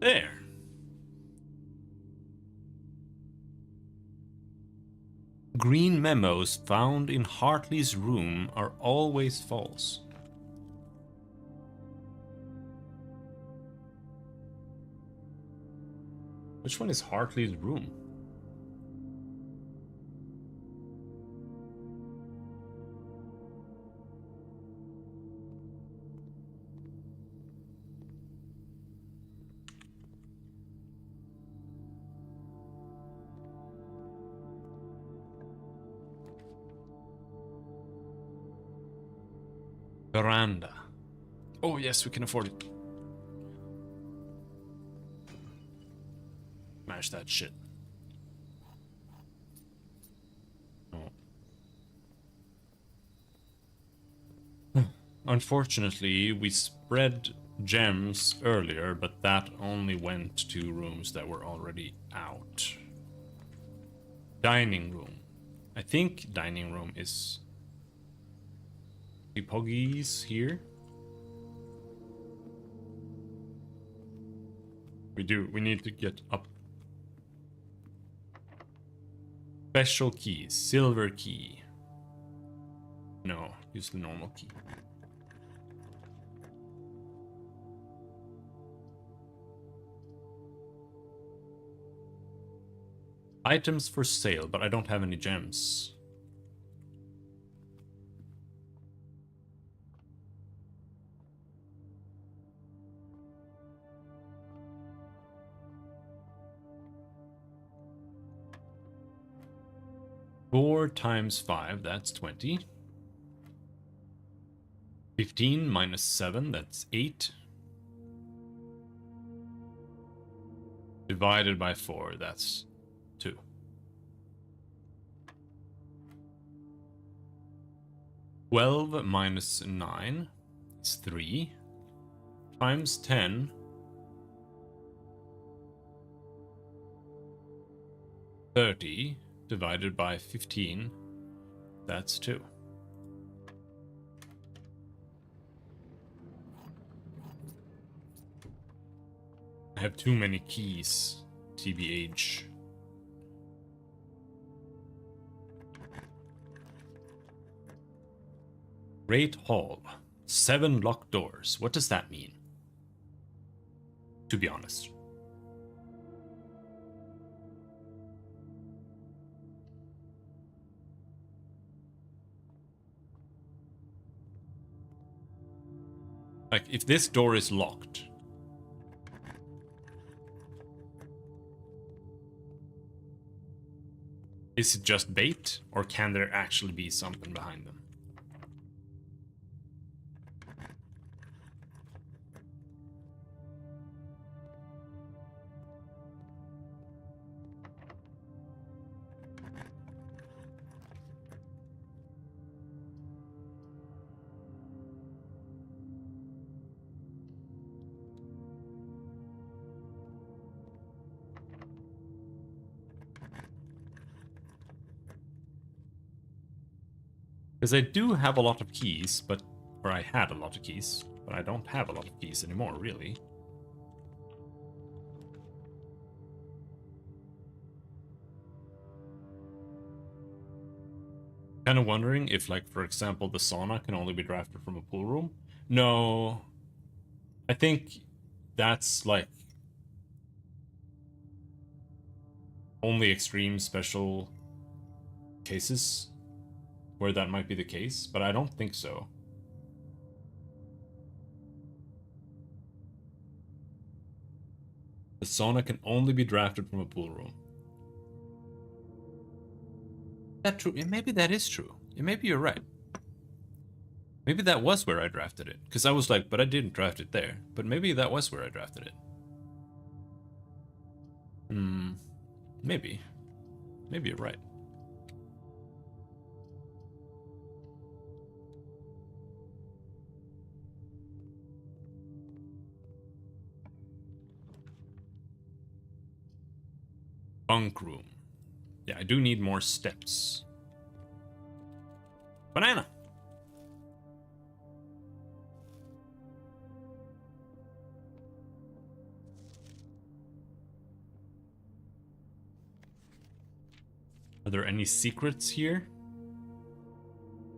There. Green memos found in Hartley's room are always false. Which one is Hartley's room? Veranda. Oh yes, we can afford it. Smash that shit. Oh. Unfortunately, we spread gems earlier, but that only went to rooms that were already out. Dining room. I think dining room is the Poggies here. We need to get up. Special keys, silver key. No, use the normal key. Items for sale, but I don't have any gems. Four times 5, that's 20. 15 minus 7, that's 8. Divided by 4, that's 2. Twelve minus 9 is 3. Times 10. 30 divided by 15, that's 2. I have too many keys, TBH. Great Hall. 7 locked doors. What does that mean? To be honest. Like, if this door is locked, is it just bait, or can there actually be something behind them? Because I do have a lot of keys, but... Or I had a lot of keys, but I don't have a lot of keys anymore, really. Kind of wondering if, like, for example, the sauna can only be drafted from a pool room. No. I think that's, like, only extreme special cases where that might be the case, but I don't think so. The sauna can only be drafted from a pool room. Is that true? Yeah, maybe that is true. Yeah, maybe you're right. Maybe that was where I drafted it. Because I was like, but I didn't draft it there. But maybe that was where I drafted it. Maybe. Maybe you're right. Bunk room. Yeah, I do need more steps. Banana! Are there any secrets here?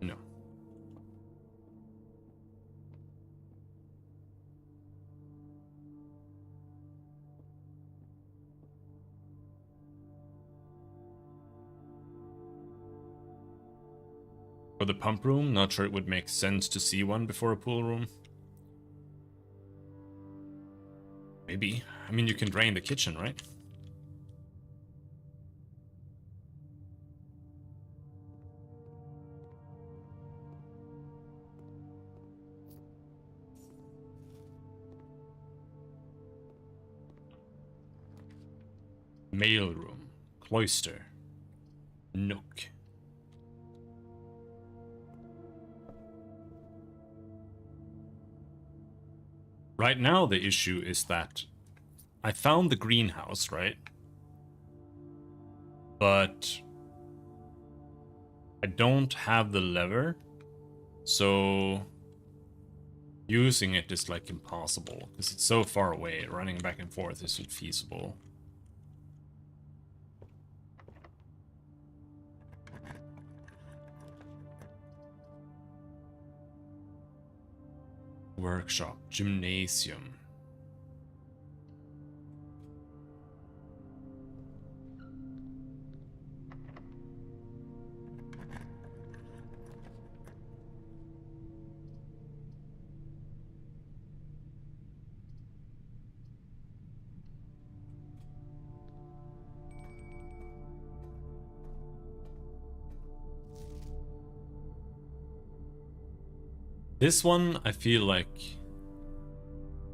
No. For the pump room, not sure it would make sense to see one before a pool room. Maybe. I mean, you can drain the kitchen, right? Mail room. Cloister. Nook. Right now, the issue is that I found the greenhouse, right? But I don't have the lever, so using it is like impossible because it's so far away. Running back and forth isn't feasible. Workshop, gymnasium. This one, I feel like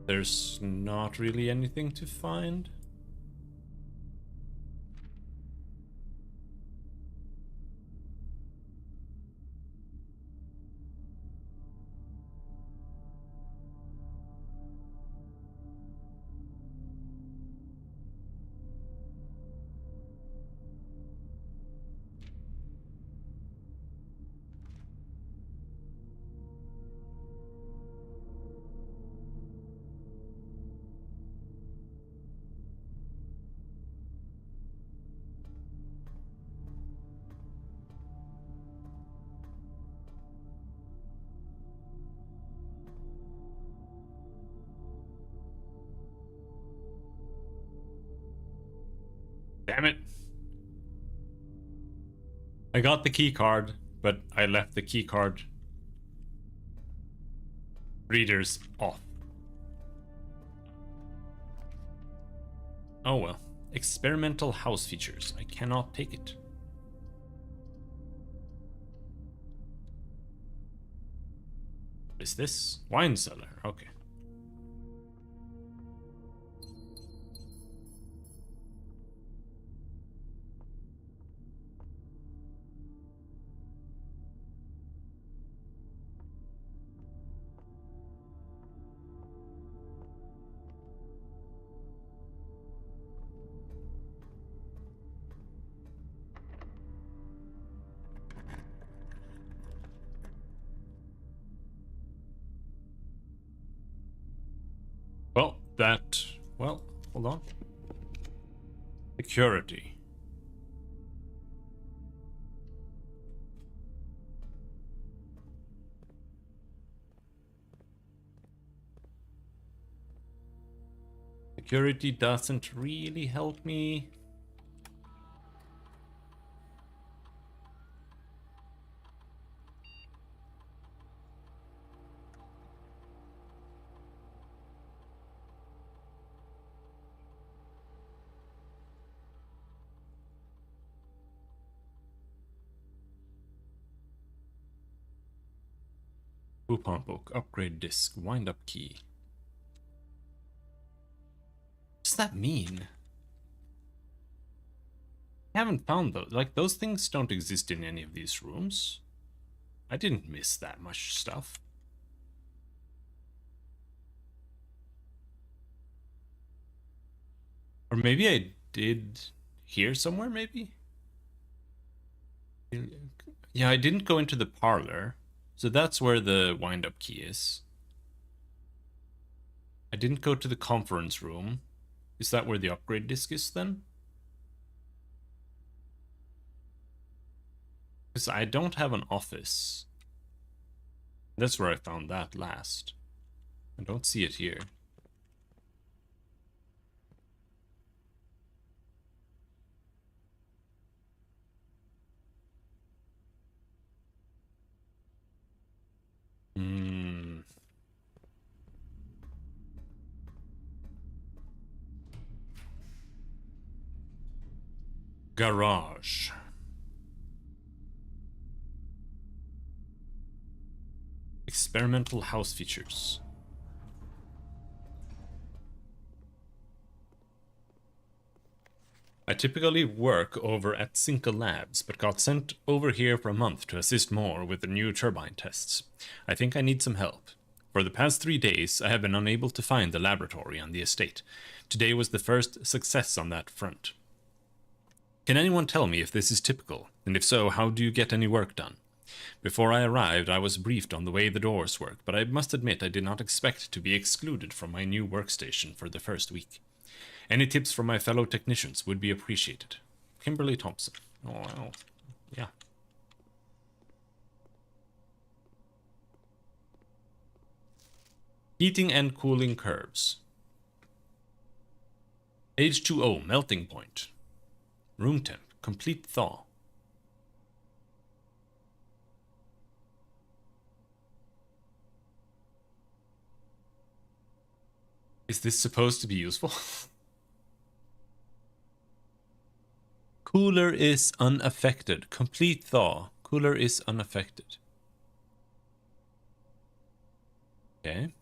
there's not really anything to find. Damn it. I got the key card, but I left the key card readers off. Oh well. Experimental house features. I cannot take it. What is this? Wine cellar. Okay. Well, hold on. Security. Security doesn't really help me. Coupon book, upgrade disc, wind up key. What does that mean? I haven't found those. Like, those things don't exist in any of these rooms. I didn't miss that much stuff. Or maybe I did here somewhere, maybe? Yeah, I didn't go into the parlor. So that's where the wind-up key is. I didn't go to the conference room. Is that where the upgrade disc is then? Because I don't have an office. That's where I found that last. I don't see it here. Garage. Experimental house features. I typically work over at Cinca Labs, but got sent over here for a month to assist more with the new turbine tests. I think I need some help. For the past 3 days, I have been unable to find the laboratory on the estate. Today was the first success on that front. Can anyone tell me if this is typical, and if so, how do you get any work done? Before I arrived, I was briefed on the way the doors work, but I must admit I did not expect to be excluded from my new workstation for the first week. Any tips from my fellow technicians would be appreciated. Kimberly Thompson. Oh, well, yeah. Heating and cooling curves. H2O melting point. Room temp, complete thaw. Is this supposed to be useful? Cooler is unaffected. Complete thaw. Cooler is unaffected. Okay.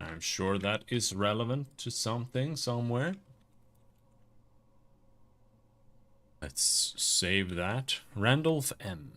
I'm sure that is relevant to something somewhere. Let's save that. Randolph M.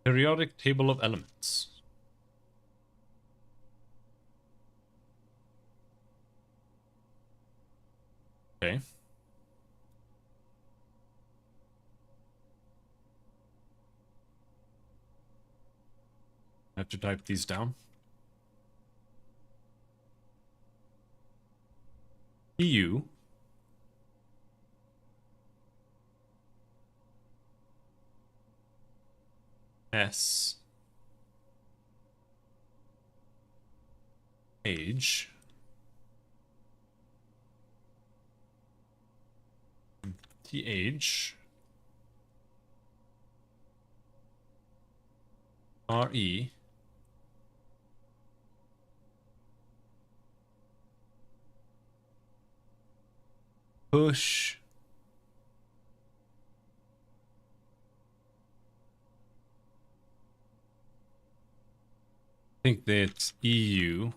Periodic table of elements. Okay. I have to type these down. EU. S. Age. TH. RE. Push. I think that's EU.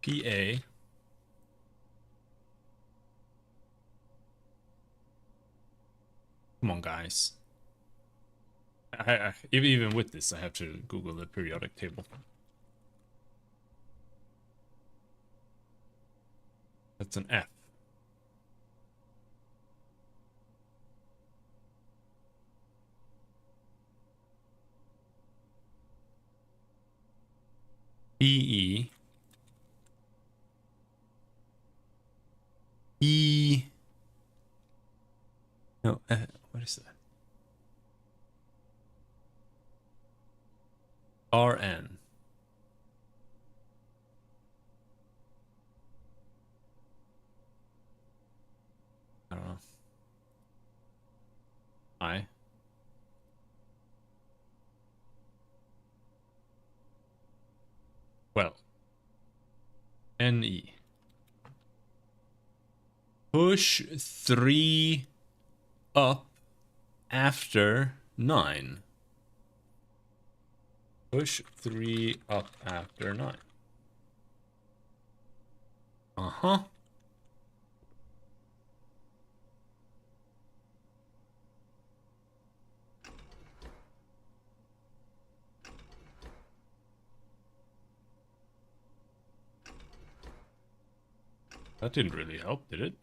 PA. Come on, guys. Even with this, I have to Google the periodic table. That's an F. EE. E. No, what is that? RN. I don't know. I. Well. NE. Push 3 up after 9. Push 3 up after 9. Uh-huh. That didn't really help, did it?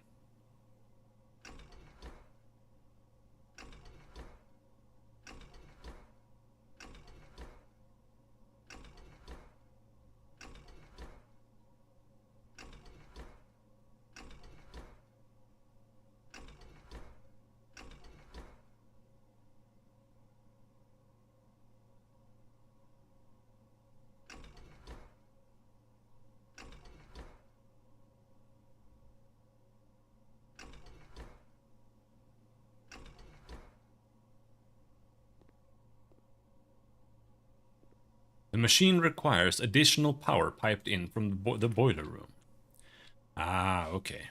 The machine requires additional power piped in from the boiler room. Ah, okay.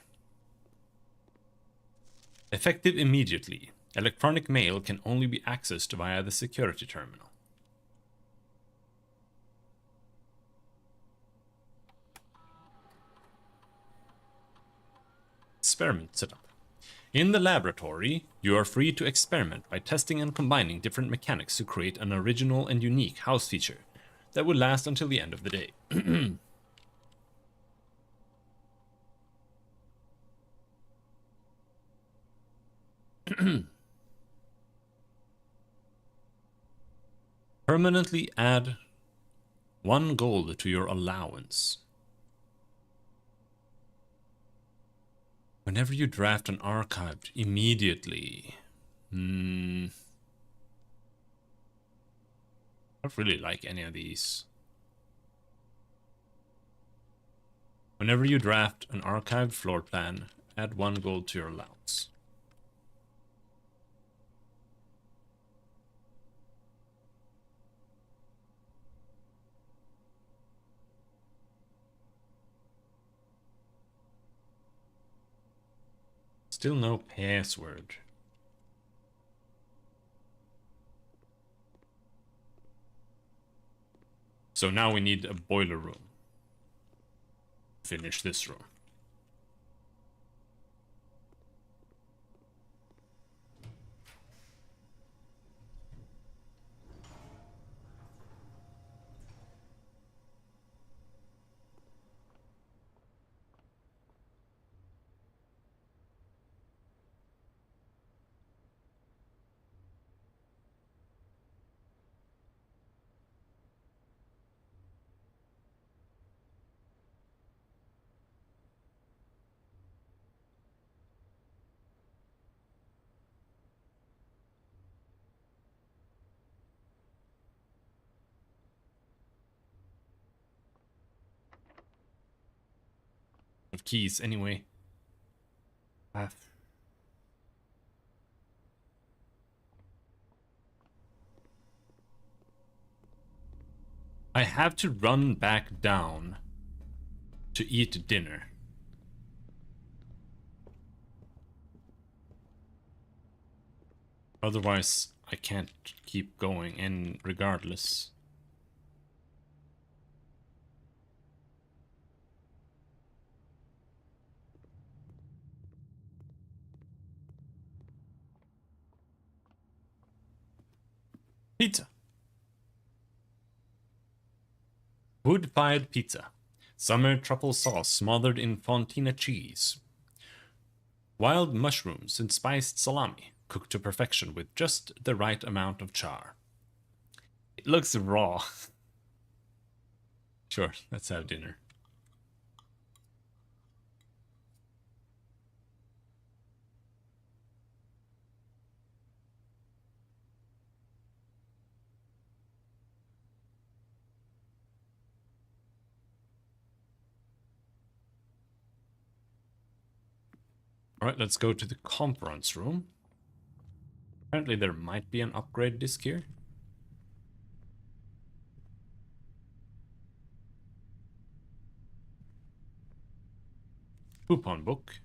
Effective immediately. Electronic mail can only be accessed via the security terminal. Experiment setup. In the laboratory, you are free to experiment by testing and combining different mechanics to create an original and unique house feature that would last until the end of the day. Permanently add 1 gold to your allowance. Whenever you draft an archived, immediately. I don't really like any of these. Whenever you draft an archived floor plan, add 1 gold to your allowance. Still no password. So now we need a boiler room. Finish this room. of keys anyway. I have to run back down to eat dinner. Otherwise, I can't keep going in regardless. Pizza. Wood-fired pizza. Summer truffle sauce smothered in fontina cheese. Wild mushrooms and spiced salami, cooked to perfection with just the right amount of char. It looks raw. Sure, let's have dinner. Alright, let's go to the conference room. Apparently there might be an upgrade disc here. Coupon book.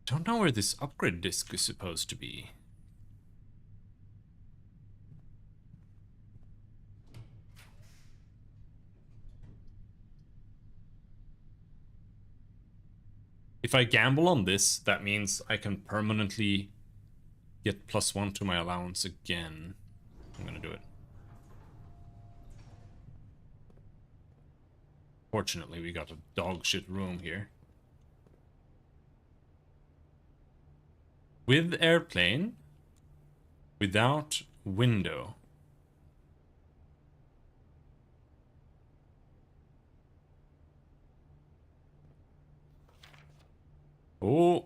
Don't know where this upgrade disc is supposed to be. If I gamble on this, that means I can permanently get +1 to my allowance again. I'm gonna do it. Fortunately, we got a dog shit room here. With airplane, without window. Oh,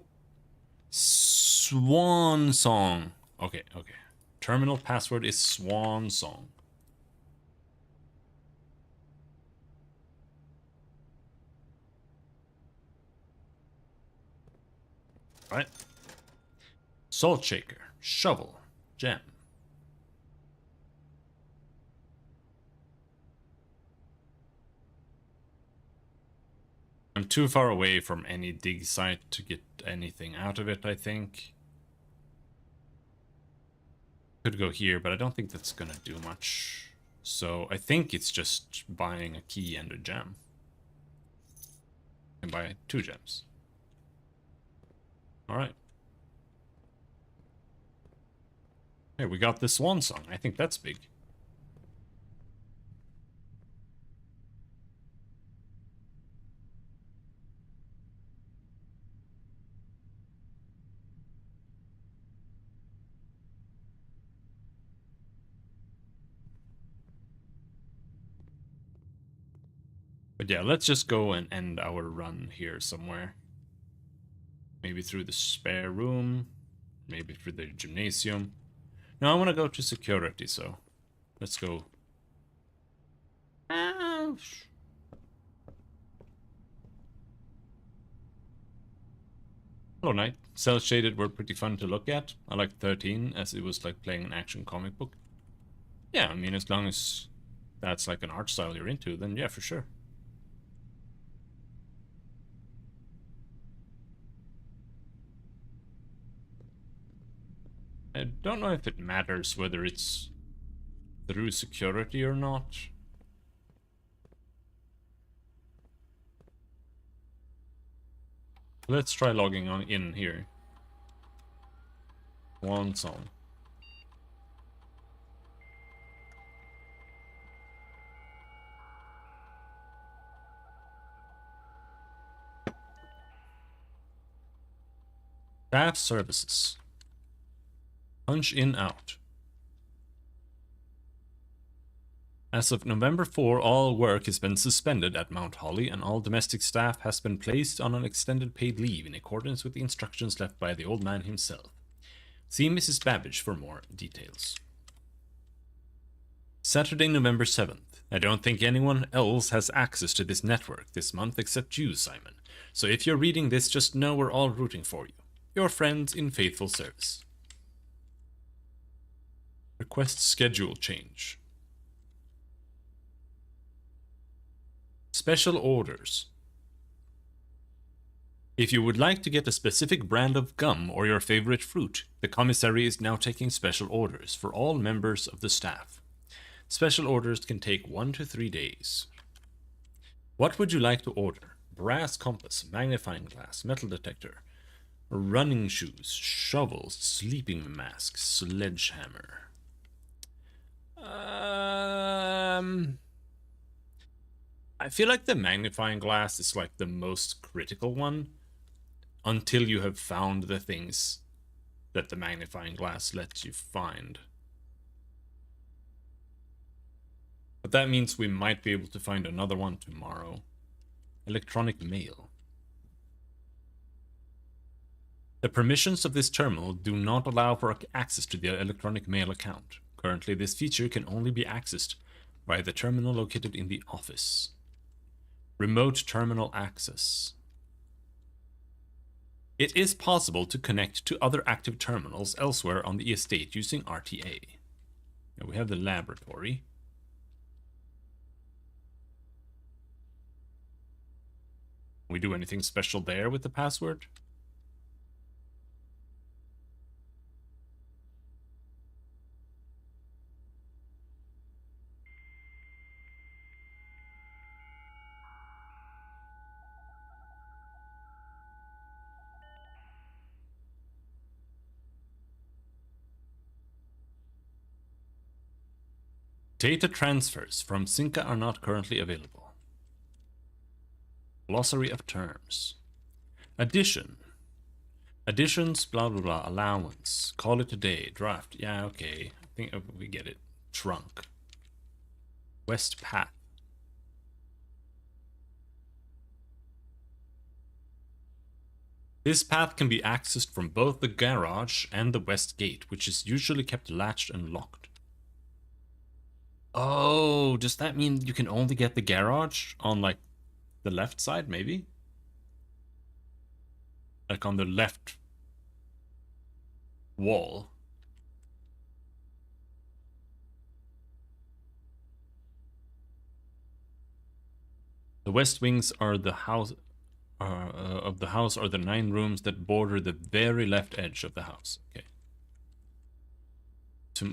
Swan Song. Okay, okay. Terminal password is Swan Song. All right. Salt shaker, shovel, gem. I'm too far away from any dig site to get anything out of it, I think. Could go here, but I don't think that's gonna do much. So I think it's just buying a key and a gem. And buy 2 gems. Alright. Hey, we got the Swan Song. I think that's big. But yeah, let's just go and end our run here somewhere. Maybe through the spare room. Maybe through the gymnasium. No, I want to go to security, so let's go. Hello, Knight. Cell shaded were pretty fun to look at. I liked 13 as it was like playing an action comic book. Yeah, I mean, as long as that's like an art style you're into, then yeah, for sure. I don't know if it matters whether it's through security or not. Let's try logging on in here. One song. Staff services. Punch in out. As of November 4, all work has been suspended at Mount Holly and all domestic staff has been placed on an extended paid leave in accordance with the instructions left by the old man himself. See Mrs. Babbage for more details. Saturday, November 7th. I don't think anyone else has access to this network this month except you, Simon. So if you're reading this, just know we're all rooting for you. Your friends in faithful service. Request schedule change. Special orders. If you would like to get a specific brand of gum or your favorite fruit, the commissary is now taking special orders for all members of the staff. Special orders can take 1 to 3 days. What would you like to order? Brass compass, magnifying glass, metal detector, running shoes, shovels, sleeping mask, sledgehammer. I feel like the magnifying glass is like the most critical one until you have found the things that the magnifying glass lets you find. But that means we might be able to find another one tomorrow. Electronic mail. The permissions of this terminal do not allow for access to the electronic mail account. Currently, this feature can only be accessed by the terminal located in the office. Remote terminal access. It is possible to connect to other active terminals elsewhere on the estate using RTA. Now we have the laboratory. We do anything special there with the password? Data transfers from Synca are not currently available. Glossary of terms. Addition. Additions, blah blah blah, allowance. Call it a day. Draft. Yeah, okay. I think we get it. Trunk. West path. This path can be accessed from both the garage and the west gate, which is usually kept latched and locked. Oh, does that mean you can only get the garage on, like, the left side, maybe? Like on the left wall. The west wings are the house of the house are the 9 rooms that border the very left edge of the house. Okay.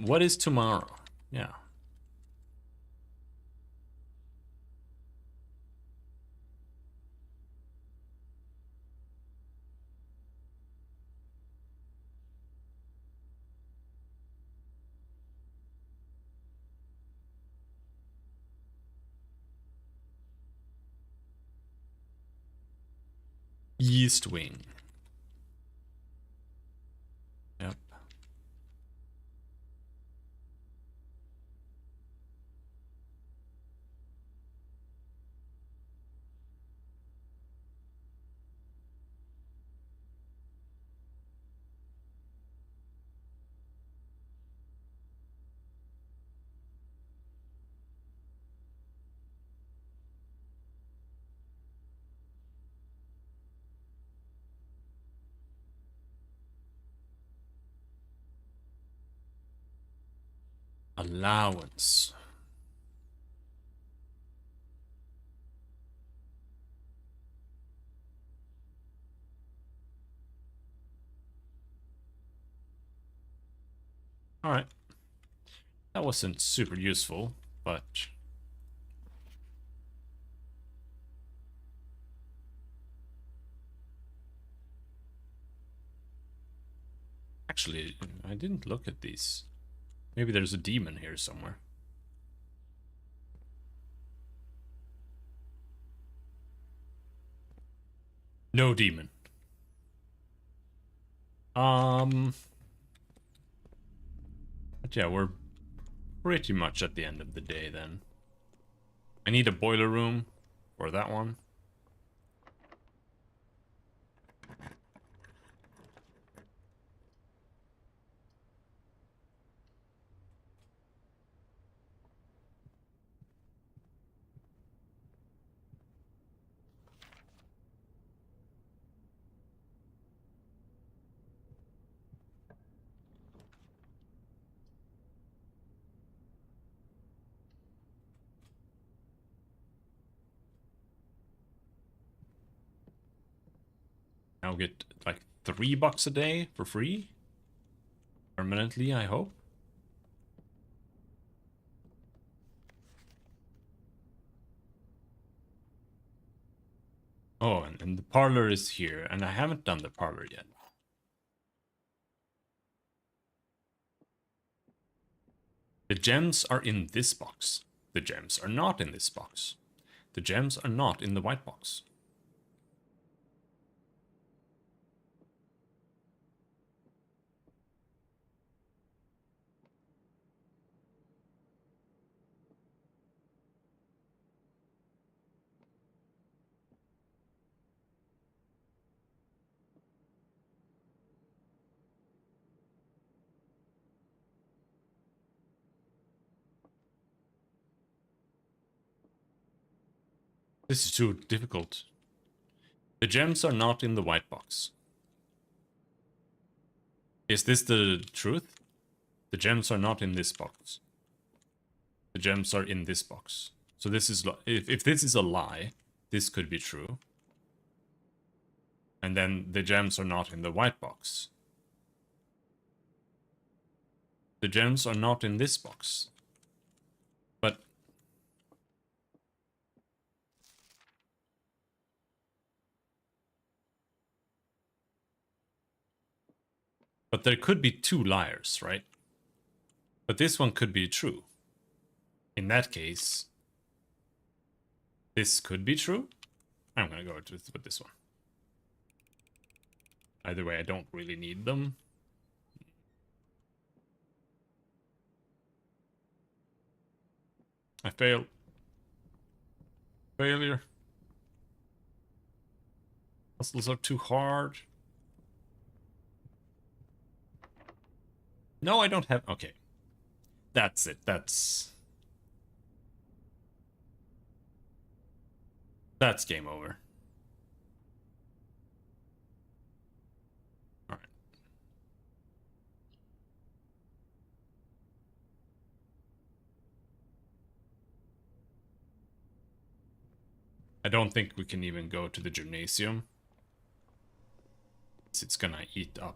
What is tomorrow? Yeah. East wing. Yep. Allowance. Alright. That wasn't super useful, but... Actually, I didn't look at these. Maybe there's a demon here somewhere. No demon. But yeah, we're pretty much at the end of the day then. I need a boiler room for that one. I'll get like $3 a day for free. Permanently, I hope. Oh, and the parlor is here, and I haven't done the parlor yet. The gems are in this box. The gems are not in this box. The gems are not in the white box. This is too difficult. The gems are not in the white box. Is this the truth? The gems are not in this box. The gems are in this box. So this is, if this is a lie, this could be true. And then the gems are not in the white box. The gems are not in this box. But there could be two liars, right? But this one could be true. In that case, this could be true. I'm gonna go with this one. Either way, I don't really need them. I failed. Failure. Puzzles are too hard. No, I don't have... Okay. That's it. That's game over. Alright. I don't think we can even go to the gymnasium. It's gonna eat up.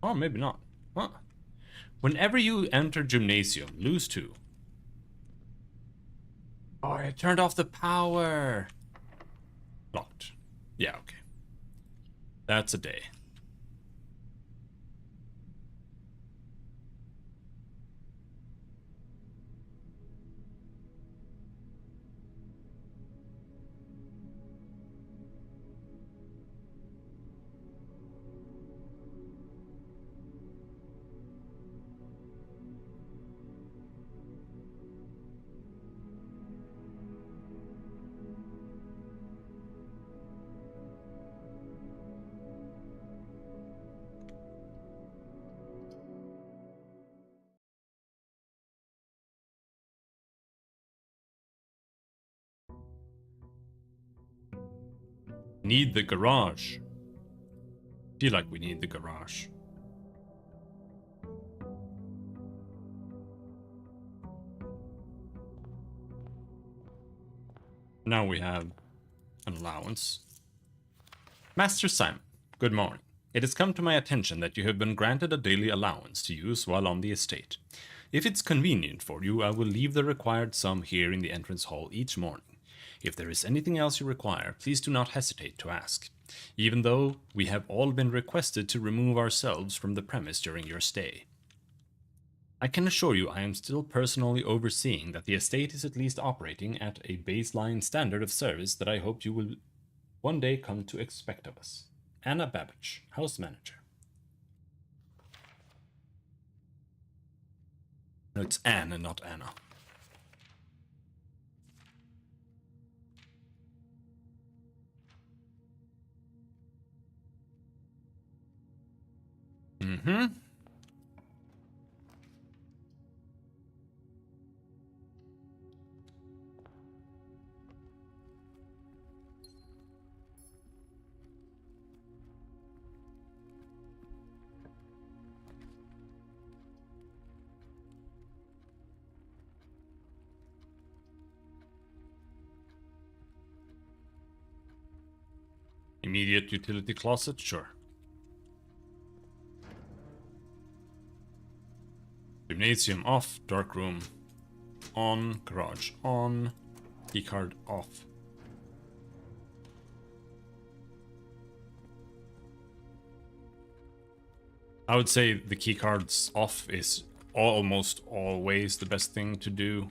Oh, maybe not. Huh. Whenever you enter gymnasium, lose 2. Oh, I turned off the power. Locked. Yeah, okay. That's a day. Need the garage. Feel like we need the garage. Now we have an allowance. Master Simon, good morning. It has come to my attention that you have been granted a daily allowance to use while on the estate. If it's convenient for you, I will leave the required sum here in the entrance hall each morning. If there is anything else you require, please do not hesitate to ask, even though we have all been requested to remove ourselves from the premise during your stay. I can assure you I am still personally overseeing that the estate is at least operating at a baseline standard of service that I hope you will one day come to expect of us. Anna Babbage, house manager. No, it's Anne and not Anna. Mm-hmm. immediate utility closet? Sure. Gymnasium off, dark room on, garage on, keycard off. I would say the keycards off is almost always the best thing to do.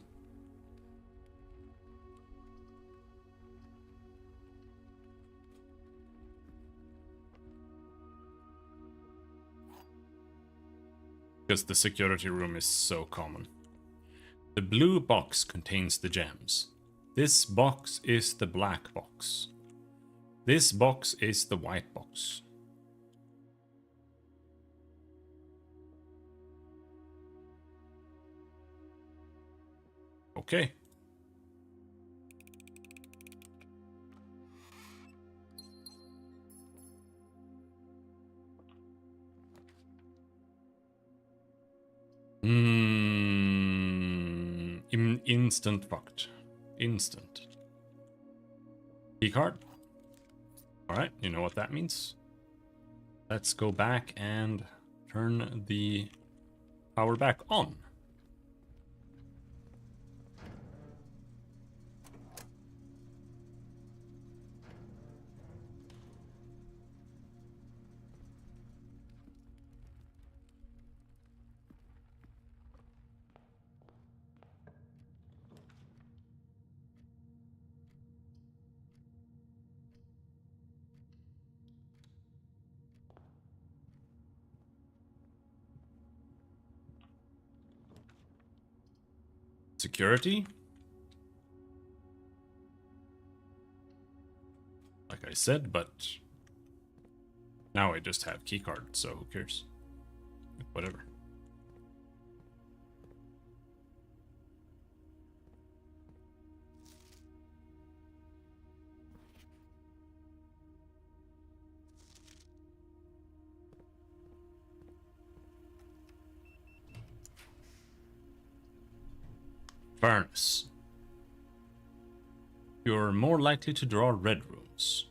Because the security room is so common. The blue box contains the gems. This box is the black box. This box is the white box. Okay. Instant fucked. Instant. Keycard. Alright, you know what that means. Let's go back and turn the power back on. Security. Like I said, but now I just have keycard, so who cares? Whatever. Furnace. You're more likely to draw red rooms.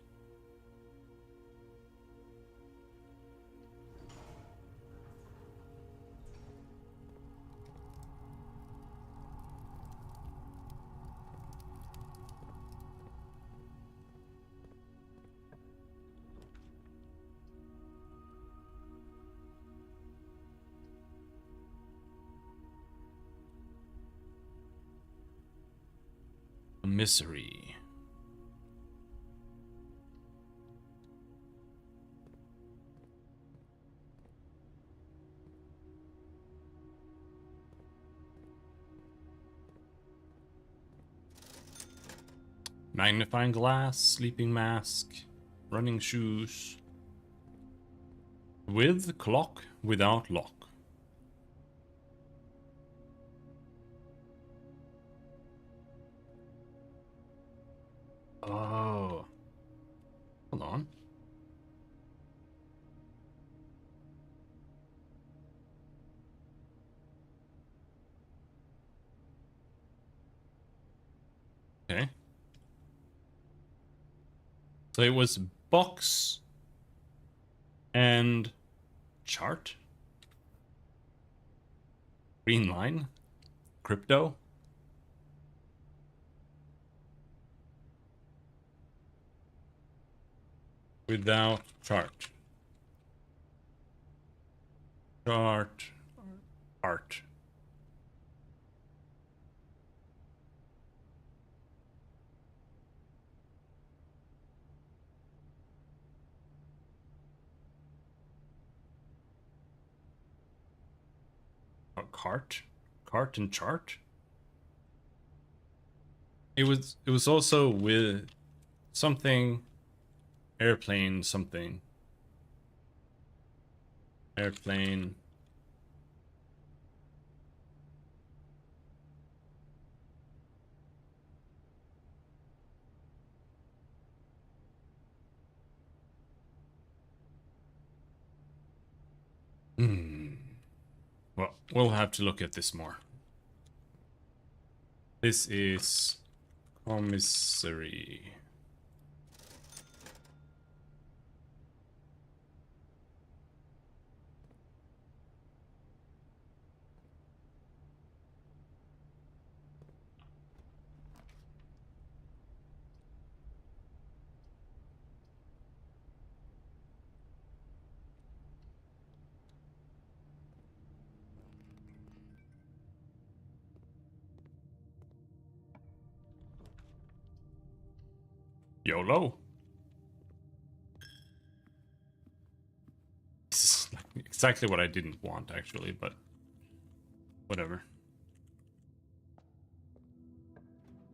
Misery. Magnifying glass, sleeping mask, running shoes. With clock, without lock. Oh. Hold on. Okay. So it was box and chart. Green line. Crypto. Without chart. Chart. Art. Cart? Cart and chart? It was also with something airplane something. Airplane. Well, we'll have to look at this more. This is commissary. YOLO. This is like exactly what I didn't want, actually, but whatever.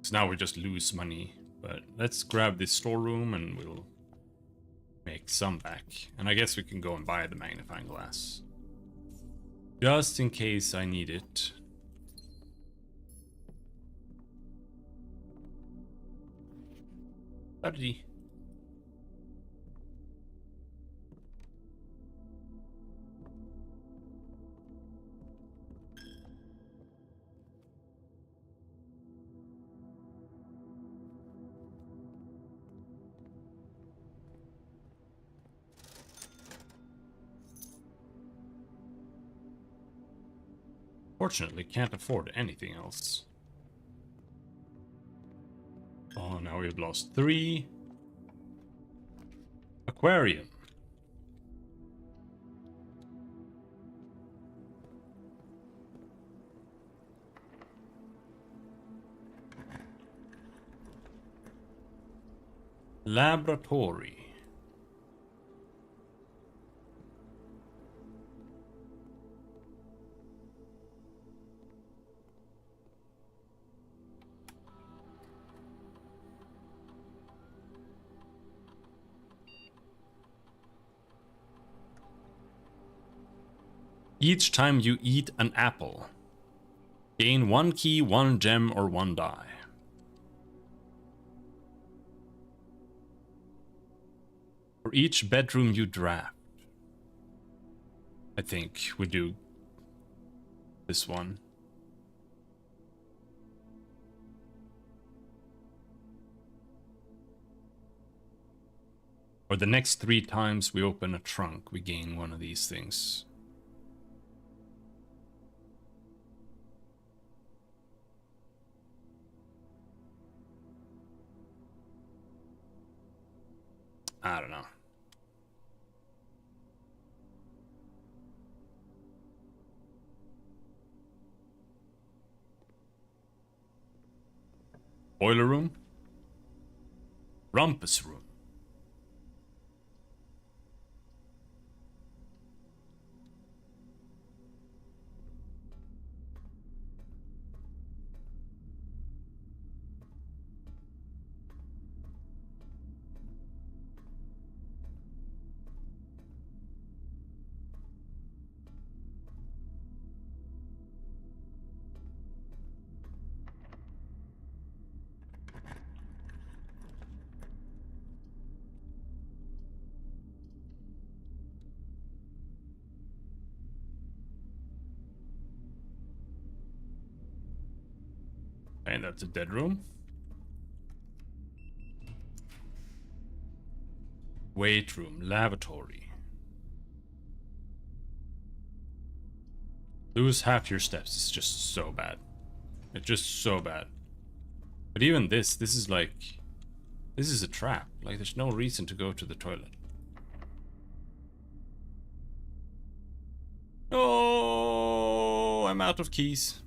So now we just lose money, but let's grab this storeroom and we'll make some back. And I guess we can go and buy the magnifying glass. Just in case I need it. Howdy. Fortunately, can't afford anything else. Oh, now we've lost 3. Aquarium. Laboratory. Each time you eat an apple, gain 1 key, 1 gem, or 1 die. For each bedroom you draft. I think we do this one. Or the next 3 times we open a trunk, we gain one of these things. I don't know. Boiler room. Rumpus room. And that's a dead room. Weight room, lavatory. Lose half your steps is just so bad. It's just so bad. But even this is like... This is a trap. Like, there's no reason to go to the toilet. Oh, I'm out of keys.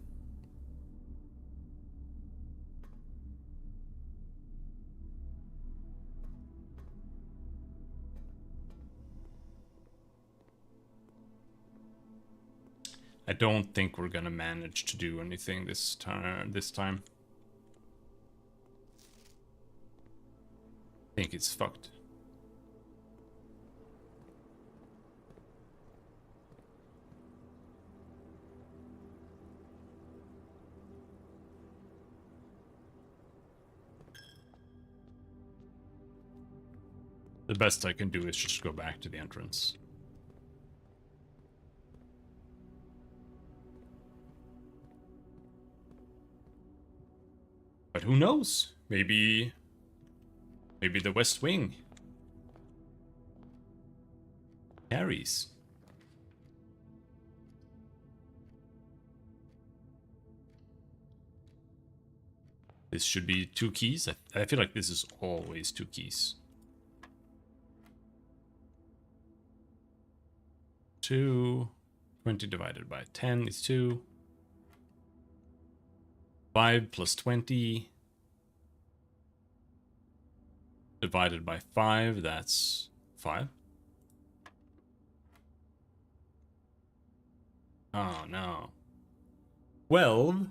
I don't think we're gonna manage to do anything this time. I think it's fucked. The best I can do is just go back to the entrance. But who knows? Maybe the West Wing carries. This should be 2 keys. I feel like this is always 2 keys. 2. 20 divided by 10 is 2. 5 plus 20. Divided by 5, that's 5. Oh no. 12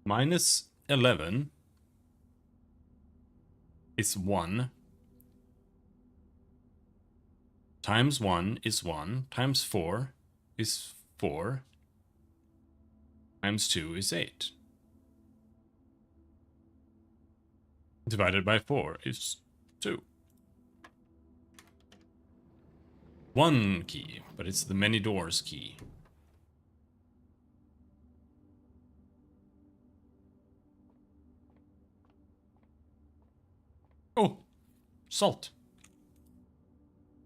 minus 11 is 1. Times 1 is 1. Times 4 is 4. Times 2 is 8. Divided by 4 is 2. 1 key, but it's the many doors key. Oh, salt.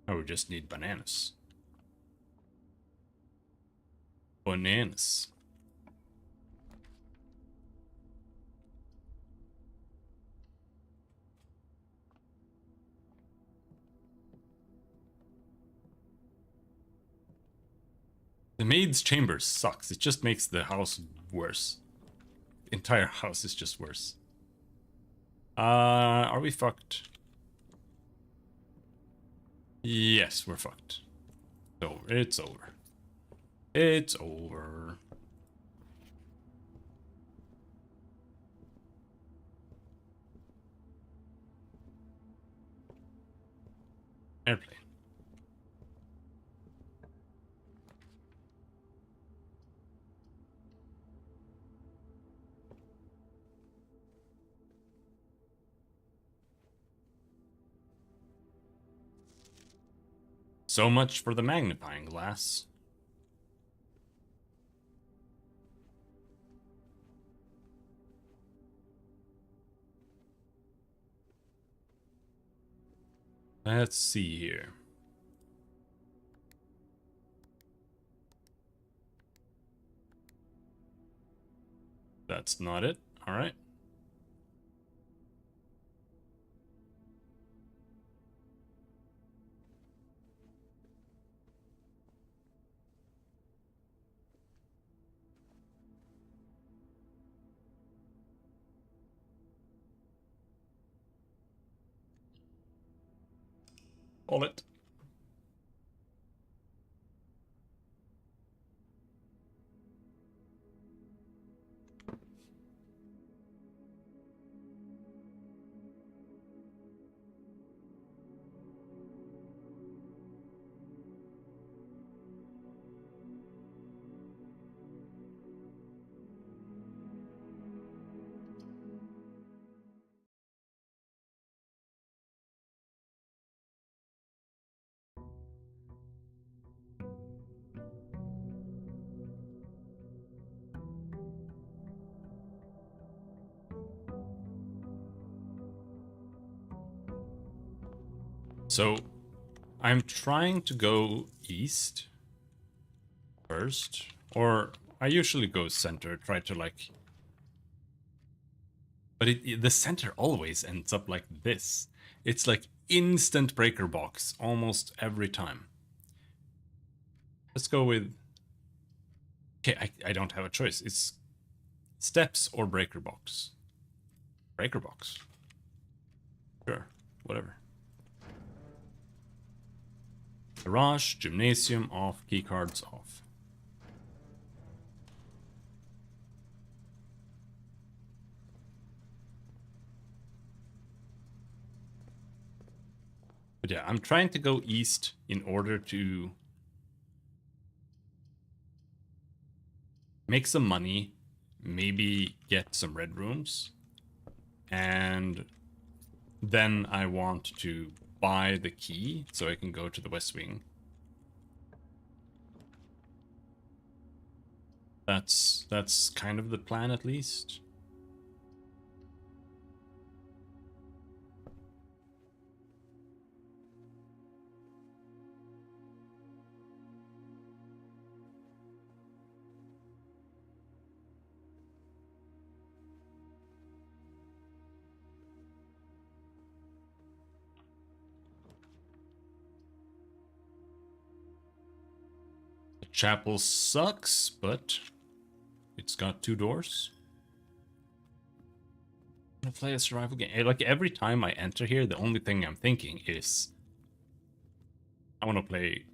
Oh, we just need bananas. Bananas. The maid's chamber sucks. It just makes the house worse. The entire house is just worse. Are we fucked? Yes, we're fucked. So it's over. It's over. Airplane. So much for the magnifying glass. Let's see here. That's not it. All right. Hold it. So, I'm trying to go east first, or I usually go center, try to like... But the center always ends up like this. It's like instant breaker box almost every time. Let's go with... Okay, I don't have a choice. It's steps or breaker box. Breaker box. Sure, whatever. Garage, gymnasium off, keycards off. But yeah, I'm trying to go east in order to make some money, maybe get some red rooms, and then I want to buy the key so I can go to the West Wing. That's kind of the plan, at least. The chapel sucks, but it's got 2 doors. To play a survival game. Like every time I enter here, the only thing I'm thinking is I want to play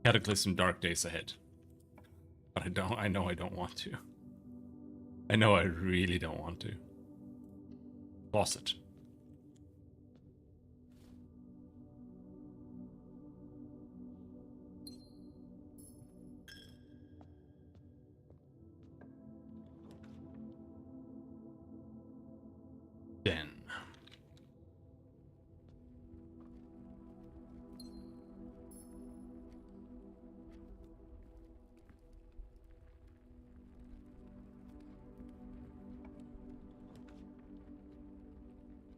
Cataclysm Dark Days Ahead. But I don't. I know I don't want to. I know I really don't want to. Closet. Den.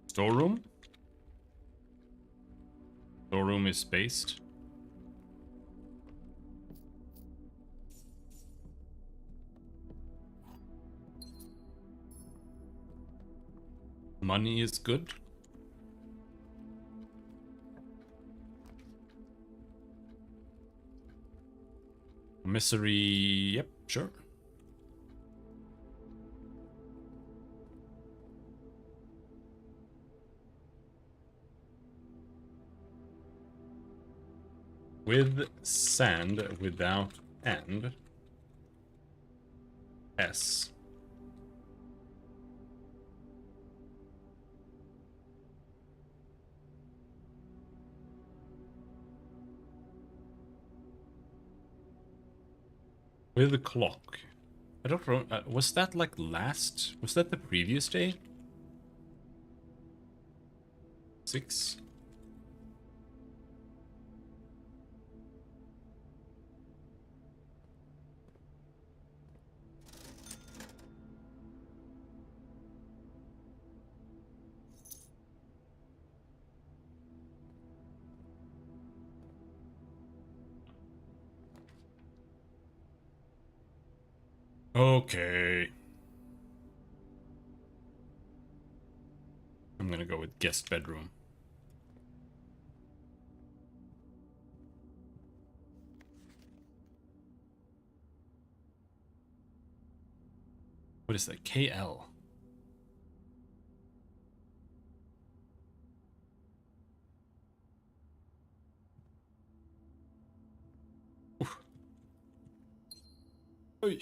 Storeroom? Storeroom is spaced. Money is good. Misery, yep, sure. With sand, without and. S. With a clock. I don't know. Was that like last? Was that the previous day? 6? Okay. I'm gonna go with guest bedroom. What is that? KL. Oof. Oy.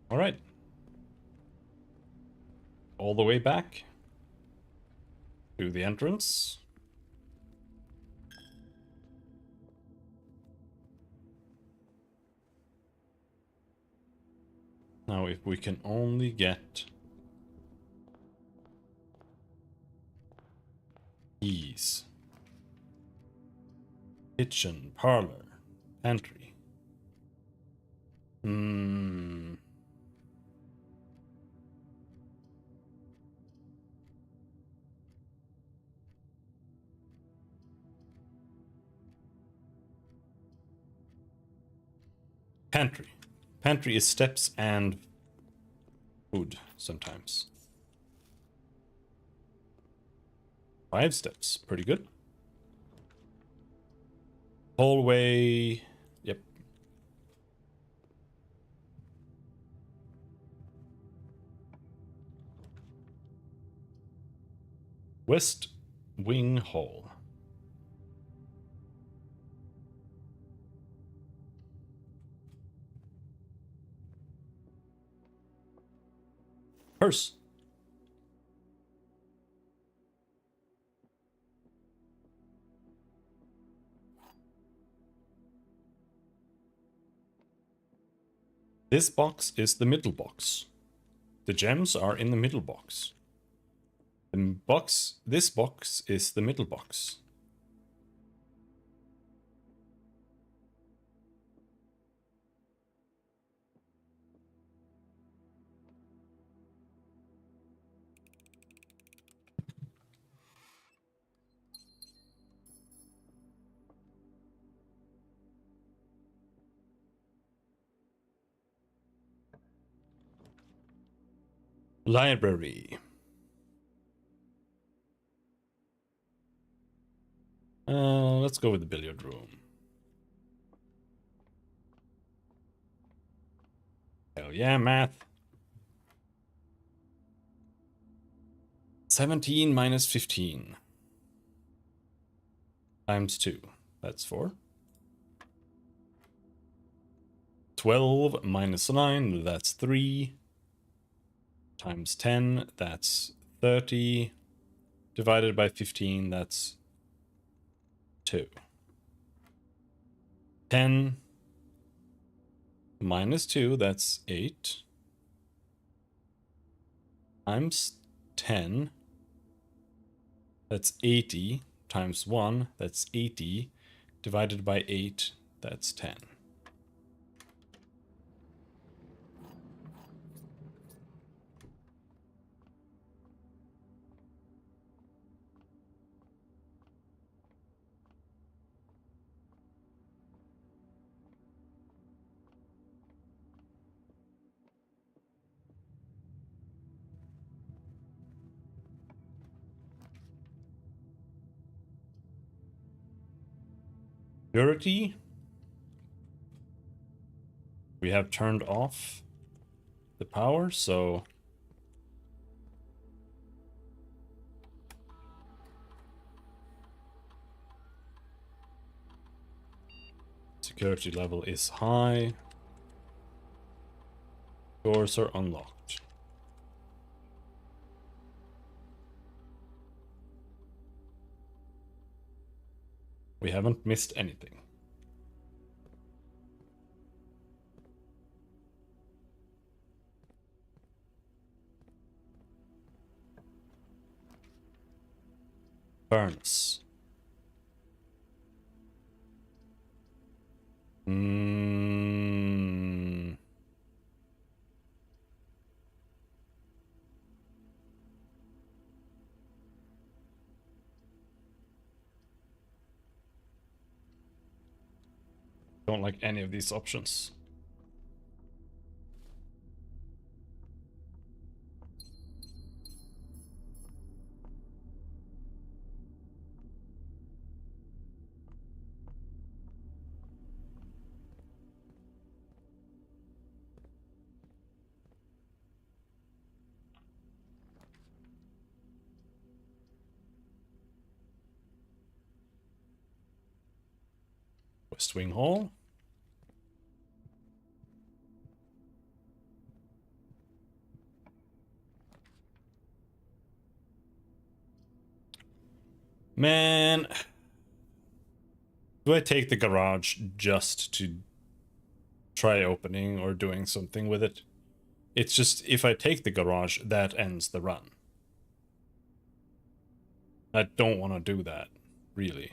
All right. All the way back to the entrance. Now, if we can only get keys. Kitchen, parlor, pantry. Pantry. Pantry is steps and food sometimes. 5 steps, pretty good. Hallway, yep. West Wing Hall. Purse. This box is the middle box. The gems are in the middle box. This box is the middle box. Library. Let's go with the billiard room. Hell yeah, math. 17 minus 15 times 2. That's 4. 12 minus 9, that's 3. Times 10, that's 30. Divided by 15, that's 2. 10 minus 2, that's 8. Times 10, that's 80. Times 1, that's 80. Divided by 8, that's 10. Purity. We have turned off the power, so security level is high. Doors are unlocked. We haven't missed anything. Furnace. Don't like any of these options. West Wing Hall. Man, do I take the garage just to try opening or doing something with it? It's just, if I take the garage, that ends the run. I don't want to do that, really.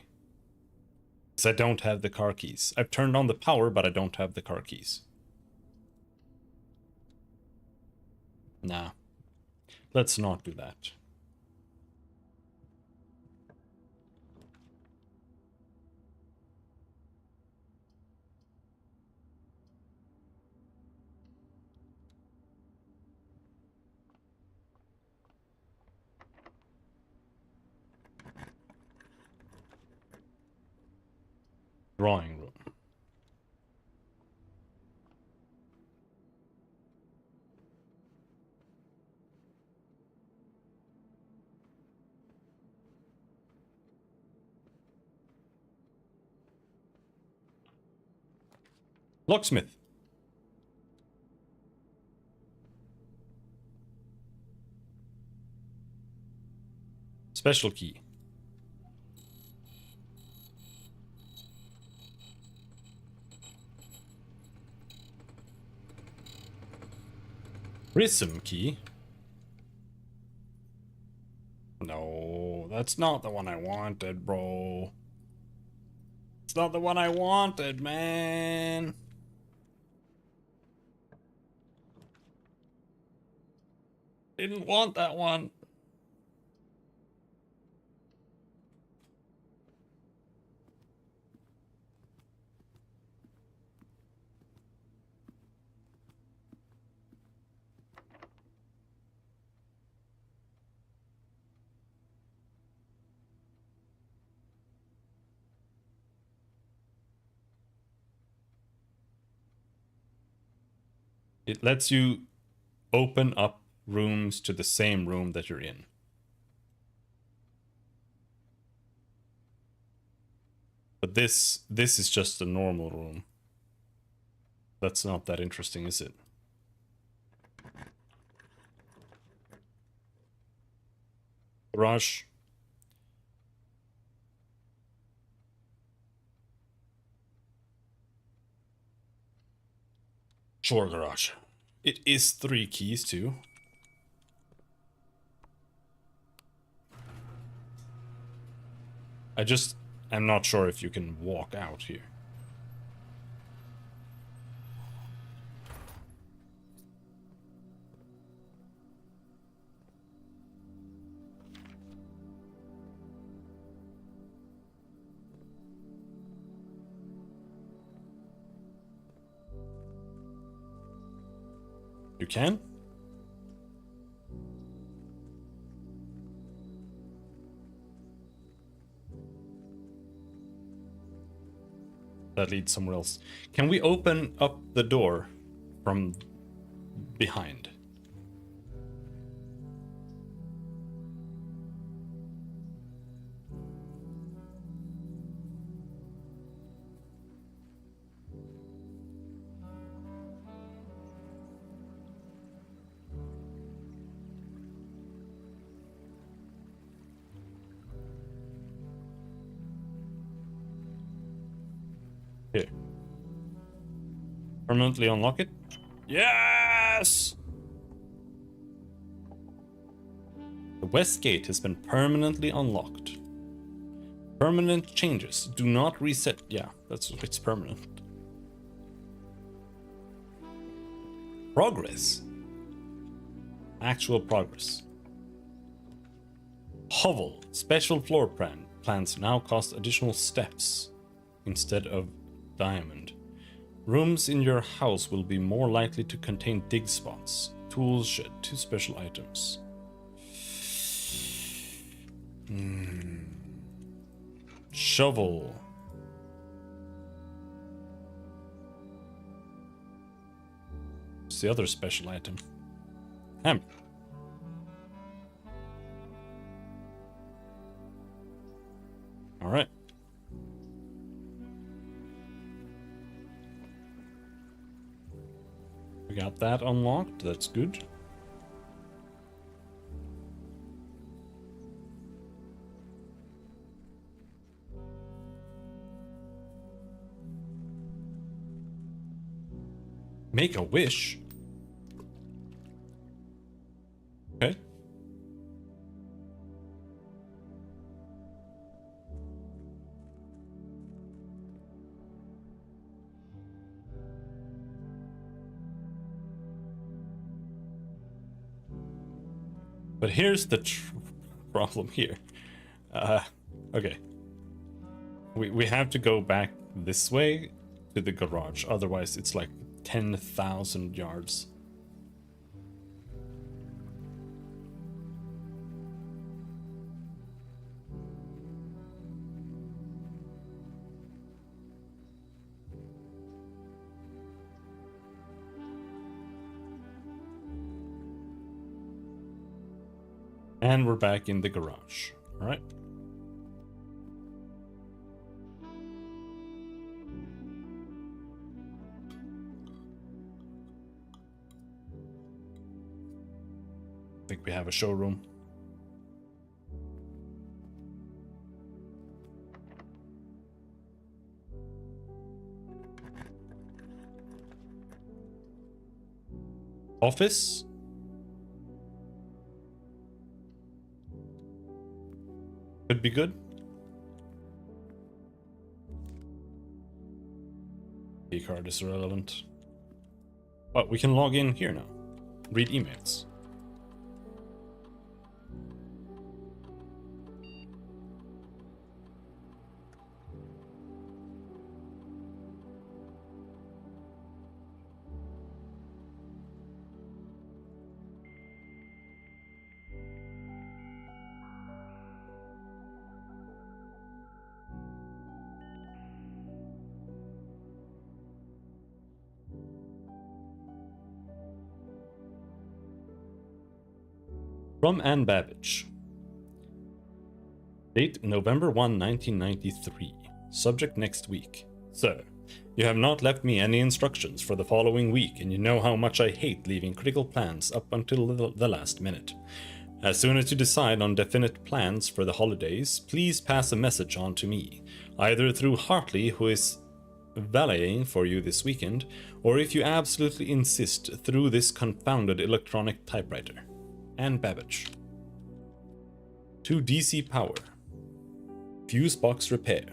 Because I don't have the car keys. I've turned on the power, but I don't have the car keys. Nah. Let's not do that. Drawing room. Locksmith. Special key. Prism key. No, that's not the one I wanted, bro. It's not the one I wanted, man. Didn't want that one. It lets you open up rooms to the same room that you're in. But this is just a normal room. That's not that interesting, is it? Garage. Sure, garage. It is 3 keys too. I'm not sure if you can walk out here. You can? That leads somewhere else. Can we open up the door from behind? Here. Permanently unlock it? Yes! The west gate has been permanently unlocked. Permanent changes do not reset. Yeah, it's permanent. Progress. Actual progress. Hovel. Special floor plans now cost additional steps instead of diamond. Rooms in your house will be more likely to contain dig spots. Tools shed 2 special items. Shovel. What's the other special item? Hammer. All right. We got that unlocked. That's good. Make a wish. Okay. But here's the problem here. Okay. We have to go back this way to the garage. Otherwise, it's like 10,000 yards. And we're back in the garage. All right. I think we have a showroom. Office. Could be good. Key card is irrelevant. But we can log in here now. Read emails. From Anne Babbage. Date November 1, 1993. Subject next week. Sir, you have not left me any instructions for the following week, and you know how much I hate leaving critical plans up until the last minute. As soon as you decide on definite plans for the holidays, please pass a message on to me, either through Hartley, who is valeting for you this weekend, or if you absolutely insist, through this confounded electronic typewriter. Anne Babbage. To DC Power. Fuse box repair.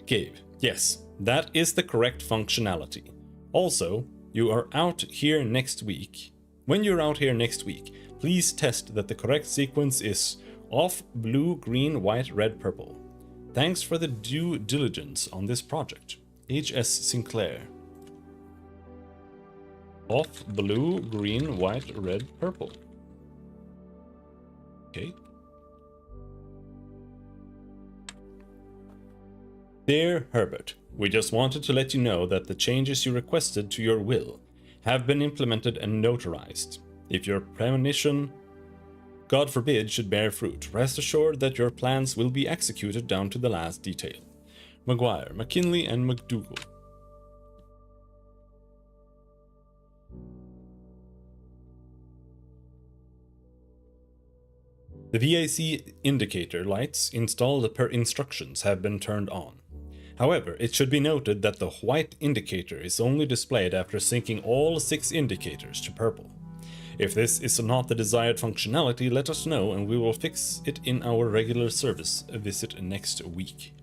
Cave. Yes, that is the correct functionality. Also, you are out here next week. When you're out here next week, please test that the correct sequence is off, blue, green, white, red, purple. Thanks for the due diligence on this project. H.S. Sinclair. Off, blue, green, white, red, purple. Okay. Dear Herbert, we just wanted to let you know that the changes you requested to your will have been implemented and notarized. If your premonition, God forbid, should bear fruit, rest assured that your plans will be executed down to the last detail. Maguire, McKinley, and McDougall. The VAC indicator lights installed per instructions have been turned on. However, it should be noted that the white indicator is only displayed after syncing all 6 indicators to purple. If this is not the desired functionality, let us know and we will fix it in our regular service visit next week.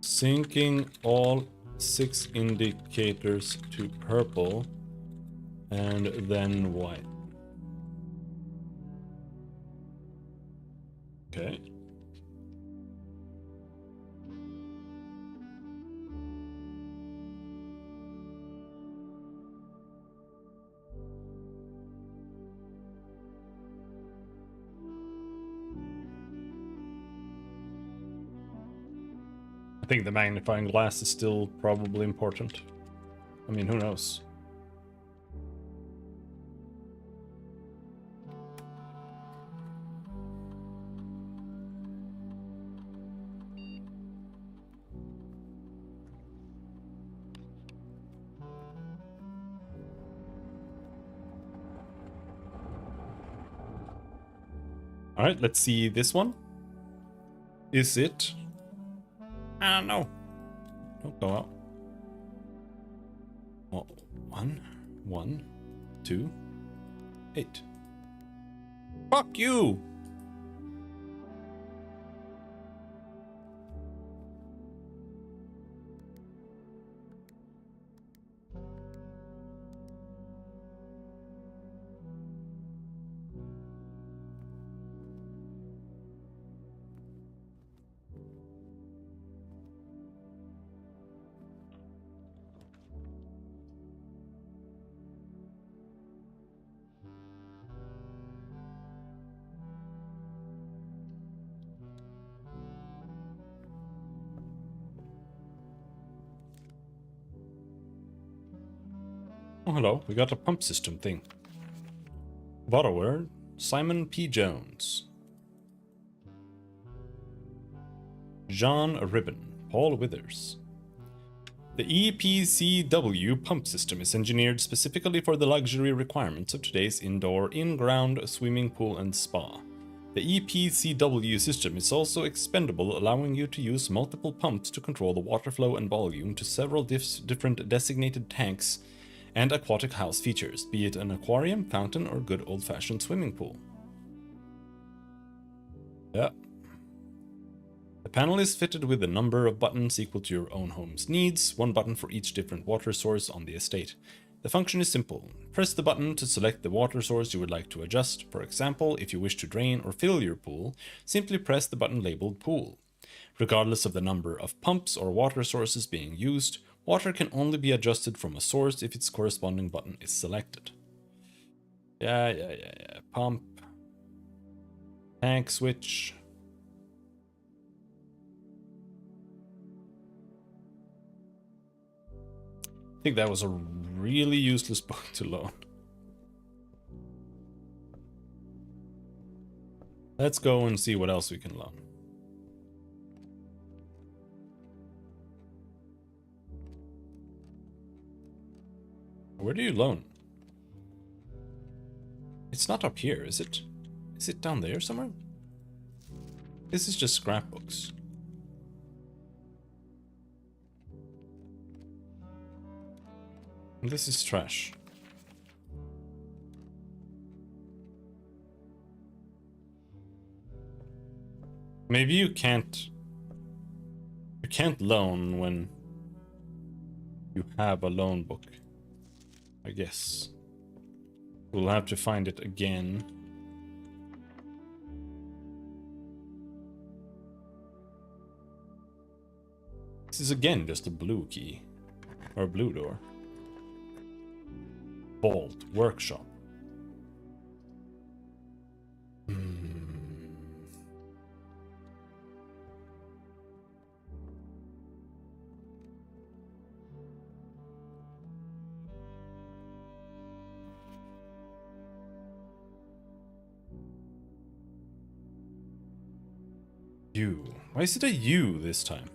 Syncing all 6 indicators to purple and then white. Okay. I think the magnifying glass is still probably important. I mean, who knows? All right, let's see this one. Is it? Ah, no. Don't go out. Oh, 1, 1, 2, 8. Fuck you! Oh, hello. We got a pump system thing. Borrower, Simon P. Jones. John Ribbon, Paul Withers. The EPCW pump system is engineered specifically for the luxury requirements of today's indoor, in-ground swimming pool and spa. The EPCW system is also expendable, allowing you to use multiple pumps to control the water flow and volume to several different designated tanks and aquatic house features, be it an aquarium, fountain, or good old-fashioned swimming pool. Yeah. The panel is fitted with a number of buttons equal to your own home's needs, 1 button for each different water source on the estate. The function is simple. Press the button to select the water source you would like to adjust. For example, if you wish to drain or fill your pool, simply press the button labeled Pool. Regardless of the number of pumps or water sources being used, water can only be adjusted from a source if its corresponding button is selected. Yeah. Pump. Tank switch. I think that was a really useless book to loan. Let's go and see what else we can loan. Where do you loan? It's not up here, is it? Is it down there somewhere? This is just scrapbooks. This is trash. Maybe you can't loan when you have a loan book. I guess. We'll have to find it again. This is again just a blue key. Or a blue door. Vault. Workshop. U. Why is it a U this time?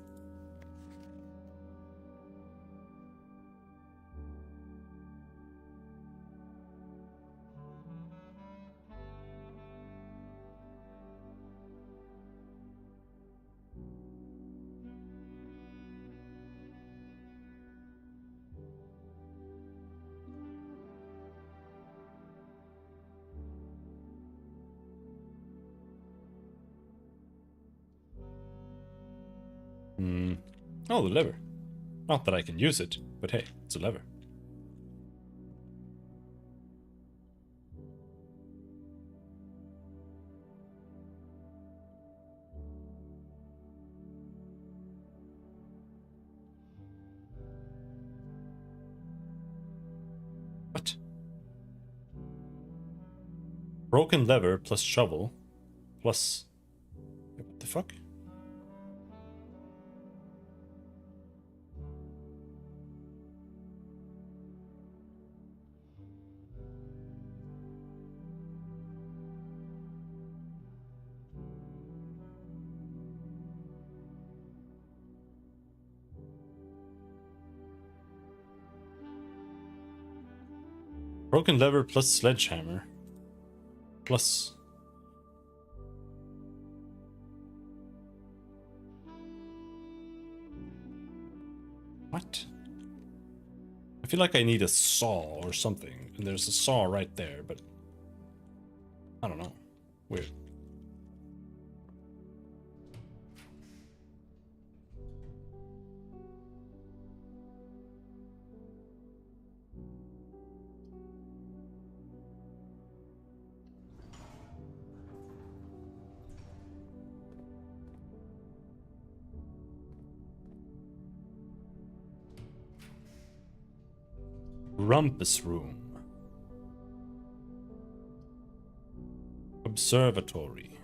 Oh, the lever. Not that I can use it, but hey, it's a lever. What? Broken lever plus shovel plus... What the fuck? Broken lever plus sledgehammer. Plus... What? I feel like I need a saw or something. And there's a saw right there, but... I don't know. Weird. Rumpus room. Observatory.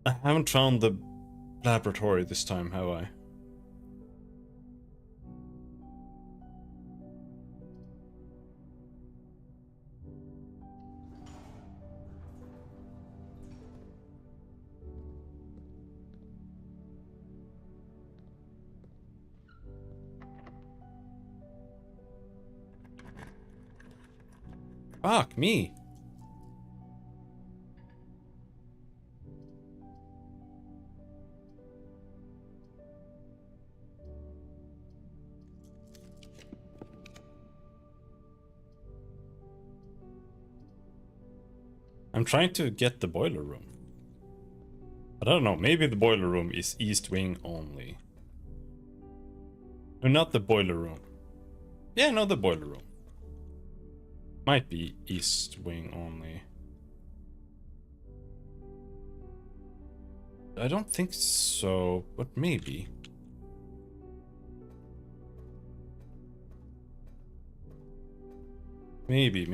I haven't found the laboratory this time, have I? Fuck me. I'm trying to get the boiler room. But I don't know, maybe the boiler room is east wing only. No, not the boiler room. Yeah, no, the boiler room. Might be east wing only. I don't think so, but maybe. Maybe.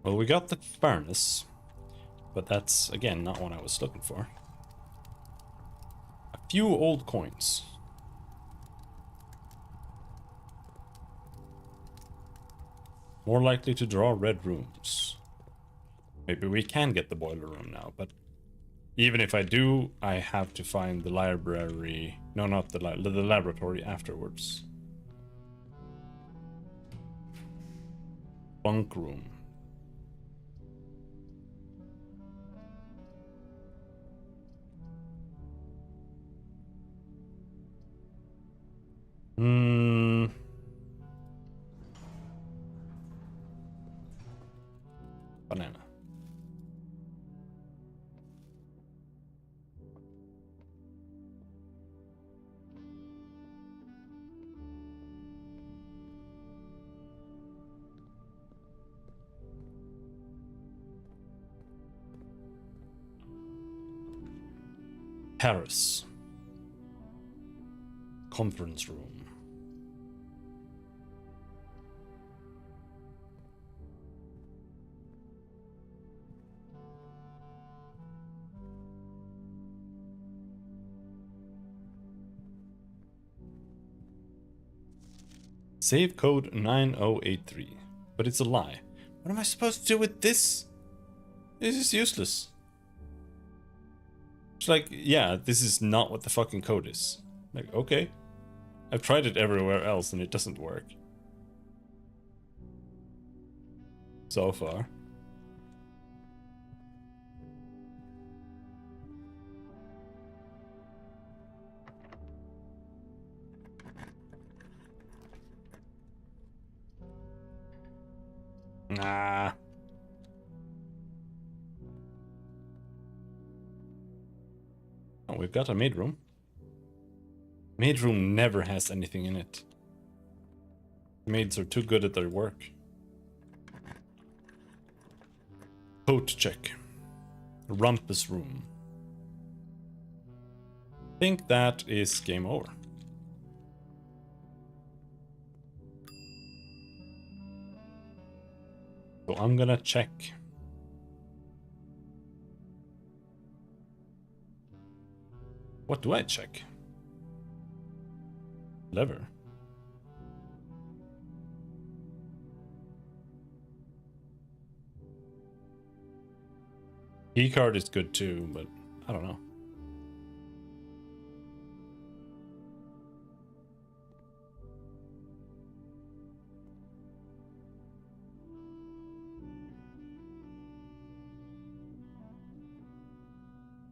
Well, we got the furnace, but that's, again, not what I was looking for. A few old coins. More likely to draw red rooms. Maybe we can get the boiler room now, but even if I do, I have to find the library. No, not the laboratory afterwards. Bunk room. Banana. Paris. Conference room. Save code 9083. But it's a lie. What am I supposed to do with this? This is useless. It's like, yeah, this is not what the fucking code is. Like, okay. I've tried it everywhere else and it doesn't work. So far. Nah. Oh, we've got a maid room. Maid room never has anything in it. Maids are too good at their work. Coat check. Rumpus room. Think that is game over. So I'm gonna check. What do I check? Lever. Keycard is good too, but I don't know.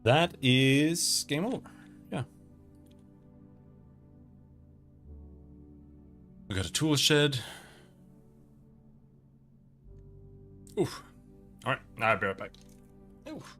That is game over. Yeah. We got a tool shed. Oof. Alright, I'll be right back. Oof.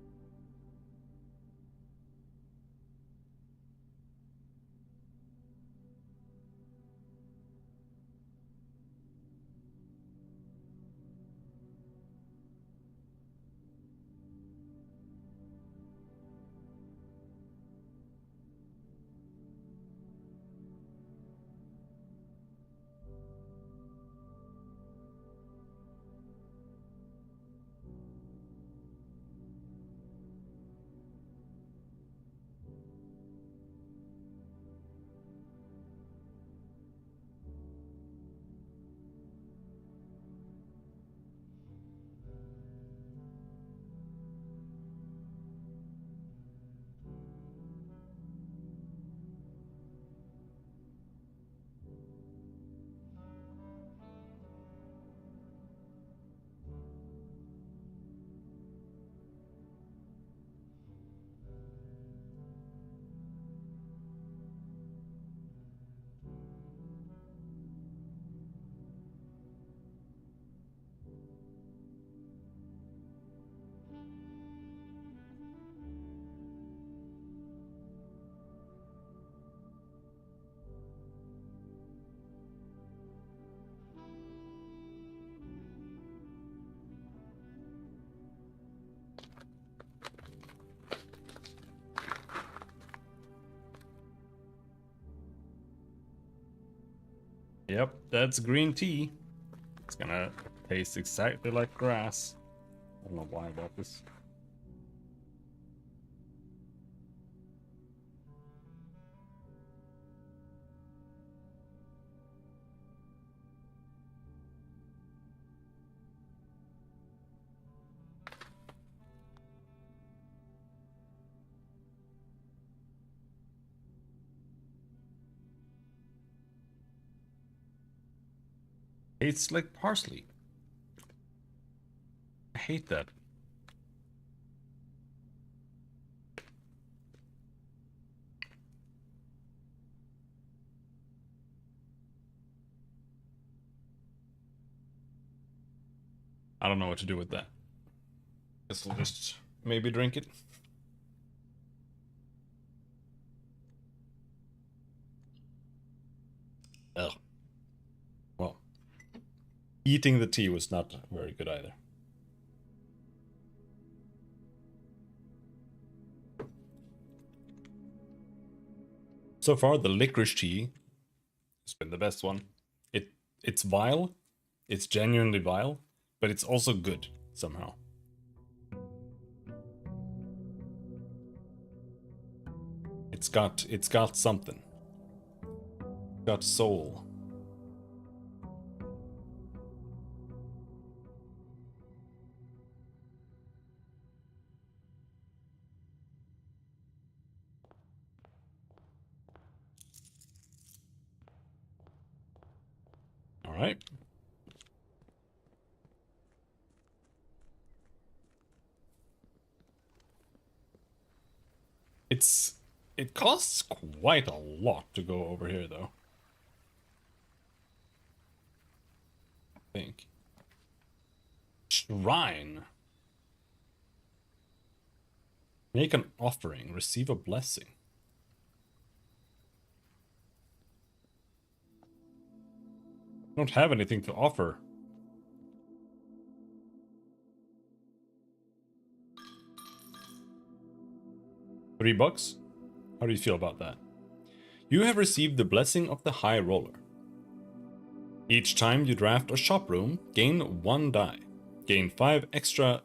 Yep, that's green tea. It's gonna taste exactly like grass. I don't know why about this. Tastes like parsley. I hate that. I don't know what to do with that. Guess we'll just maybe drink it. Oh. Well, eating the tea was not very good either. So far, the licorice tea has been the best one. It's vile. It's genuinely vile, but it's also good somehow. It's got something. It's got soul. All right. It costs quite a lot to go over here though. I think. Shrine. Make an offering, receive a blessing. I don't have anything to offer. $3? How do you feel about that? You have received the blessing of the High Roller. Each time you draft a shop room, gain 1 die. Gain 5 extra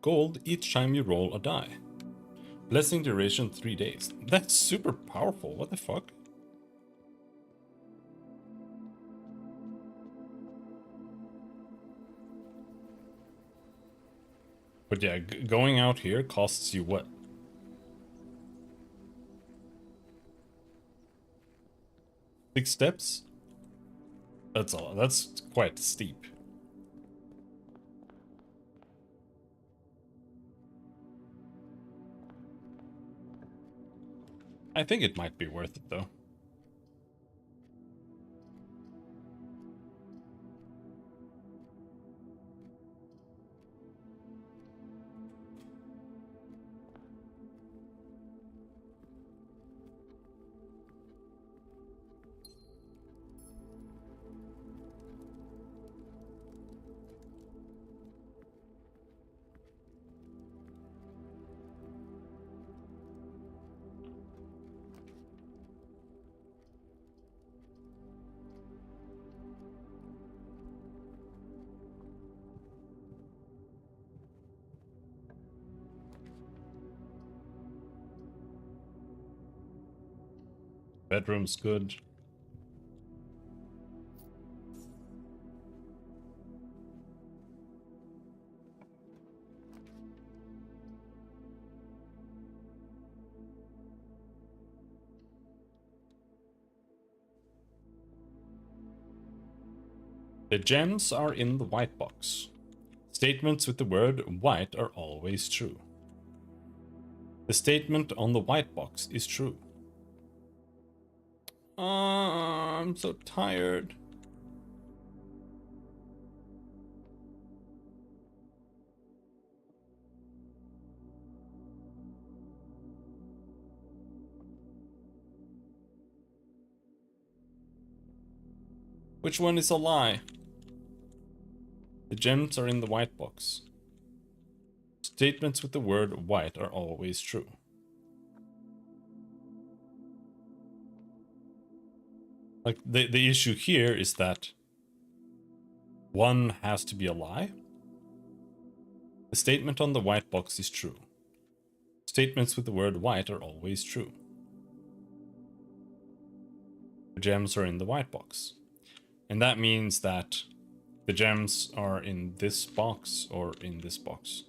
gold each time you roll a die. Blessing duration 3 days. That's super powerful. What the fuck? But yeah, going out here costs you what? 6 steps? That's all. That's quite steep. I think it might be worth it though. Bedroom's good. The gems are in the white box. Statements with the word white are always true. The statement on the white box is true. I'm so tired. Which one is a lie? The gems are in the white box. Statements with the word white are always true. Like, the issue here is that one has to be a lie. The statement on the white box is true. Statements with the word white are always true. The gems are in the white box. And that means that the gems are in this box or in this box.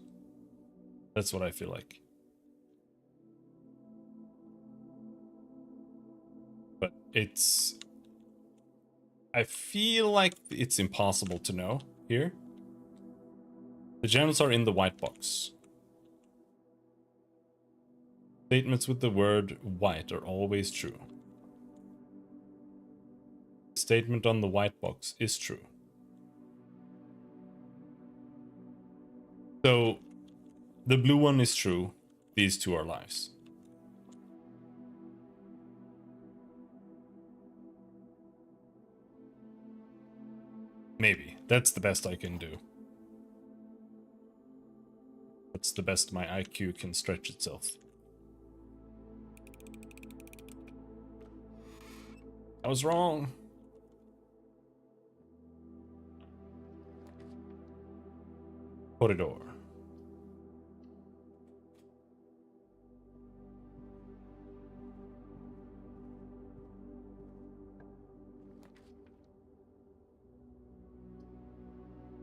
That's what I feel like. But it's... I feel like it's impossible to know here. The gems are in the white box. Statements with the word white are always true. The statement on the white box is true. So, the blue one is true. These two are lies. Maybe. That's the best I can do. That's the best my IQ can stretch itself. I was wrong. Corridor.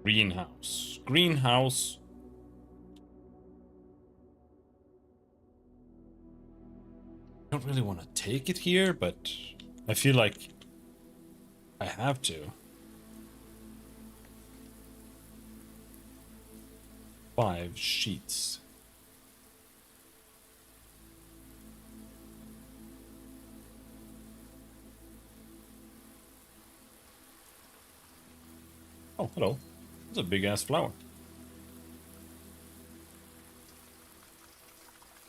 Greenhouse. Greenhouse. I don't really want to take it here, but I feel like I have to. 5 sheets. Oh, hello. That's a big ass flower.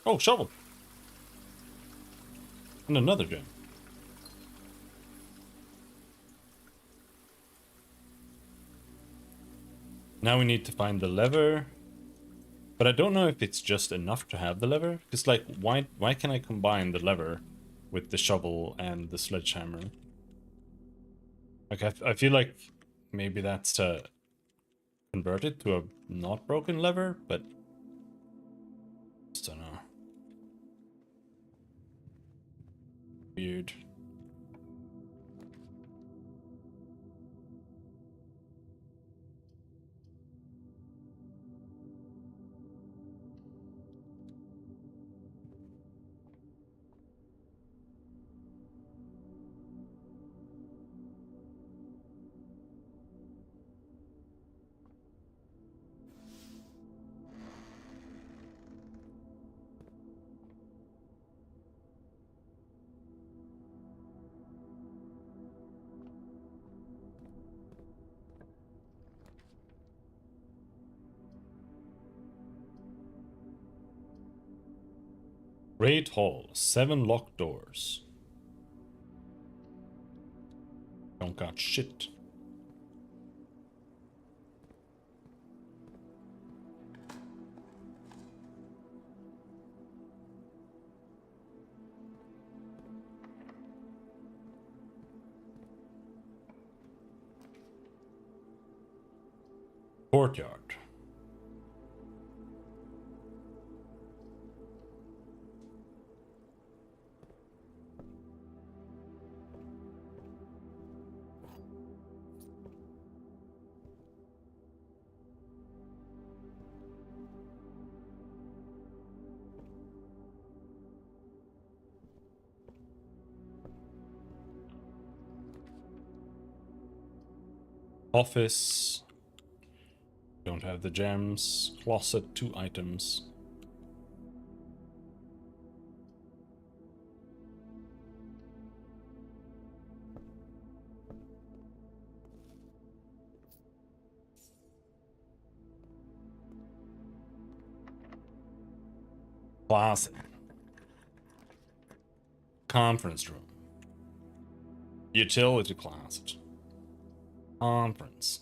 Oh, shovel. And another gem. Now we need to find the lever. But I don't know if it's just enough to have the lever. Because, like, why can I combine the lever with the shovel and the sledgehammer? Like, I feel like maybe that's to convert it to a not broken lever, but just don't know. Weird. Great Hall, 7 locked doors. Don't got shit. Courtyard. Office. Don't have the gems. Closet, 2 items. Closet. Conference room. Utility closet. Conference.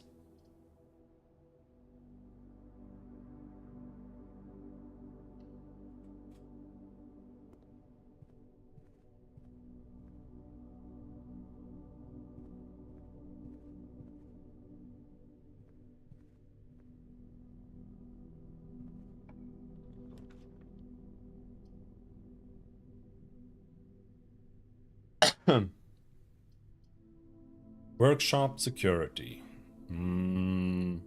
Workshop security. I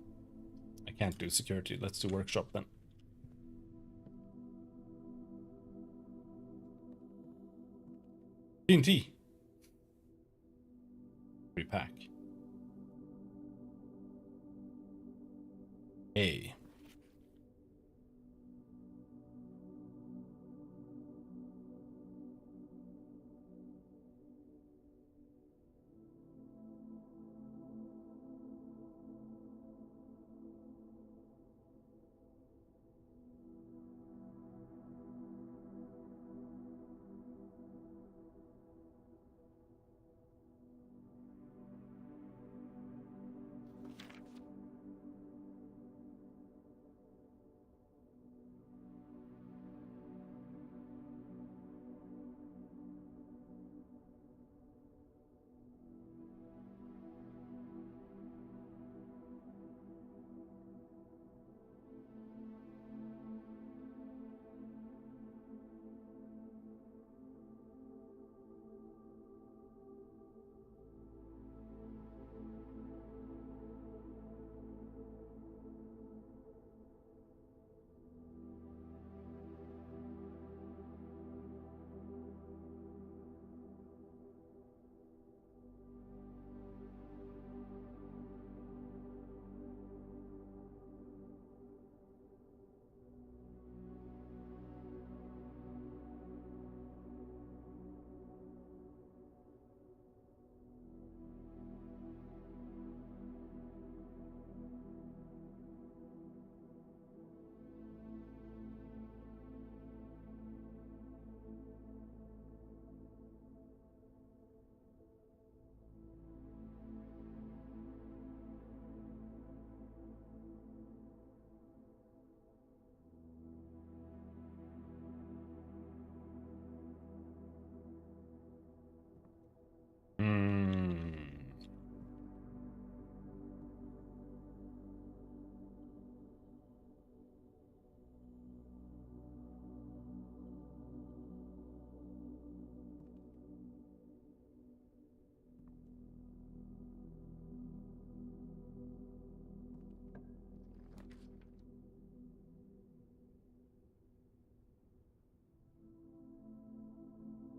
can't do security. Let's do workshop then. TNT. Repack. A.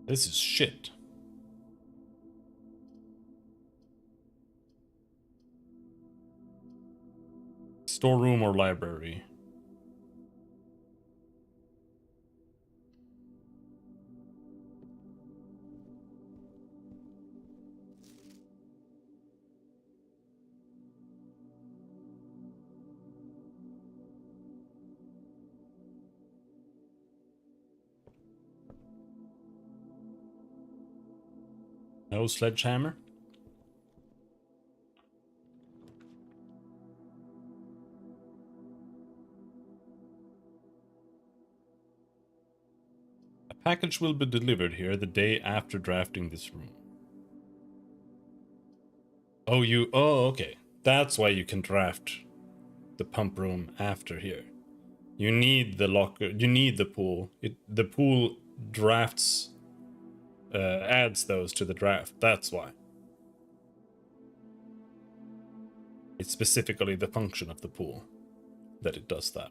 This is shit. Storeroom or library? No sledgehammer? A package will be delivered here the day after drafting this room. Oh, okay. That's why you can draft the pump room after here. You need the locker, you need the pool. The pool drafts, adds those to the draft. That's why. It's specifically the function of the pool that it does that.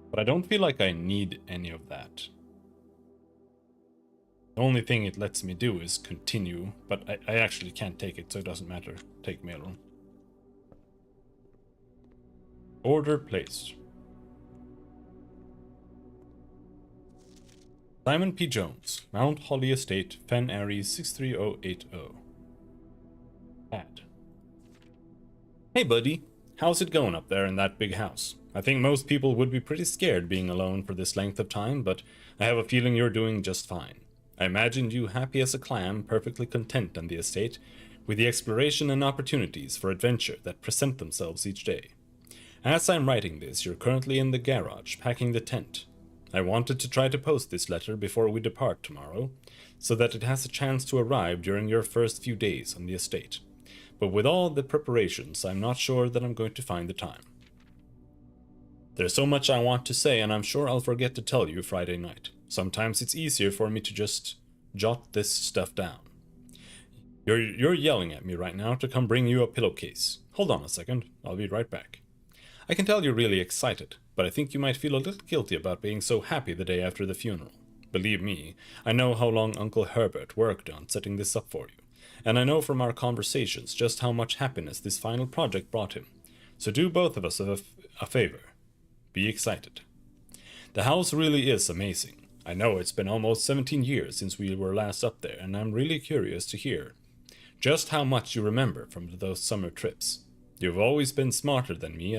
But I don't feel like I need any of that. The only thing it lets me do is continue, but I actually can't take it, so it doesn't matter. Take mailroom. Order placed. Simon P. Jones, Mount Holly Estate, Fen Aries 63080. Add. Hey buddy, how's it going up there in that big house? I think most people would be pretty scared being alone for this length of time, but I have a feeling you're doing just fine. I imagined you happy as a clam, perfectly content on the estate, with the exploration and opportunities for adventure that present themselves each day. As I'm writing this, you're currently in the garage, packing the tent. I wanted to try to post this letter before we depart tomorrow, so that it has a chance to arrive during your first few days on the estate. but with all the preparations, I'm not sure that I'm going to find the time. There's so much I want to say, and I'm sure I'll forget to tell you Friday night. Sometimes it's easier for me to just jot this stuff down. You're yelling at me right now to come bring you a pillowcase. Hold on a second, I'll be right back. I can tell you're really excited, but I think you might feel a little guilty about being so happy the day after the funeral. Believe me, I know how long Uncle Herbert worked on setting this up for you, and I know from our conversations just how much happiness this final project brought him. So do both of us a favor. Be excited. The house really is amazing. I know it's been almost 17 years since we were last up there, and I'm really curious to hear just how much you remember from those summer trips. You've always been smarter than me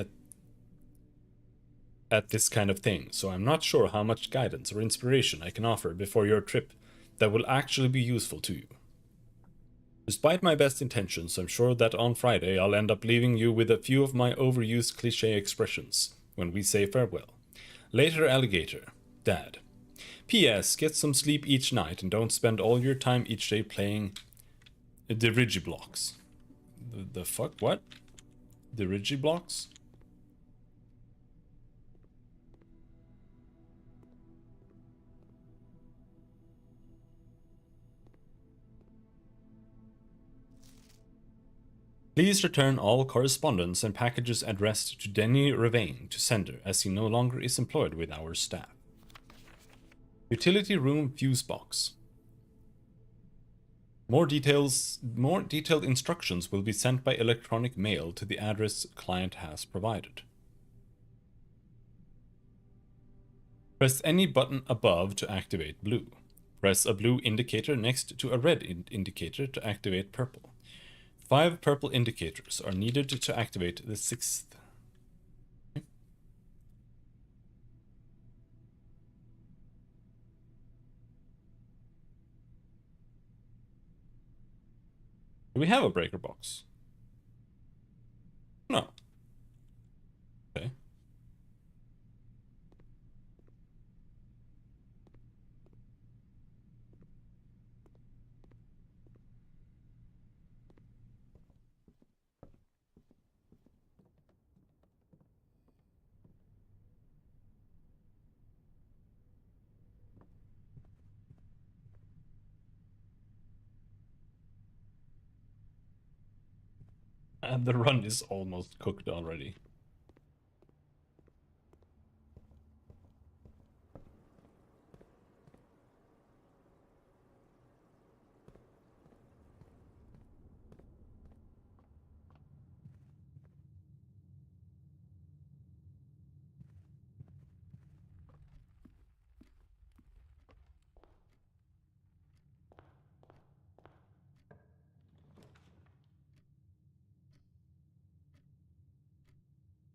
at this kind of thing, so I'm not sure how much guidance or inspiration I can offer before your trip that will actually be useful to you. Despite my best intentions, I'm sure that on Friday I'll end up leaving you with a few of my overused cliché expressions when we say farewell. Later, alligator. Dad. P.S. Get some sleep each night and don't spend all your time each day playing Digiblocks. The fuck? What? Digiblocks? Please return all correspondence and packages addressed to Denny Ravain to sender, as he no longer is employed with our staff. Utility room fuse box. More detailed instructions will be sent by electronic mail to the address client has provided. Press any button above to activate blue. Press a blue indicator next to a red indicator to activate purple. 5 purple indicators are needed to activate the 6th. Okay. Do we have a breaker box? No. Okay. And the run is almost cooked already.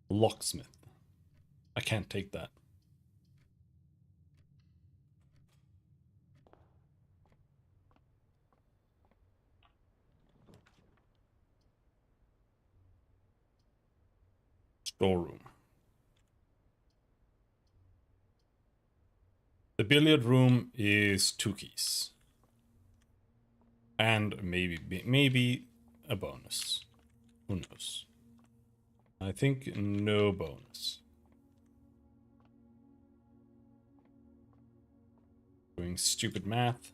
Locksmith. I can't take that. Storeroom. The billiard room is 2 keys. And maybe a bonus. Who knows? I think no bonus. Doing stupid math.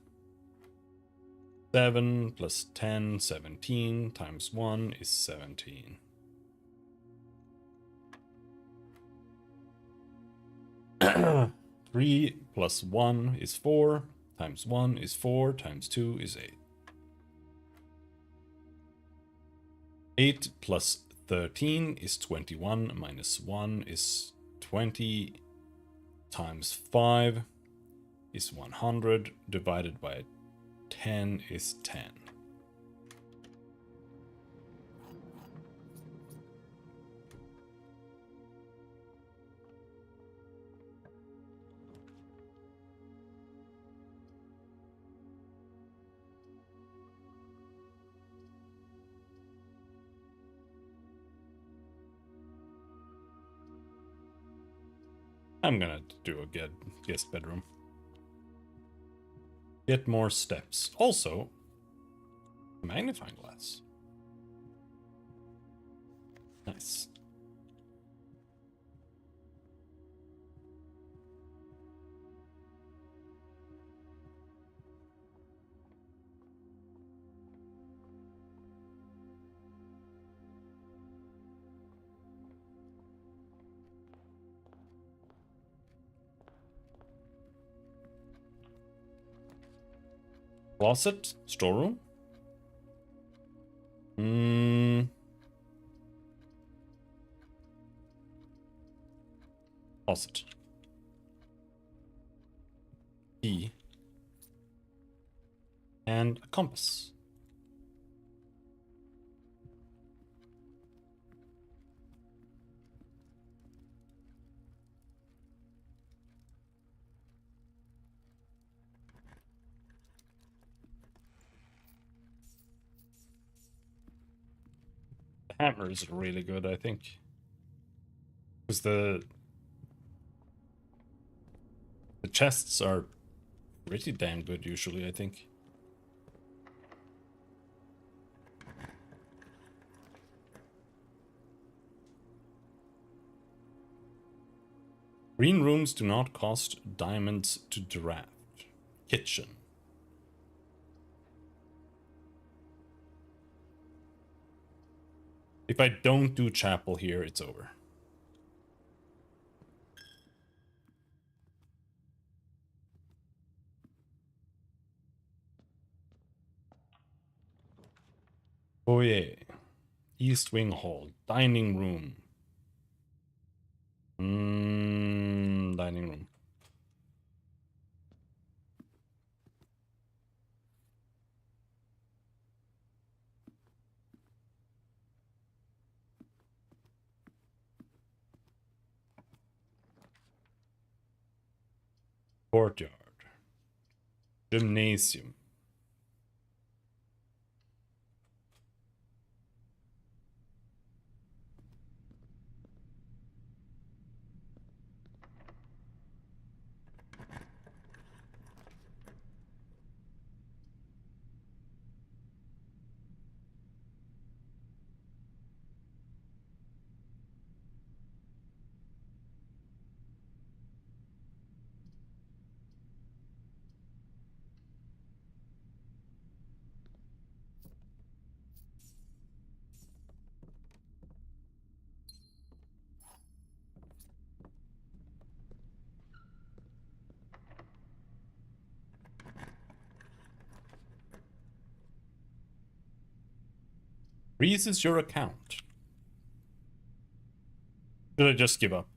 7 plus 10, 17 times 1 is 17. Three plus 1 is 4, times 1 is 4, times 2 is 8. 8 plus 13 is 21, minus 1 is 20, times 5 is 100, divided by 10 is 10. I'm gonna do a guest bedroom. Get more steps. Also, a magnifying glass. Nice. Closet? Storeroom? Closet. Key. And a compass. The hammer is really good, I think. Because the chests are pretty damn good usually, I think. Green rooms do not cost diamonds to draft. Kitchen. If I don't do chapel here, it's over. Foyer. East Wing Hall. Dining room. Dining room. Courtyard. Gymnasium. Freezes your account. Should I just give up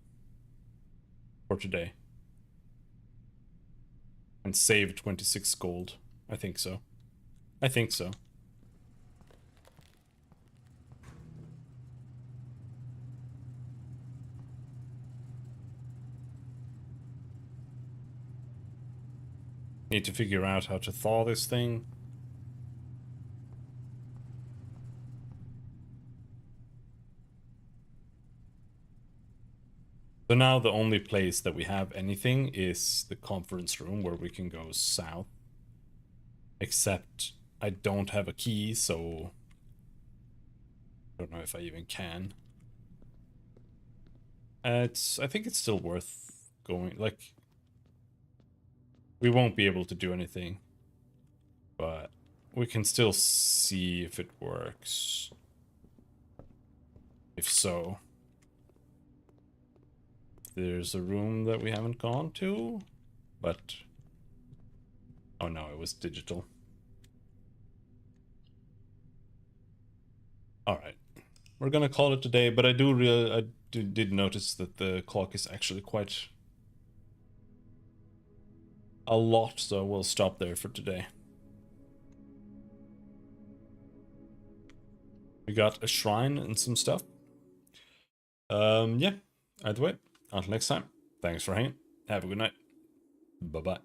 for today? And save 26 gold? I think so. I think so. Need to figure out how to thaw this thing. So now the only place that we have anything is the conference room where we can go south. Except I don't have a key, so I don't know if I even can. I think it's still worth going. Like, we won't be able to do anything, but we can still see if it works. If so. There's a room that we haven't gone to, but... Oh no, it was digital. Alright. We're gonna call it a day, but I did notice that the clock is actually quite a lot, so we'll stop there for today. We got a shrine and some stuff. Yeah, either way. Until next time, thanks for hanging. Have a good night. Bye-bye.